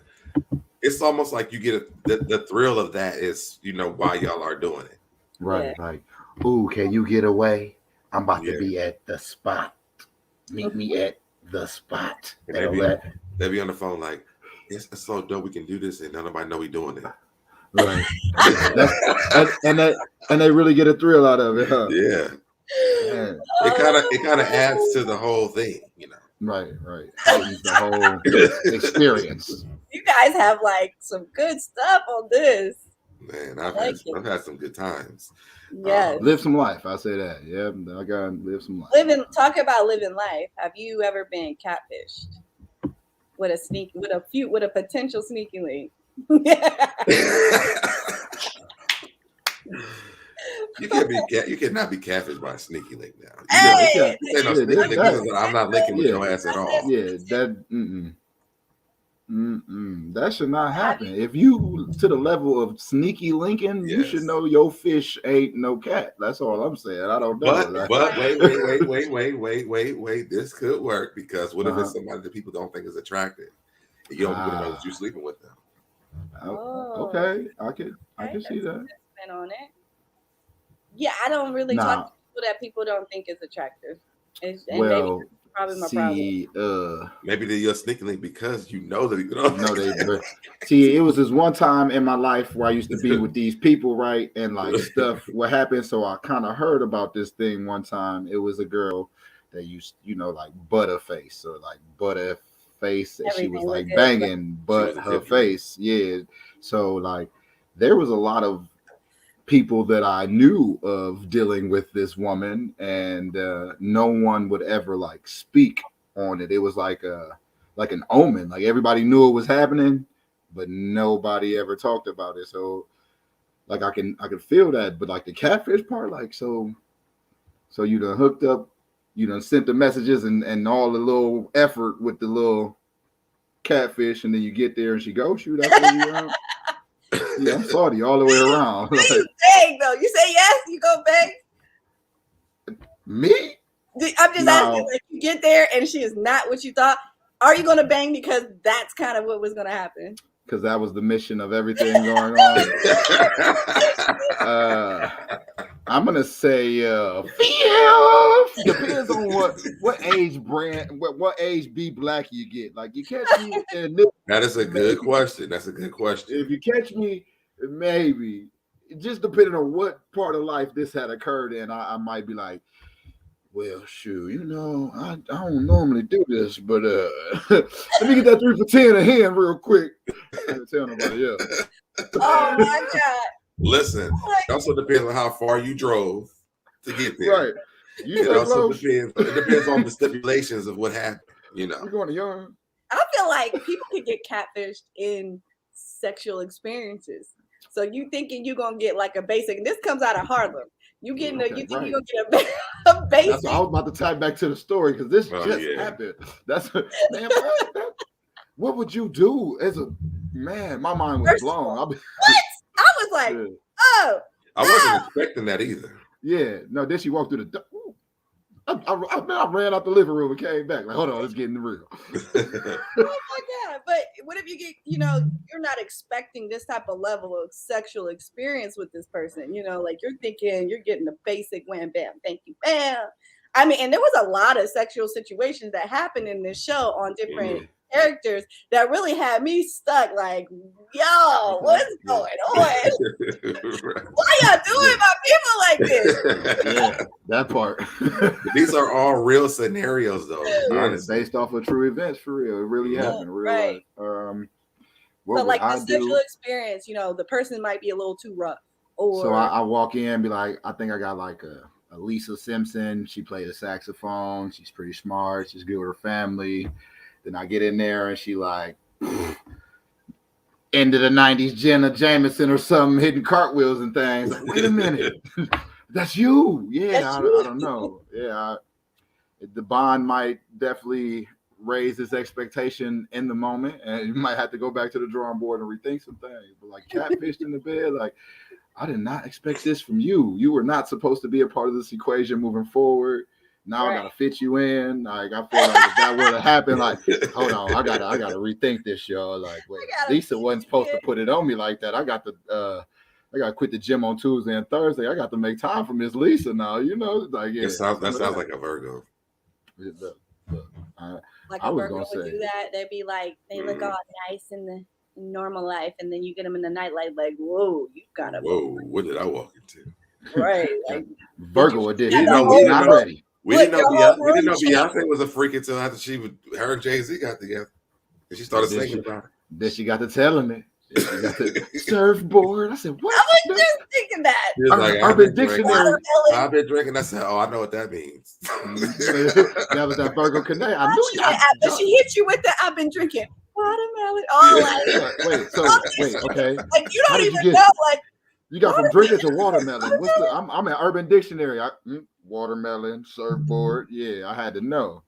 it's almost like you get the thrill of that is, you know, why y'all are doing it. Right. Yeah. Like, ooh, can you get away? I'm about to be at the spot. Meet me at the spot. They be on the phone like, it's so dope. We can do this, and nobody know we doing it. Right. and they really get a thrill out of it, huh? Yeah. Man. It kind of adds to the whole thing, you know. Right. Heightens the whole experience. You guys have like some good stuff on this. Man, I've had some good times. Yes. Live some life. I say that. Yeah, I gotta live some life. Talk about living life. Have you ever been catfished with a potential sneaky link? You cannot be catfished by a sneaky link now. I'm not linking with your ass at all. Yeah, that should not happen. If you to the level of sneaky linking, you should know your fish ain't no cat. That's all I'm saying. I don't know. But wait. This could work because what if it's somebody that people don't think is attractive? And you don't even know that you're sleeping with them. Okay, I can see that. On it. Yeah, I don't really talk to people that people don't think is attractive. Maybe probably my problem. Maybe they're sneaky link because you know that people don't know they. See, it was this one time in my life where I used to be with these people, right, and like stuff. What happened? So I kind of heard about this thing one time. It was a girl that used, like butter face or like butter face, and she was like banging but her face. Yeah. So like there was a lot of people that I knew of dealing with this woman, and no one would ever like speak on it. It was like an omen. Like everybody knew it was happening, but nobody ever talked about it. So like I can feel that, but like the catfish part, like so you done hooked up, you done sent the messages and all the little effort with the little catfish, and then you get there and she ghosts you. That's what you yeah, I'm salty all the way around. Like, you beg though. You say yes, you go beg. Me? I'm just asking. Like, you get there and she is not what you thought. Are you gonna bang because that's kind of what was gonna happen? Because that was the mission of everything going on. I'm gonna say depends on what age what age B black you get. Like you catch me in this. That is a good question. That's a good question. If you catch me, maybe just depending on what part of life this had occurred in, I might be like, well, shoot, I don't normally do this, but let me get that 3 for 10 a hand real quick. I didn't tell nobody else. Oh my God. Listen, Like, it also depends on how far you drove to get there. Right. You It say also close. depends. It depends on the stipulations of what happened. You know. You're going to yarn. I feel like people can get catfished in sexual experiences. So you thinking you're gonna get like a basic, and this comes out of Harlem. You getting Okay, you think right. you're gonna get a basic. That's what I was about to tie back to the story because this Oh, just yeah. happened. That's man. What would you do as a man? My mind was First of blown. all, I was like, Yeah. oh, I wasn't expecting that either. Yeah. No, then she walked through the door. I ran out the living room and came back. Like, hold on, let's get in the real. oh my God. But what if you get, you're not expecting this type of level of sexual experience with this person, like you're thinking you're getting the basic wham, bam, thank you, bam. I mean, and there was a lot of sexual situations that happened in this show on different characters that really had me stuck. Like, yo, what's going on? Why y'all doing my people like this? Yeah, that part. These are all real scenarios, though. Yeah, Honestly. based off of true events, for real. It really happened. Real Right. life. What But would like I the do? sexual experience, the person might be a little too rough. Or So I walk in and be like, I think I got like a Lisa Simpson. She played a saxophone. She's pretty smart. She's good with her family. Then I get in there and she like end of the 90s Jenna Jameson or something hitting cartwheels and things. Like, wait a minute. That's you. Yeah, That's I don't know. Yeah, the bond might definitely raise its expectation in the moment, and you might have to go back to the drawing board and rethink some things. But like catfished in the bed, like I did not expect this from you. You were not supposed to be a part of this equation moving forward. Now I gotta fit you in. Like I feel like if that would have happened, like hold on, I gotta rethink this, y'all. Like wait, Lisa wasn't supposed to put it on me like that. I got to quit the gym on Tuesday and Thursday. I got to make time for Miss Lisa now. Like yeah. That sounds like a Virgo. like I a was Virgo gonna would say do that. They'd be like, they look all nice in the normal life, and then you get them in the nightlife, like, whoa, you gotta. Whoa, what did I walk into? Right, like Virgo edition. We Not ready. We didn't know Beyonce was a freak until after her and Jay-Z got together. And she started singing about it. Then she got to telling it. She got the surfboard. I said, what? I was just thinking that. She was like, Urban Dictionary. I've been drinking. I said, oh, I know what that means. That was that Virgo Connect. I knew you. But she hit you with the I've been drinking watermelon. All like, wait, okay. Like you don't even know, like you got from drinking to watermelon. What's the? I'm at Urban Dictionary. Watermelon, surfboard. Yeah, I had to know.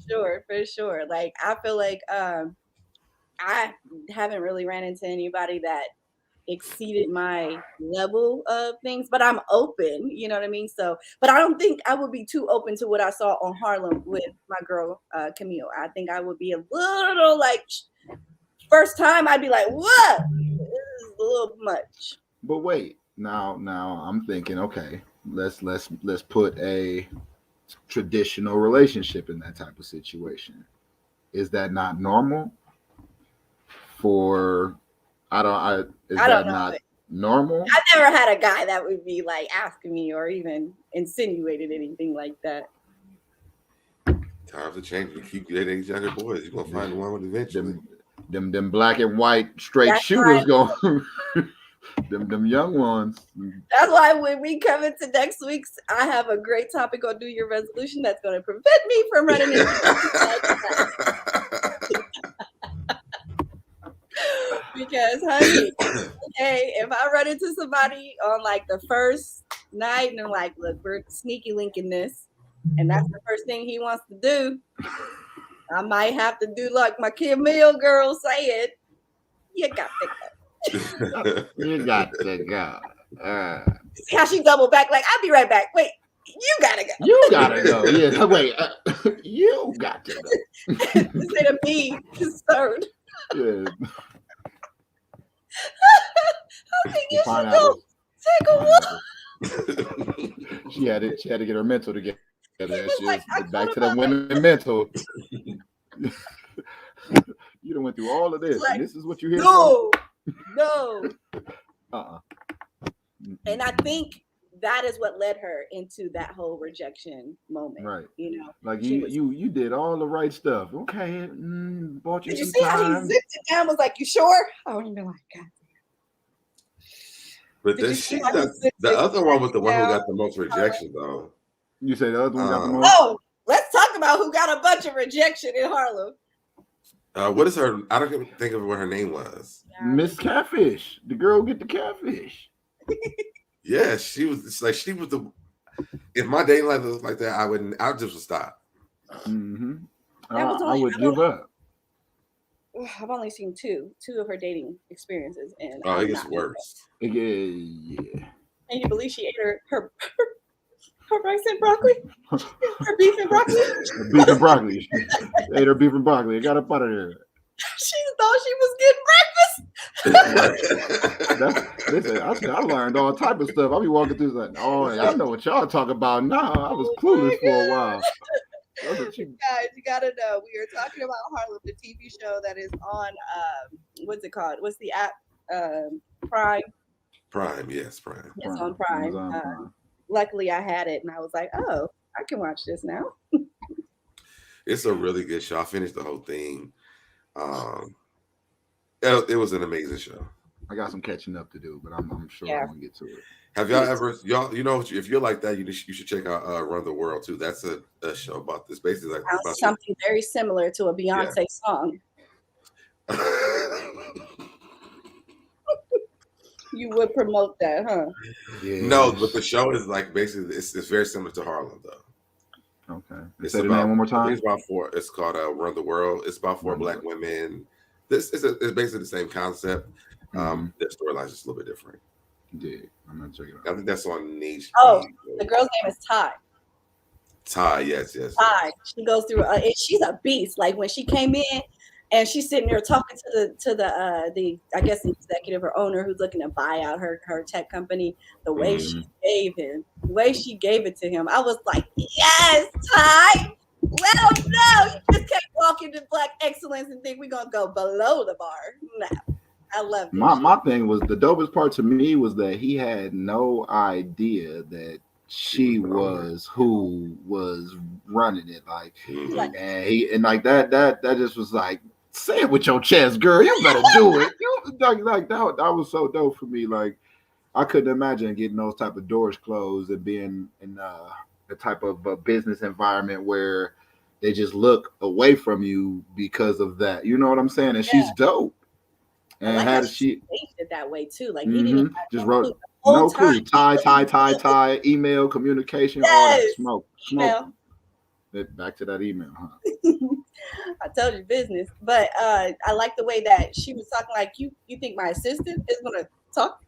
Sure, for sure. Like I feel like I haven't really ran into anybody that exceeded my level of things, but I'm open, you know what I mean? So, but I don't think I would be too open to what I saw on Harlem with my girl Camille. I think I would be a little like first time I'd be like, what? This is a little much. But wait, now I'm thinking, okay, let's put a traditional relationship in that type of situation. Is that not normal? I don't know. Not normal? I never had a guy that would be like asking me or even insinuated anything like that. Times are changing. You keep dating these younger boys. You're gonna find the one with eventually. Them black and white straight shooters going. them young ones. That's why when we come into next week's, I have a great topic on New Year resolution that's going to prevent me from running into because, honey, okay, if I run into somebody on like the first night and I'm like, look, we're sneaky linking this, and that's the first thing he wants to do, I might have to do like my Camille girl said, you got to go. You got to go. See how she doubled back? Like, I'll be right back. Wait, you gotta go. You gotta go. Yeah, wait. You got to go. Instead of me concerned. Yeah. I think you should go take a walk. She had to get her mental together. She like, was back to the women mental. You done went through all of this, like, and this is what you hear. No. Mm-mm. And I think that is what led her into that whole rejection moment. Right. You know, like you did all the right stuff. Okay. Bought you did you some see time. how he zipped it down? Was like, you sure? I wouldn't be like, God. But Did then you see she's how he got sits the his other one with the one who down? got the most rejection though. You say the other one got the Um, most? Oh, let's talk about who got a bunch of rejection in Harlem. what is her? I don't even think of what her name was. Miss Catfish. The girl who get the catfish. Yeah, she was. It's like she was the. If my dating life was like that, I wouldn't. I just would stop. Mm-hmm. That was I would give up. I've only seen two of her dating experiences, and Oh, I'm it gets not worse. Yeah. Can you believe she ate her rice and broccoli? Her beef and broccoli? Beef and broccoli. Ate her beef and broccoli. Got up out of there. She thought she was getting breakfast. Listen, I learned all type of stuff. I be walking through like, oh, I know what y'all talk about now. I was clueless for a while. Guys, you gotta know. We are talking about Harlem, the TV show that is on what's it called? What's the app? Prime. Prime, yes, Prime. It's on Prime. Prime. Luckily, I had it, and I was like, oh, I can watch this now. It's a really good show. I finished the whole thing. It was an amazing show. I got some catching up to do, but I'm sure Yeah. I'm gonna get to it. Have y'all ever you know if you're like that, you should check out Run the World too. That's a show about this, basically like about Something very similar to a Beyonce song. You would promote that, huh? Yeah. No, but the show is like basically it's very similar to Harlem though. Okay. It's Say the about, name one more time. It's about four. It's called Run the World. It's about four black women. This is it's basically the same concept. Their storyline is just a little bit different. Yeah, I'm gonna check it out. I think that's on niche. Oh, the girl's name is Ty. Ty, yes. Ty. She goes through. She's a beast. Like when she came in, and she's sitting there talking to the I guess the executive or owner who's looking to buy out her tech company. The way she gave it to him, I was like, yes, Ty. Well, no, you just can't walk into black excellence and think we're gonna go below the bar. No. I love it. My thing was the dopest part to me was that he had no idea that she was who was running it. Like, and like that just was like, say it with your chest, girl. You better do it. Like that was so dope for me. Like, I couldn't imagine getting those type of doors closed and being in the type of business environment where they just look away from you because of that. You know what I'm saying? And she's dope. And like how did she changed it that way too? Like he didn't just wrote no clue. Tie, email, communication, all that smoke. Email. Back to that email, huh? I told you business. But I like the way that she was talking like you think my assistant is gonna talk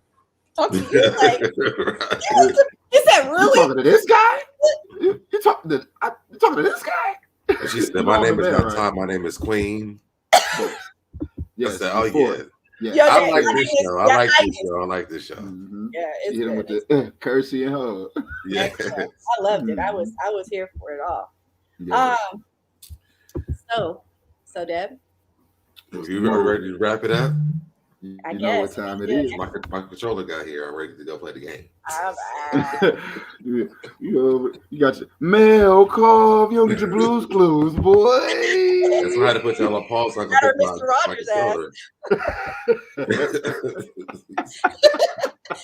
to you? Like is that really? You talking to this guy? You talking to this guy? And she said, my name is not Todd, my name is Queen. Yes. I said, oh yeah. I like this show. I like this show. Yeah, it's hit him with the cursey and hug. Yeah, I loved it. I was here for it all. Yeah. So Deb, you ready to wrap it up? I You guess know what time it is. My controller got here. I'm ready to go play the game. All right. you got your mail call. You don't get your blues clues, boy. That's why I had to put y'all on pause so I can Better put my Mr. controller.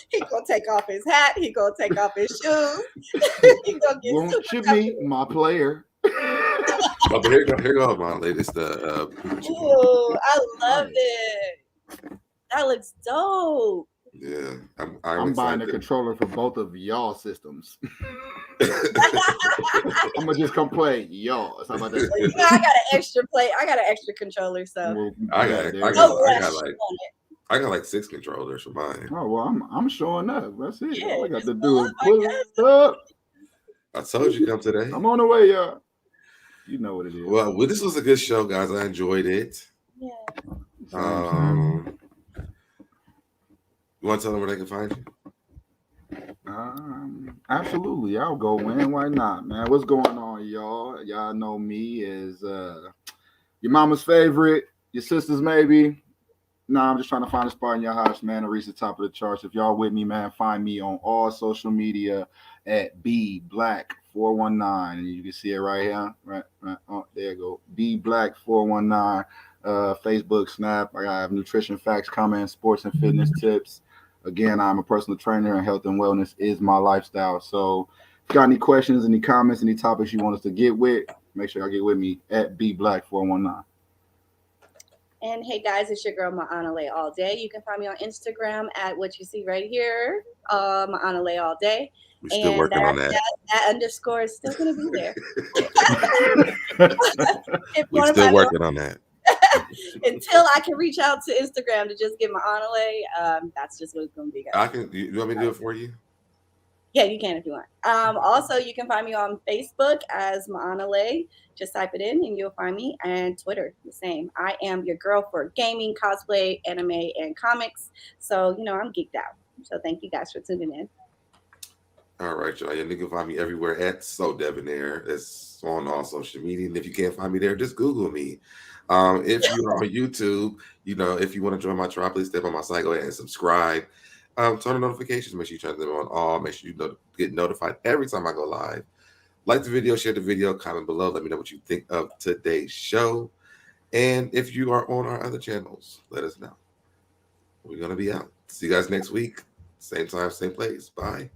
He gonna take off his hat. He gonna take off his shoes. He gonna get Won't you be my player? Oh, but here goes my latest. Ooh, I love it. That looks dope. Yeah, I'm buying a controller for both of y'all systems. I'm gonna just come play y'all. How about that? You know, I got an extra controller, so I got like 6 controllers for mine. Oh well, I'm showing up. That's it. Yeah, all I got to do is my pull it up. I told you come today. I'm on the way, y'all. You know what it is. Well, this was a good show, guys. I enjoyed it. yeah. You want to tell them where they can find you? Absolutely. I'll go in. Why not, man? What's going on, y'all? Y'all know me as your mama's favorite, your sister's maybe. Nah, I'm just trying to find a spot in your house, man, to reach the top of the charts. If y'all with me, man, find me on all social media at BBlack419. And you can see it right here. Right. Oh, there you go. BBlack419. Facebook, Snap. I have nutrition facts, comments, sports and fitness tips. Again, I'm a personal trainer, and health and wellness is my lifestyle. So, if you got any questions, any comments, any topics you want us to get with, make sure y'all get with me at bblack419. And hey guys, it's your girl Ma'ana Lay All Day. You can find me on Instagram at what you see right here, Ma'ana Lay All Day. We're still And working on that. that underscore is still going to be there. If you We're want to still find me working on that. until I can reach out to Instagram to just get Ma'ana Lay, that's just what it's going to be, guys. You want me to do it for you? Yeah, you can if you want. Also, you can find me on Facebook as Ma'ana Lay. Just type it in and you'll find me. And Twitter, the same. I am your girl for gaming, cosplay, anime, and comics. So, I'm geeked out. So thank you guys for tuning in. All right, y'all. You can find me everywhere at SoDebNair. It's on all social media. And if you can't find me there, just Google me. If you're on YouTube, if you want to join my tribe, please step on my site, go ahead and subscribe. Turn on notifications. Make sure you turn them on all. Make sure you get notified every time I go live. Like the video, share the video, comment below. Let me know what you think of today's show. And if you are on our other channels, let us know. We're going to be out. See you guys next week. Same time, same place. Bye.